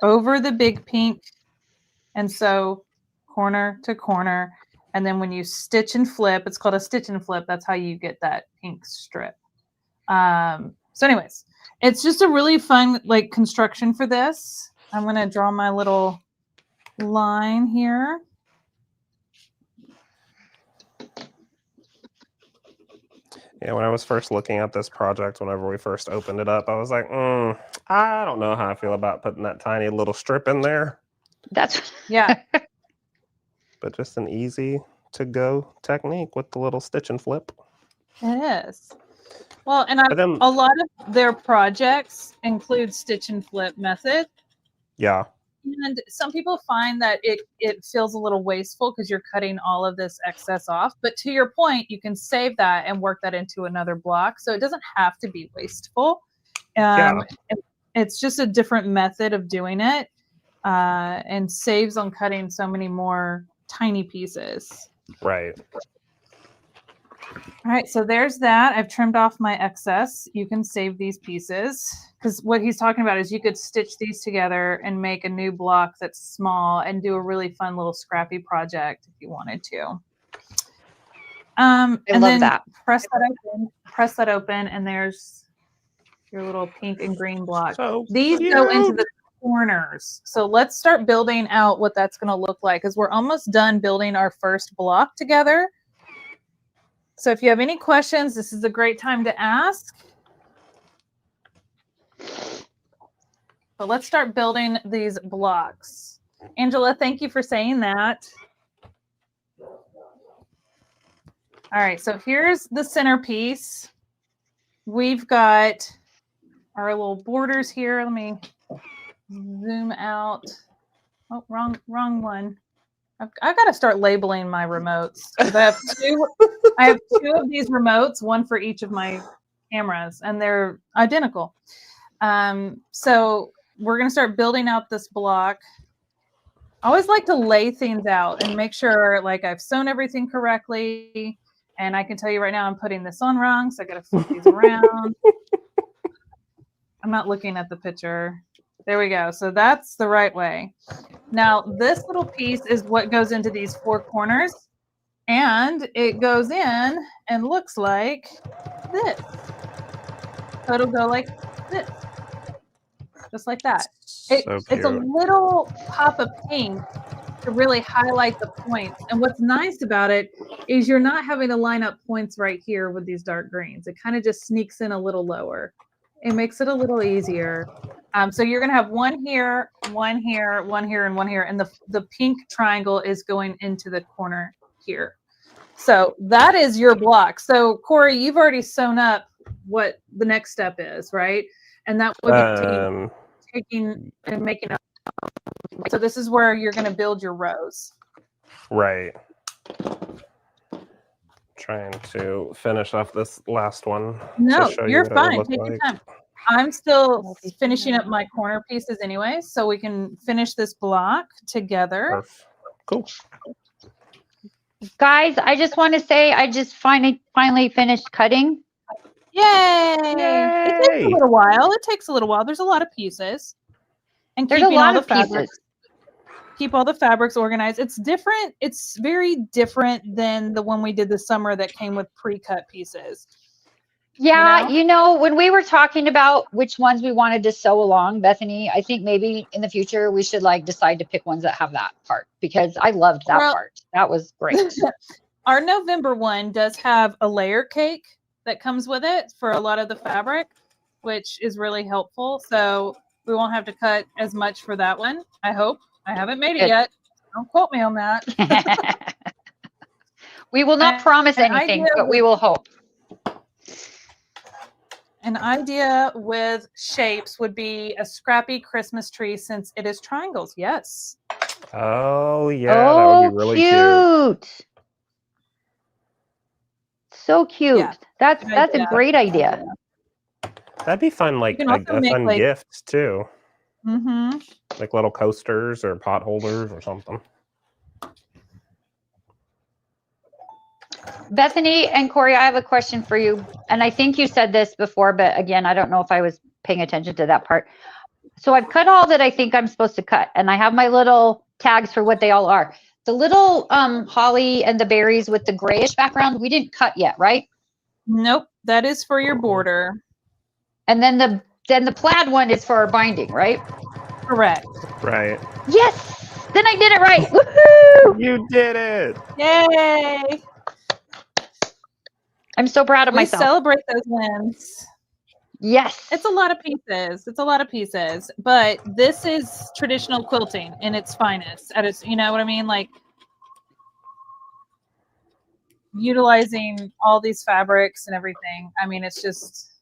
over the big pink. And so corner to corner. And then when you stitch and flip, it's called a stitch and flip. That's how you get that pink strip. So anyways, it's just a really fun like construction for this. I'm going to draw my little line here. Yeah, when I was first looking at this project, whenever we first opened it up, I was like, I don't know how I feel about putting that tiny little strip in there. That's yeah. But just an easy to go technique with the little stitch and flip. It is. Well, and a lot of their projects include stitch and flip method. Yeah. And some people find that it feels a little wasteful because you're cutting all of this excess off. But to your point, you can save that and work that into another block. So it doesn't have to be wasteful. It's just a different method of doing it and saves on cutting so many more tiny pieces. Right. All right, so there's that. I've trimmed off my excess. You can save these pieces because what he's talking about is you could stitch these together and make a new block that's small and do a really fun little scrappy project if you wanted to. I love that. Press that open, and there's your little pink and green block. So these cute. go into the corners. So let's start building out what that's going to look like because we're almost done building our first block together. So if you have any questions, this is a great time to ask. But let's start building these blocks. Angela, thank you for saying that. All right, so here's the centerpiece. We've got our little borders here. Let me zoom out. Oh, wrong one. I've got to start labeling my remotes because I have two of these remotes, one for each of my cameras, and they're identical. So we're going to start building out this block. I always like to lay things out and make sure like I've sewn everything correctly. And I can tell you right now, I'm putting this on wrong, so I got to flip these around. I'm not looking at the picture. There we go. So that's the right way. Now, this little piece is what goes into these 4 corners, and it goes in and looks like this. So it'll go like this, just like that. It's a little pop of pink to really highlight the points. And what's nice about it is you're not having to line up points right here with these dark greens. It kind of just sneaks in a little lower. It makes it a little easier. So you're going to have one here, one here, one here, and one here. And the pink triangle is going into the corner here. So that is your block. So Corey, you've already sewn up what the next step is, right? And that would be taking and making up. So this is where you're going to build your rows. Right. trying to finish off this last one. No, to show you're you what it would fine. look Take your like. time. I'm still finishing up my corner pieces anyway, so we can finish this block together. Perfect. Cool. Guys, I just want to say I just finally finished cutting. Yay! It takes a Yay! little while. It takes a little while. There's a lot of pieces. And There's a keeping all lot the of fabrics, pieces. keep all the fabrics organized. It's different. It's very different than the one we did this summer that came with pre-cut pieces. Yeah, You know? when we were talking about which ones we wanted to sew along, Bethany, I think maybe in the future we should like decide to pick ones that have that part because I loved that part. That was great. Our November one does have a layer cake that comes with it for a lot of the fabric, which is really helpful. So we won't have to cut as much for that one. I hope. I haven't made it yet. Don't quote me on that. We will not promise anything, but we will hope. An idea with shapes would be a scrappy Christmas tree since it is triangles. Yes. Oh, yeah. That would be really cute. So cute. Yeah. That's a great idea. That'd be fun, like a fun gift too. Mm-hmm. Like little coasters or pot holders or something. Bethany and Corey, I have a question for you. And I think you said this before, but again, I don't know if I was paying attention to that part. So I've cut all that I think I'm supposed to cut. And I have my little tags for what they all are. The little holly and the berries with the grayish background, we didn't cut yet, right? Nope. That is for your border. And then the plaid one is for our binding, right? Correct. Right. Yes! Then I did it right. Woohoo! You did it! Yay! I'm so proud of myself. We celebrate those wins. Yes. It's a lot of pieces. It's a lot of pieces. But this is traditional quilting in its finest. You know what I mean? Like utilizing all these fabrics and everything. I mean, it's just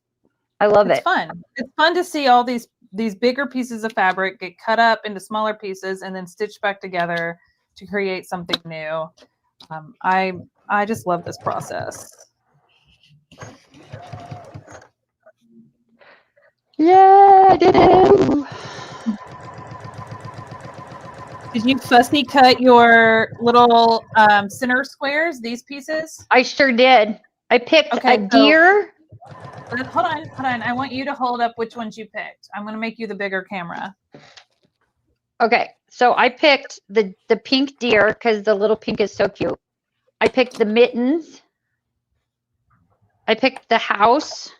I love it. It's fun. It's fun to see all these bigger pieces of fabric get cut up into smaller pieces and then stitched back together to create something new. I just love this process. Yeah, I did it. Did you fussy cut your little center squares, these pieces? I sure did. I picked a deer. Hold on. I want you to hold up which ones you picked. I'm going to make you the bigger camera. Okay, so I picked the pink deer because the little pink is so cute. I picked the mittens. I picked the house.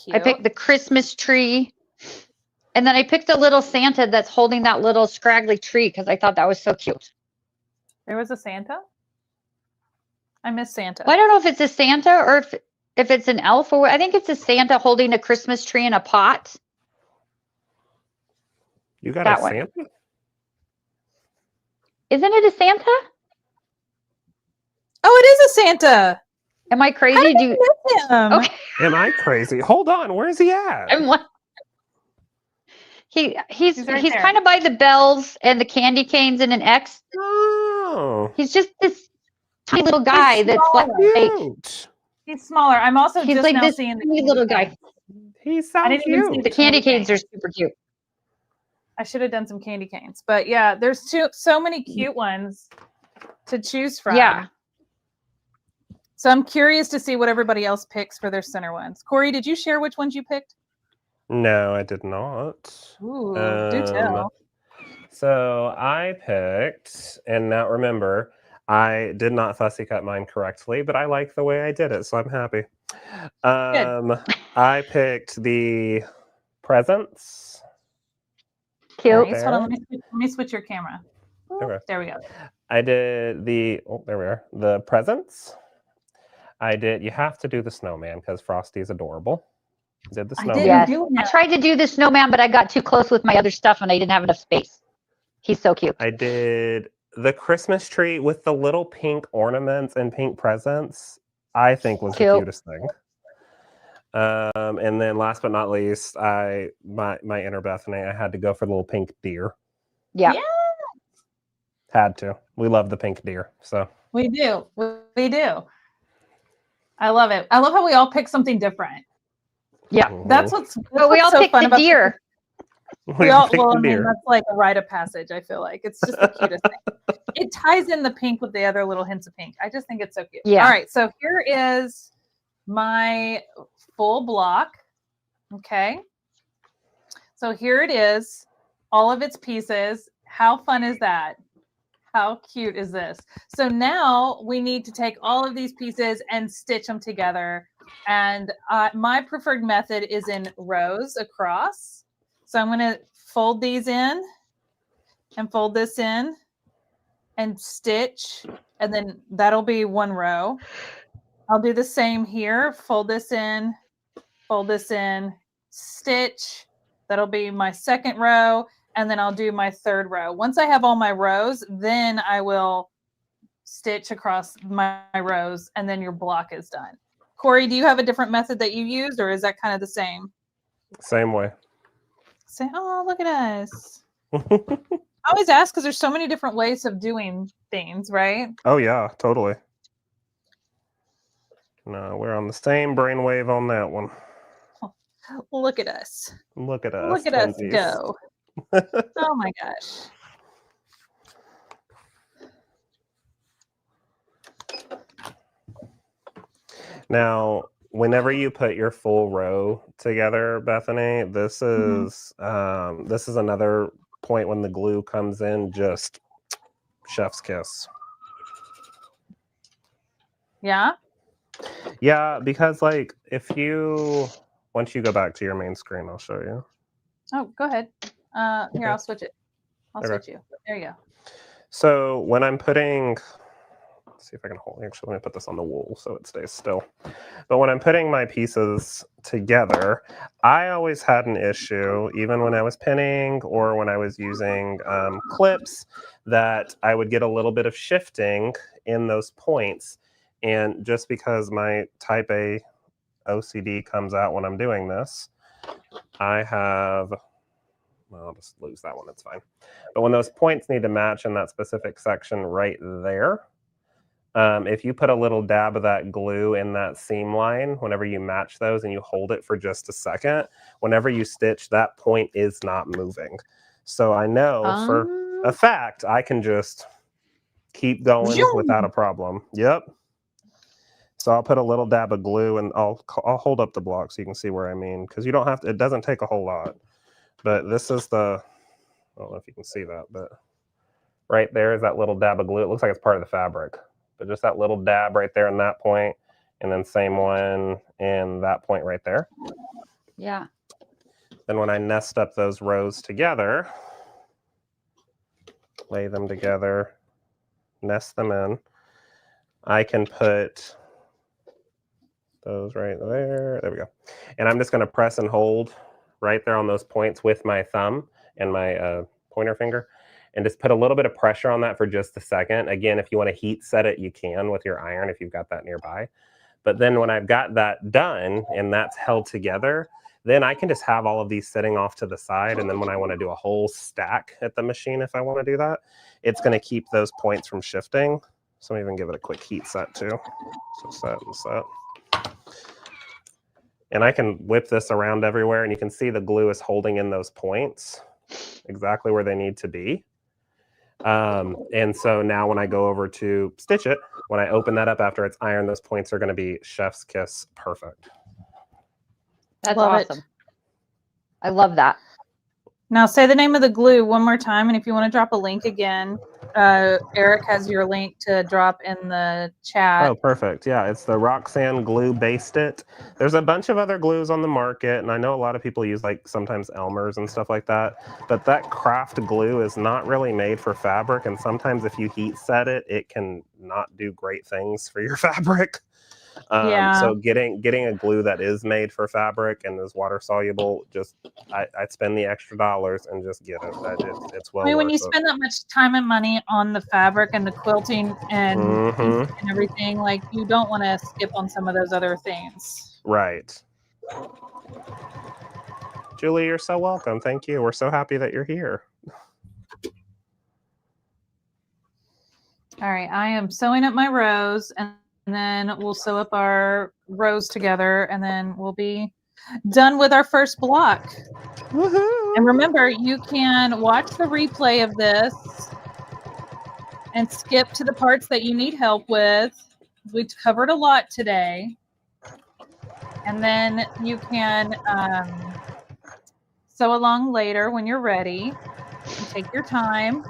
Cute. I picked the Christmas tree. And then I picked the little Santa that's holding that little scraggly tree because I thought that was so cute. There was a Santa? I miss Santa. Well, I don't know if it's a Santa or if it's an elf or I think it's a Santa holding a Christmas tree in a pot. You got that a one. Santa? Isn't it a Santa? Oh, it is a Santa. Am I crazy? How did you miss him? Okay. Am I crazy? Hold on. Where's he at? I'm like, he's right kind of by the bells and the candy canes and an X. Oh. He's just this tiny little guy that's like Cute. He's smaller. I'm also he's just like now this seeing the tiny little guy. He's so I didn't even see cute. The candy canes are super cute. I should have done some candy canes, but yeah, there's so many cute ones to choose from. Yeah. So I'm curious to see what everybody else picks for their center ones. Corey, did you share which ones you picked? No, I did not. Ooh, do tell. So I picked, and now remember, I did not fussy cut mine correctly, but I like the way I did it, so I'm happy. I picked the presents. Cute. Nice. Hold on, let me switch your camera. Okay. There we go. I did there we are. The presents. You have to do the snowman because Frosty's adorable. Did the snowman. Yes. I tried to do the snowman, but I got too close with my other stuff and I didn't have enough space. He's so cute. I did the Christmas tree with the little pink ornaments and pink presents. I think was the cutest thing. And then last but not least, my inner Bethany, I had to go for the little pink deer. Yeah. Had to. We love the pink deer. So We do. We do. I love it. I love how we all pick something different. Yeah. That's what's But we all so picked fun the about deer. we all, picked well, the I mean, deer. that's like a rite of passage. I feel like it's just the cutest thing. It ties in the pink with the other little hints of pink. I just think it's so cute. Yeah. All right, so here is my full block. Okay. So here it is, all of its pieces. How fun is that? How cute is this? So now we need to take all of these pieces and stitch them together. And my preferred method is in rows across. So I'm going to fold these in and fold this in and stitch. And then that'll be one row. I'll do the same here. Fold this in, stitch. That'll be my second row. And then I'll do my third row. Once I have all my rows, then I will stitch across my rows, and then your block is done. Corey, do you have a different method that you used, or is that kind of the same? Same way. Say, oh, look at us. I always ask because there's so many different ways of doing things, right? Oh yeah, totally. No, we're on the same brainwave on that one. Look at us. Look at us. Look at us twinsies. go. Oh my gosh. Now, whenever you put your full row together, Bethany, this is another point when the glue comes in, just chef's kiss. Yeah. Yeah, because like once you go back to your main screen, I'll show you. Oh, go ahead. Here, Okay. I'll switch it. I'll Okay. switch you. There you go. So when I'm putting, let's see if I can hold, actually, let me put this on the wool so it stays still. But when I'm putting my pieces together, I always had an issue, even when I was pinning or when I was using clips, that I would get a little bit of shifting in those points. And just because my type A OCD comes out when I'm doing this, I have, well, I'll just lose that one, it's fine. But when those points need to match in that specific section right there, if you put a little dab of that glue in that seam line, whenever you match those and you hold it for just a second, whenever you stitch, that point is not moving. So I know for a fact I can just keep going without a problem. Yep. So I'll put a little dab of glue and I'll hold up the block so you can see where I mean, because you don't have to, it doesn't take a whole lot. But this is the, I don't know if you can see that, but right there is that little dab of glue. It looks like it's part of the fabric, but just that little dab right there in that point, and then same one in that point right there. Yeah. Then when I nest up those rows together, lay them together, nest them in, I can put those right there. There we go. And I'm just going to press and hold right there on those points with my thumb and my pointer finger, and just put a little bit of pressure on that for just a second. Again, if you want to heat set it, you can with your iron if you've got that nearby. But then when I've got that done and that's held together, then I can just have all of these sitting off to the side. And then when I want to do a whole stack at the machine, if I want to do that, it's going to keep those points from shifting. So I'm even give it a quick heat set too. So set and set. And I can whip this around everywhere, and you can see the glue is holding in those points exactly where they need to be. And so now when I go over to stitch it, when I open that up after it's ironed, those points are going to be chef's kiss perfect. That's Love awesome. it. I love that. Now say the name of the glue one more time, and if you want to drop a link again, Eric has your link to drop in the chat. Oh, perfect. Yeah, it's the Roxanne glue based it. There's a bunch of other glues on the market, and I know a lot of people use like sometimes Elmer's and stuff like that, but that craft glue is not really made for fabric, and sometimes if you heat set it, it can not do great things for your fabric. Yeah. So getting a glue that is made for fabric and is water soluble, just I'd spend the extra dollars and just get it. It's well I mean, when worth you spend that much time and money on the fabric and the quilting and, and everything, like you don't want to skip on some of those other things. Right. Julie, you're so welcome. Thank you. We're so happy that you're here. All right, I am sewing up my rows, and then we'll sew up our rows together, and then we'll be done with our first block. And remember, you can watch the replay of this and skip to the parts that you need help with. We covered a lot today. And then you can sew along later when you're ready. And take your time.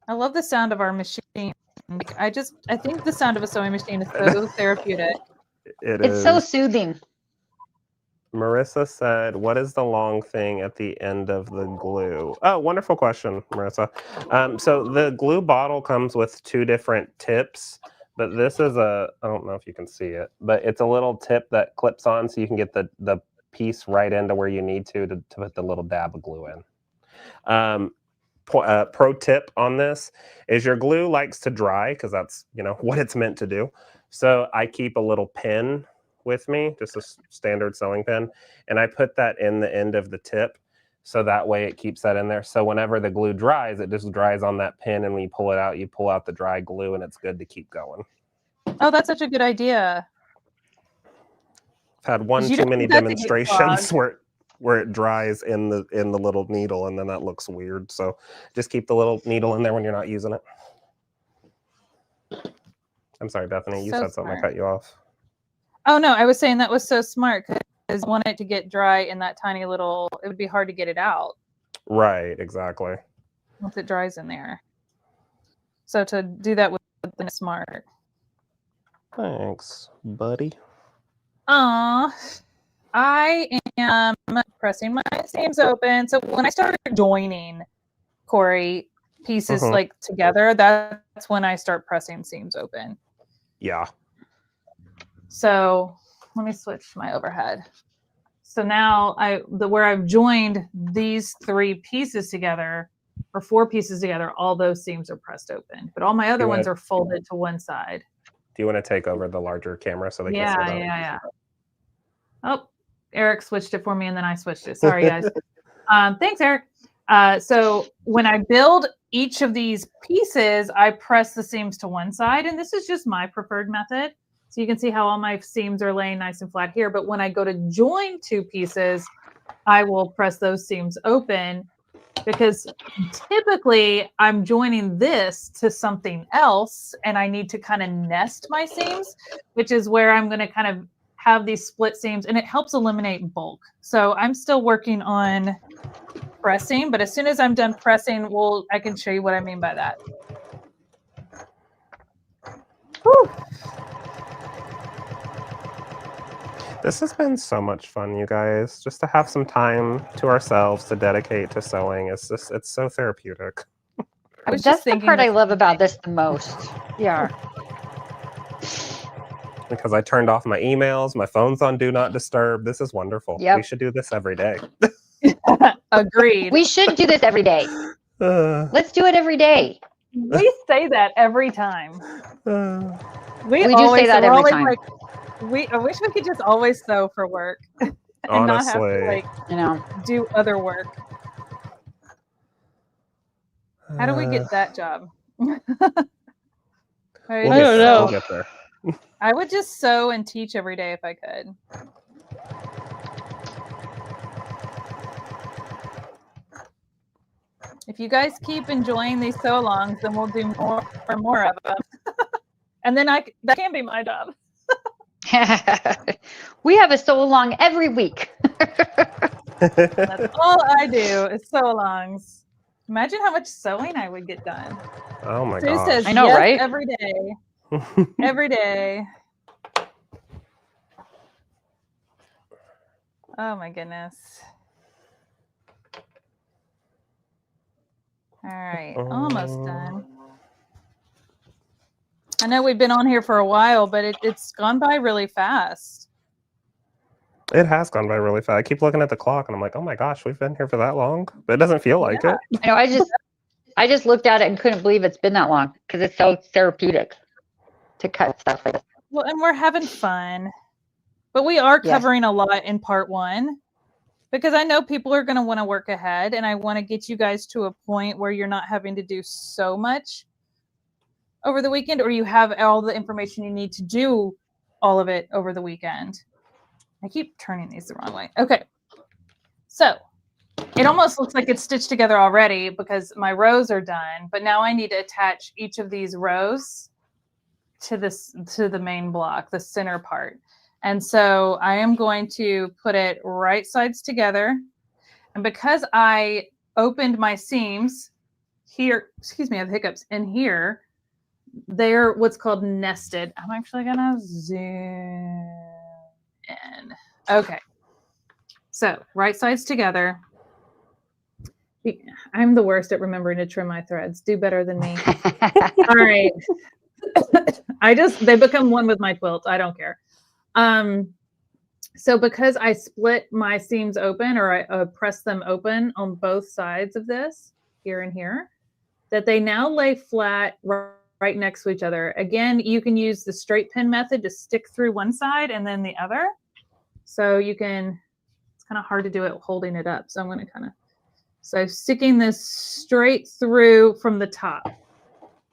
I love the sound of our machine. I think the sound of a sewing machine is so therapeutic. It's so soothing. Marissa said, what is the long thing at the end of the glue? Oh, wonderful question, Marissa. So the glue bottle comes with 2 different tips, but this is I don't know if you can see it, but it's a little tip that clips on so you can get the piece right into where you need to put the little dab of glue in. Pro tip on this is your glue likes to dry because that's, what it's meant to do. So I keep a little pin with me, just a standard sewing pin, and I put that in the end of the tip so that way it keeps that in there. So whenever the glue dries, it just dries on that pin, and when you pull it out, you pull out the dry glue, and it's good to keep going. Oh, that's such a good idea. I've had one too many demonstrations where it dries in the little needle, and then that looks weird. So just keep the little needle in there when you're not using it. I'm sorry, Bethany, you said something. I cut you off. Oh, no, I was saying that was so smart because I want it to get dry in that tiny little, it would be hard to get it out. Right, exactly. Once it dries in there. So to do that with the smart. Thanks, buddy. I am pressing my seams open. So when I start joining, Corey, pieces like together, that's when I start pressing seams open. Yeah. So let me switch my overhead. So now where I've joined these 3 pieces together, or 4 pieces together, all those seams are pressed open, but all my other ones are folded to one side. Do you want to take over the larger camera so they can see that? Yeah. Oh, Eric switched it for me, and then I switched it. Sorry, guys. Thanks, Eric. So when I build each of these pieces, I press the seams to one side, and this is just my preferred method. So you can see how all my seams are laying nice and flat here. But when I go to join 2 pieces, I will press those seams open because typically I'm joining this to something else and I need to kind of nest my seams, which is where I'm going to kind of have these split seams, and it helps eliminate bulk. So I'm still working on pressing, but as soon as I'm done pressing, I can show you what I mean by that. Whew. This has been so much fun, you guys. Just to have some time to ourselves to dedicate to sewing. It's so therapeutic. That's the part I love about this the most. Yeah. Because I turned off my emails, my phone's on Do Not Disturb. This is wonderful. Yep. We should do this every day. Agreed. We should do this every day. Let's do it every day. We say that every time. We do say that every time. I wish we could just always sew for work and honestly, not have to do other work. How do we get that job? I don't know. We'll get there. I would just sew and teach every day if I could. If you guys keep enjoying these sew-alongs, then we'll do more and more of them. And then that can be my job. We have a sew-along every week. That's all I do is sew-alongs. Imagine how much sewing I would get done. Oh my gosh. Says I know, yes, right? Every day. Every day. Oh my goodness. All right, almost done. I know we've been on here for a while, but it's gone by really fast. It has gone by really fast. I keep looking at the clock and I'm like, oh my gosh, we've been here for that long? But it doesn't feel like it. I know, I just looked at it and couldn't believe it's been that long because it's so therapeutic to cut stuff like this. Well, and we're having fun. But we are covering a lot in part 1. because I know people are going to want to work ahead, and I want to get you guys to a point where you're not having to do so much over the weekend, or you have all the information you need to do all of it over the weekend. I keep turning these the wrong way. Okay. So it almost looks like it's stitched together already because my rows are done, but now I need to attach each of these rows to the main block, the center part. And so I am going to put it right sides together. And because I opened my seams here, excuse me, I have hiccups in here, they're what's called nested. I'm actually gonna zoom in. Okay. So right sides together. I'm the worst at remembering to trim my threads. Do better than me. All right. They become one with my quilt. I don't care. So because I split my seams open, or I press them open on both sides of this, here and here, that they now lay flat right next to each other. Again, you can use the straight pin method to stick through one side and then the other. So you can, it's kind of hard to do it holding it up. So I'm going to so sticking this straight through from the top.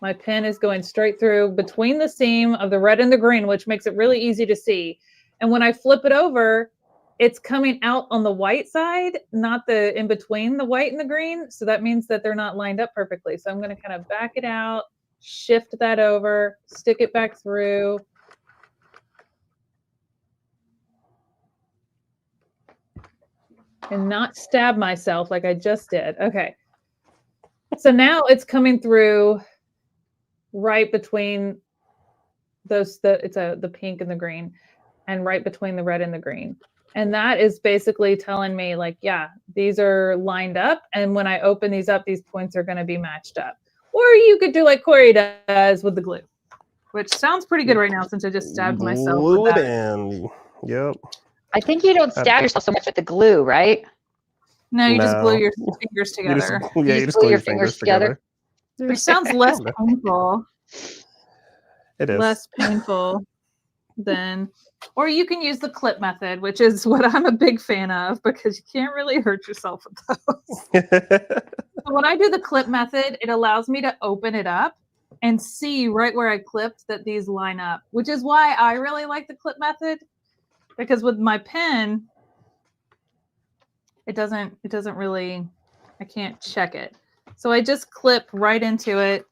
My pin is going straight through between the seam of the red and the green, which makes it really easy to see. And when I flip it over, it's coming out on the white side, not the in between the white and the green. So that means that they're not lined up perfectly. So I'm going to kind of back it out, shift that over, stick it back through. And not stab myself like I just did. Okay. So now it's coming through right between those, the pink and the green, and right between the red and the green. And that is basically telling me, like, yeah, these are lined up. And when I open these up, these points are going to be matched up. Or you could do like Corey does with the glue, which sounds pretty good right now since I just stabbed myself. Glue it in. Yep. I think you don't stab yourself so much with the glue, right? No, you just glue your fingers together. You just glue your fingers together. Which sounds less painful. It is. Less painful than, or you can use the clip method, which is what I'm a big fan of because you can't really hurt yourself with those. So when I do the clip method, it allows me to open it up and see right where I clipped that these line up, which is why I really like the clip method, because with my pen, it doesn't really, I can't check it. So I just clip right into it.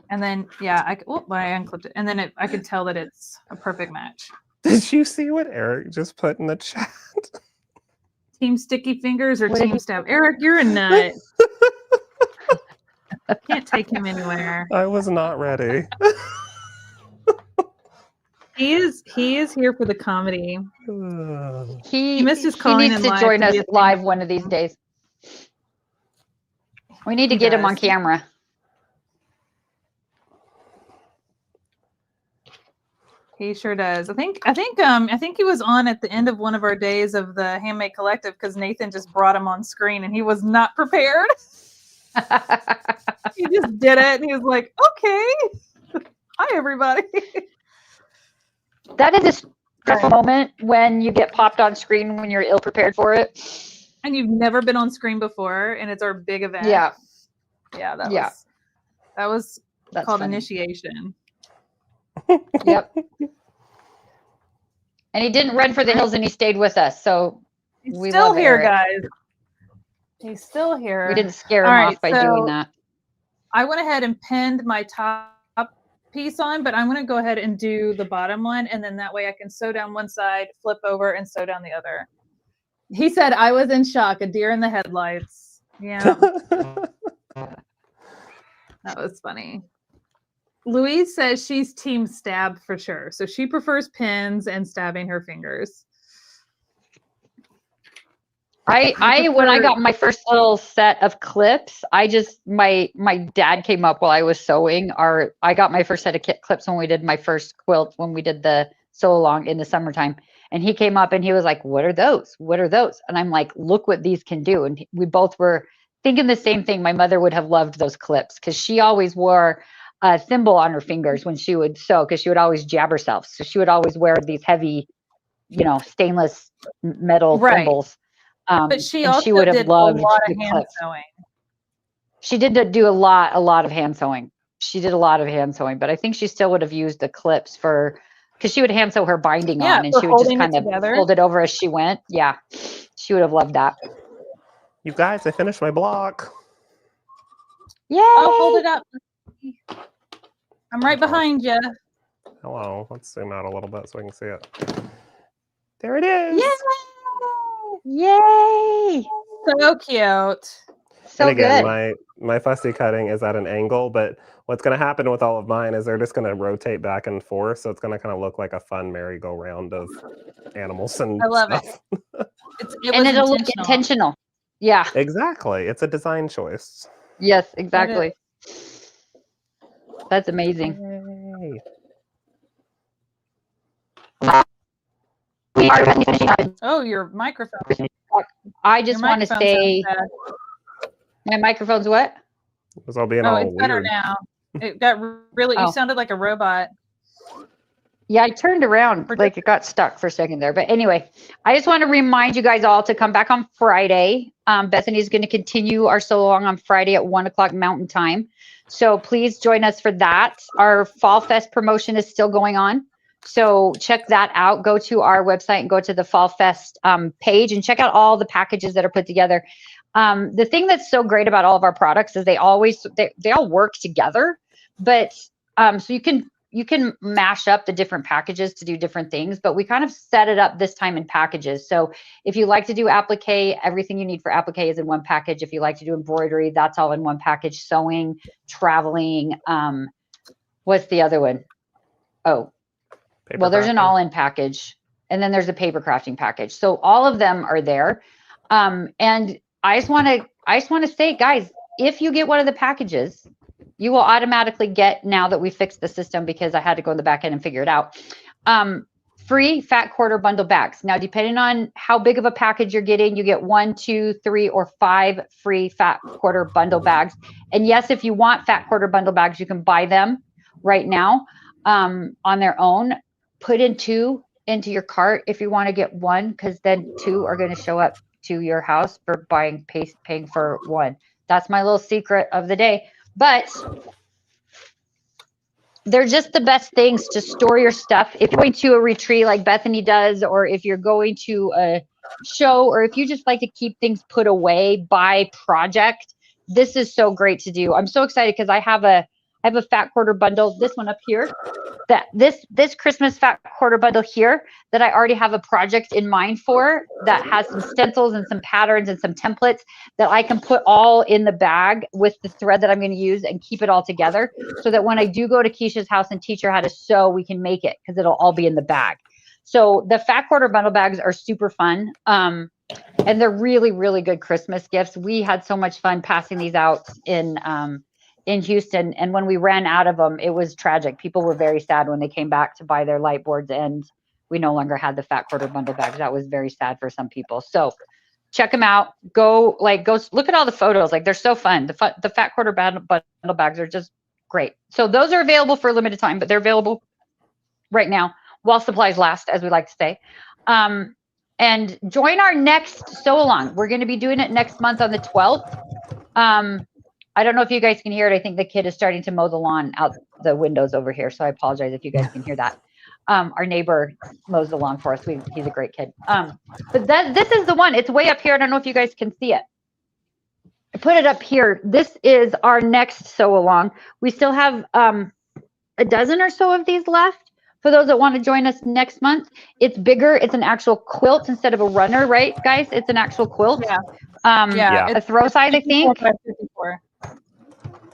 And then, yeah, I unclipped it. And then I could tell that it's a perfect match. Did you see what Eric just put in the chat? Team Sticky Fingers or Team Stab? Eric, you're a nut. Can't take him anywhere. I was not ready. He is here for the comedy. He missed his calling. He needs to join us live one of these days. We need to get him on camera. He sure does. I think he was on at the end of one of our days of the Handmade Collective because Nathan just brought him on screen and he was not prepared. He just did it and he was like, okay. Hi everybody. That is a stressful moment when you get popped on screen when you're ill prepared for it. And you've never been on screen before and it's our big event. Yeah. Yeah, that was That's called funny. Initiation. Yep. And he didn't run for the hills and he stayed with us. So He's we still love here, Eric. guys. He's still here. We didn't scare him All right, off by doing that. I went ahead and pinned my top piece on, but I'm going to go ahead and do the bottom one. And then that way I can sew down one side, flip over, and sew down the other. He said, I was in shock, a deer in the headlights. Yeah. That was funny. Louise says she's team stab for sure. So she prefers pins and stabbing her fingers. I when I got my first little set of clips, my dad came up while I was sewing. I got my first set of clips when we did my first quilt, when we did the sew along in the summertime. And he came up and he was like, what are those? What are those? And I'm like, look what these can do. And we both were thinking the same thing. My mother would have loved those clips because she always wore a thimble on her fingers when she would sew, because she would always jab herself. So she would always wear these heavy, stainless metal thimbles. But she and also she would have did a loved lot the of hand clips. sewing. She did do a lot of hand sewing. She did a lot of hand sewing, but I think she still would have used the clips because she would hand sew her binding on, and for she would just holding it kind of together. fold it over as she went. Yeah, she would have loved that. You guys, I finished my block. Yay! Oh, hold it up. I'm right behind you. Hello. Let's zoom out a little bit so we can see it. There it is. Yay! So cute. So And again, good. my fussy cutting is at an angle, but what's going to happen with all of mine is they're just going to rotate back and forth, so it's going to kind of look like a fun merry-go-round of animals and I love stuff. And it'll look intentional. Yeah. Exactly. It's a design choice. Yes, exactly. That's amazing. Yay. Oh, your microphone. I just want to say my microphone's what? It was all being Oh, all it's better weird. now. It got really, you Oh. sounded like a robot. Yeah, I turned around, like it got stuck for a second there. But anyway, I just want to remind you guys all to come back on Friday. Bethany's going to continue our Sewalong on Friday at 1 o'clock Mountain Time. So please join us for that. Our Fall Fest promotion is still going on. So check that out. Go to our website and go to the Fall Fest page and check out all the packages that are put together. The thing that's so great about all of our products is they all work together, but so you can mash up the different packages to do different things, but we kind of set it up this time in packages. So if you like to do applique, everything you need for applique is in one package. If you like to do embroidery, that's all in one package. Sewing, traveling, what's the other one? Oh, well, there's an all-in package, and then there's a paper crafting package. So all of them are there. And I just want to say, guys, if you get one of the packages, you will automatically get, now that we fixed the system, because I had to go in the back end and figure it out, free fat quarter bundle bags. Now, depending on how big of a package you're getting, you get 1, 2, 3, or 5 free fat quarter bundle bags. And yes, if you want fat quarter bundle bags, you can buy them right now on their own. Put in 2 into your cart if you want to get 1, because then 2 are going to show up to your house for paying for 1. That's my little secret of the day. But they're just the best things to store your stuff. If you're going to a retreat like Bethany does, or if you're going to a show, or if you just like to keep things put away by project, this is so great to do. I'm so excited because I have a fat quarter bundle, this one up here, that this Christmas fat quarter bundle here that I already have a project in mind for, that has some stencils and some patterns and some templates that I can put all in the bag with the thread that I'm going to use and keep it all together, so that when I do go to Keisha's house and teach her how to sew, we can make it, because it'll all be in the bag. So the fat quarter bundle bags are super fun. And they're really, really good Christmas gifts. We had so much fun passing these out in Houston, and when we ran out of them, it was tragic. People were very sad when they came back to buy their light boards and we no longer had the fat quarter bundle bags. That was very sad for some people. So check them out. Go look at all the photos. Like, they're so fun. The fat quarter bundle bags are just great. So those are available for a limited time, but they're available right now while supplies last, as we like to say. And join our next Sewalong. We're going to be doing it next month on the 12th. I don't know if you guys can hear it. I think the kid is starting to mow the lawn out the windows over here, so I apologize if you guys can hear that. Our neighbor mows the lawn for us. He's a great kid. But this is the one. It's way up here. I don't know if you guys can see it. I put it up here. This is our next Sewalong. We still have a dozen or so of these left for those that want to join us next month. It's bigger. It's an actual quilt instead of a runner, right, guys? It's an actual quilt. Yeah. A throw size, I think. 54.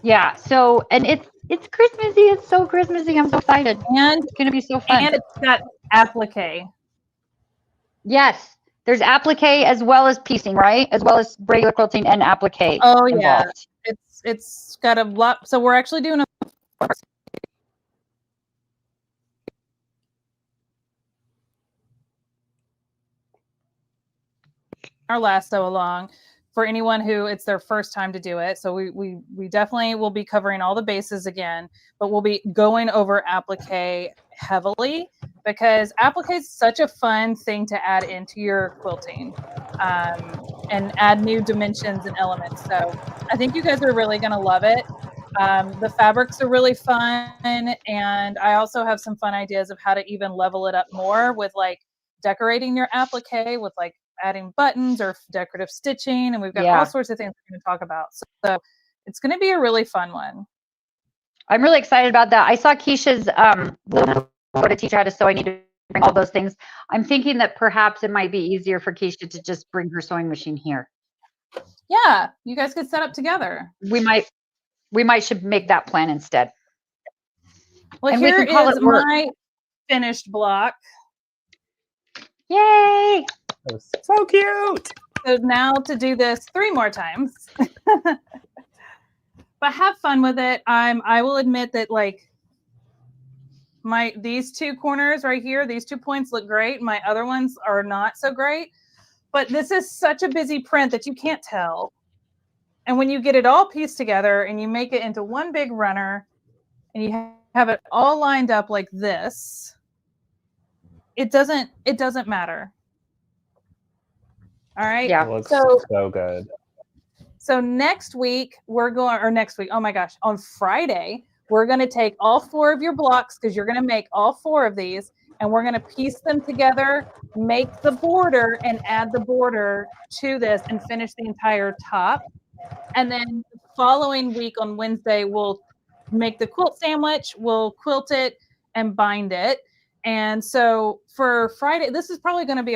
Yeah. So, and it's Christmassy. It's so Christmassy. I'm so excited. And it's gonna be so fun. And it's got applique. Yes. There's applique as well as piecing, right? As well as regular quilting and applique. Oh yeah. Involved. It's got a lot. So we're actually doing our last Sewalong for anyone who it's their first time to do it. So we definitely will be covering all the bases again, but we'll be going over applique heavily, because applique is such a fun thing to add into your quilting. and add new dimensions and elements. So I think you guys are really going to love it. The fabrics are really fun, and I also have some fun ideas of how to even level it up more with like decorating your applique with like adding buttons or decorative stitching, and we've got all sorts of things we're going to talk about. So it's going to be a really fun one. I'm really excited about that. I saw Keisha's what to teach her how to sew. I need to bring all those things. I'm thinking that perhaps it might be easier for Keisha to just bring her sewing machine here. Yeah, you guys could set up together. We might should make that plan instead. Well, and here is my finished block. Yay! So cute. So now to do this 3 more times. But have fun with it. I will admit that like these 2 corners right here, these 2 points look great. My other ones are not so great. But this is such a busy print that you can't tell. And when you get it all pieced together and you make it into one big runner and you have it all lined up like this, it doesn't matter. All right. Yeah. It looks so good. So next week oh my gosh, on Friday, we're going to take all 4 of your blocks because you're going to make all 4 of these, and we're going to piece them together, make the border, and add the border to this and finish the entire top. And then the following week on Wednesday, we'll make the quilt sandwich, we'll quilt it and bind it. And so for Friday, today's probably going to be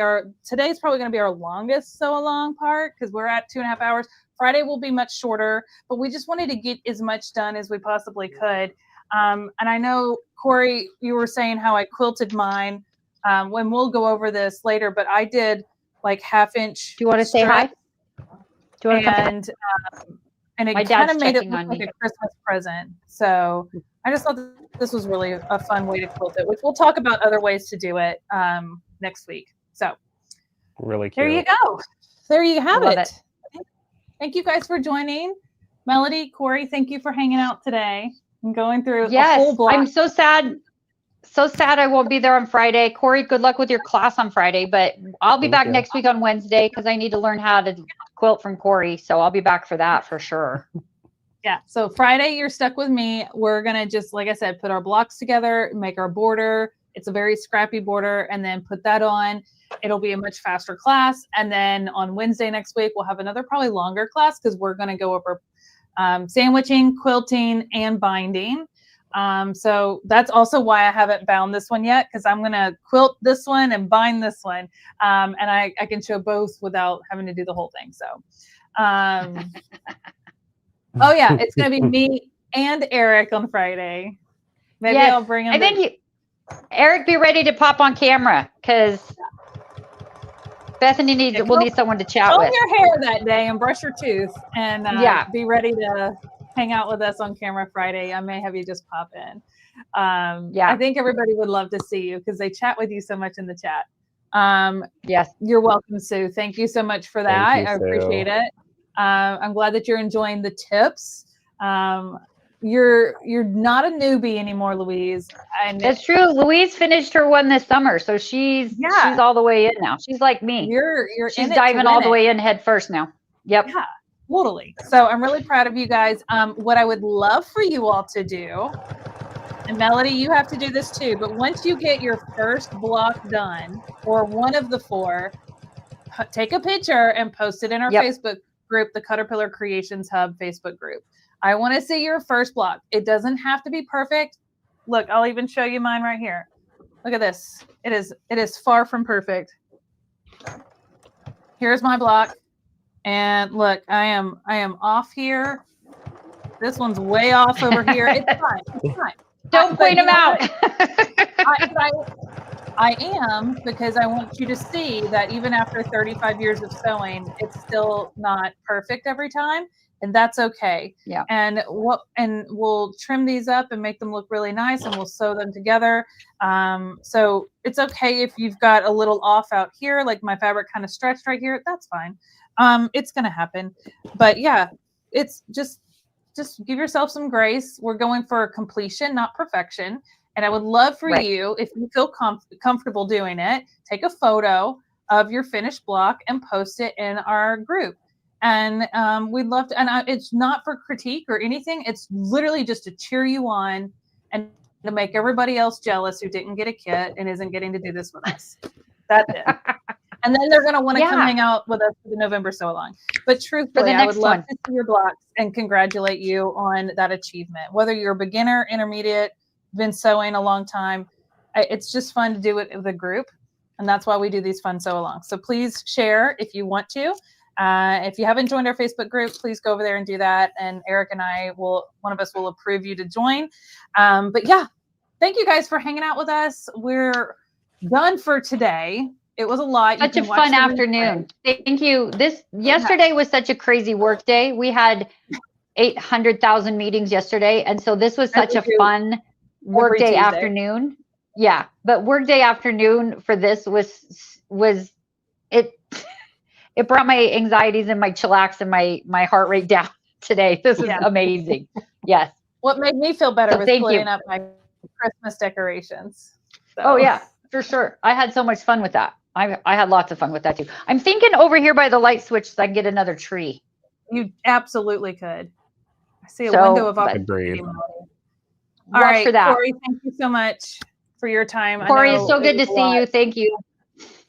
our longest sew along part because we're at 2.5 hours. Friday will be much shorter, but we just wanted to get as much done as we possibly could. And I know, Corey, you were saying how I quilted mine. When we'll go over this later, but I did like 1/2 inch. Do you want to say hi? Do you want to and it kind of made it look like a Christmas present. So I just thought that this was really a fun way to quilt it, which we'll talk about other ways to do it next week. So really cute. There you go. There you have it. Thank you guys for joining. Melody, Corey, thank you for hanging out today and going through a whole block. I'm so sad. So sad I won't be there on Friday. Corey, good luck with your class on Friday, but I'll be back next week on Wednesday because I need to learn how to quilt from Corey. So I'll be back for that for sure. Yeah. So Friday, you're stuck with me. We're going to just, like I said, put our blocks together, make our border. It's a very scrappy border, and then put that on. It'll be a much faster class. And then on Wednesday next week, we'll have another probably longer class because we're going to go over sandwiching, quilting, and binding. So that's also why I haven't bound this one yet, because I'm going to quilt this one and bind this one. And I can show both without having to do the whole thing. So, oh yeah, it's going to be me and Eric on Friday. Maybe I'll bring him. I think Eric, be ready to pop on camera because Bethany will need someone to chat with. Comb your hair that day and brush your tooth, and be ready to hang out with us on camera Friday. I may have you just pop in. I think everybody would love to see you because they chat with you so much in the chat. Yes, you're welcome, Sue. Thank you so much for that. I appreciate it. I'm glad that you're enjoying the tips. You're not a newbie anymore, Louise. And that's true. Louise finished her one this summer, so she's all the way in now. She's like me. She's diving all the way in head first now. Yep. Yeah, totally. So I'm really proud of you guys. What I would love for you all to do, and Melody, you have to do this too, but once you get your first block done, or one of the 4, take a picture and post it in our Facebook group, the CutterPillar Creations Hub Facebook group. I want to see your first block. It doesn't have to be perfect. Look, I'll even show you mine right here. Look at this. It is far from perfect. Here's my block. And look, I am off here. This one's way off over here. It's fine. It's fine. Don't point them out. I am, because I want you to see that even after 35 years of sewing, it's still not perfect every time. And that's okay. Yeah. And we'll trim these up and make them look really nice, and we'll sew them together. So it's okay if you've got a little off out here, like my fabric kind of stretched right here. That's fine. It's gonna happen. But yeah, it's just give yourself some grace. We're going for completion, not perfection. And I would love for you, if you feel comfortable doing it, take a photo of your finished block and post it in our group. And we'd love to, and it's not for critique or anything. It's literally just to cheer you on and to make everybody else jealous who didn't get a kit and isn't getting to do this with us. That's it. And then they're going to want to come hang out with us for the November Sewalong. But truthfully, I would love to see your blocks and congratulate you on that achievement. Whether you're a beginner, intermediate, been sewing a long time, it's just fun to do it with a group. And that's why we do these fun sew-alongs. So please share if you want to. If you haven't joined our Facebook group, please go over there and do that. And Eric and I one of us will approve you to join. But yeah, thank you guys for hanging out with us. We're done for today. It was a lot. Such a fun afternoon. Thank you. Yesterday was such a crazy work day. We had 800,000 meetings yesterday. And so this was such a fun work day afternoon. Yeah. But work day afternoon for this was it brought my anxieties and my chillax and my heart rate down today. This is amazing. Yes. What made me feel better was putting up my Christmas decorations. So. Oh yeah, for sure. I had so much fun with that. I had lots of fun with that too. I'm thinking over here by the light switch so I can get another tree. You absolutely could. I see a window of opportunity. All right, for that. Corey, thank you so much for your time. Corey, it's so good to see you. Thank you.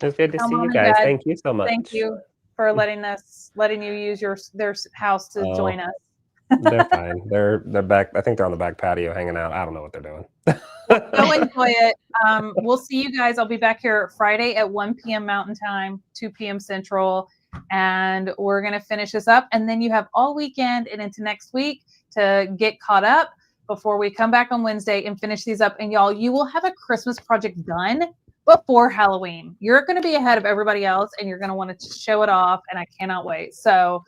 It's good to see you guys. Thank you so much. Thank you for letting you use their house to join us. They're fine. They're back. I think they're on the back patio hanging out. I don't know what they're doing. Go enjoy it. We'll see you guys. I'll be back here Friday at 1 p.m. Mountain Time, 2 p.m. Central, and we're going to finish this up. And then you have all weekend and into next week to get caught up before we come back on Wednesday and finish these up. And y'all, you will have a Christmas project done before Halloween. You're going to be ahead of everybody else, and you're going to want to show it off, and I cannot wait. So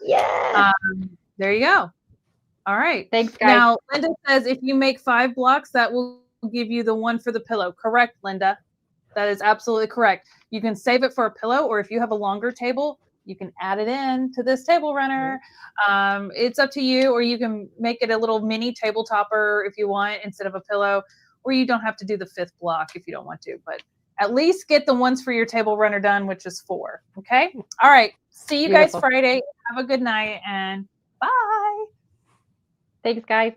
there you go. All right. Thanks, guys. Now, Linda says if you make 5 blocks, that will give you the one for the pillow. Correct, Linda. That is absolutely correct. You can save it for a pillow, or if you have a longer table, you can add it in to this table runner. It's up to you, or you can make it a little mini table topper if you want instead of a pillow, or you don't have to do the 5th block if you don't want to, but at least get the ones for your table runner done, which is 4. Okay. All right. See you guys Friday. Have a good night and bye. Thanks, guys.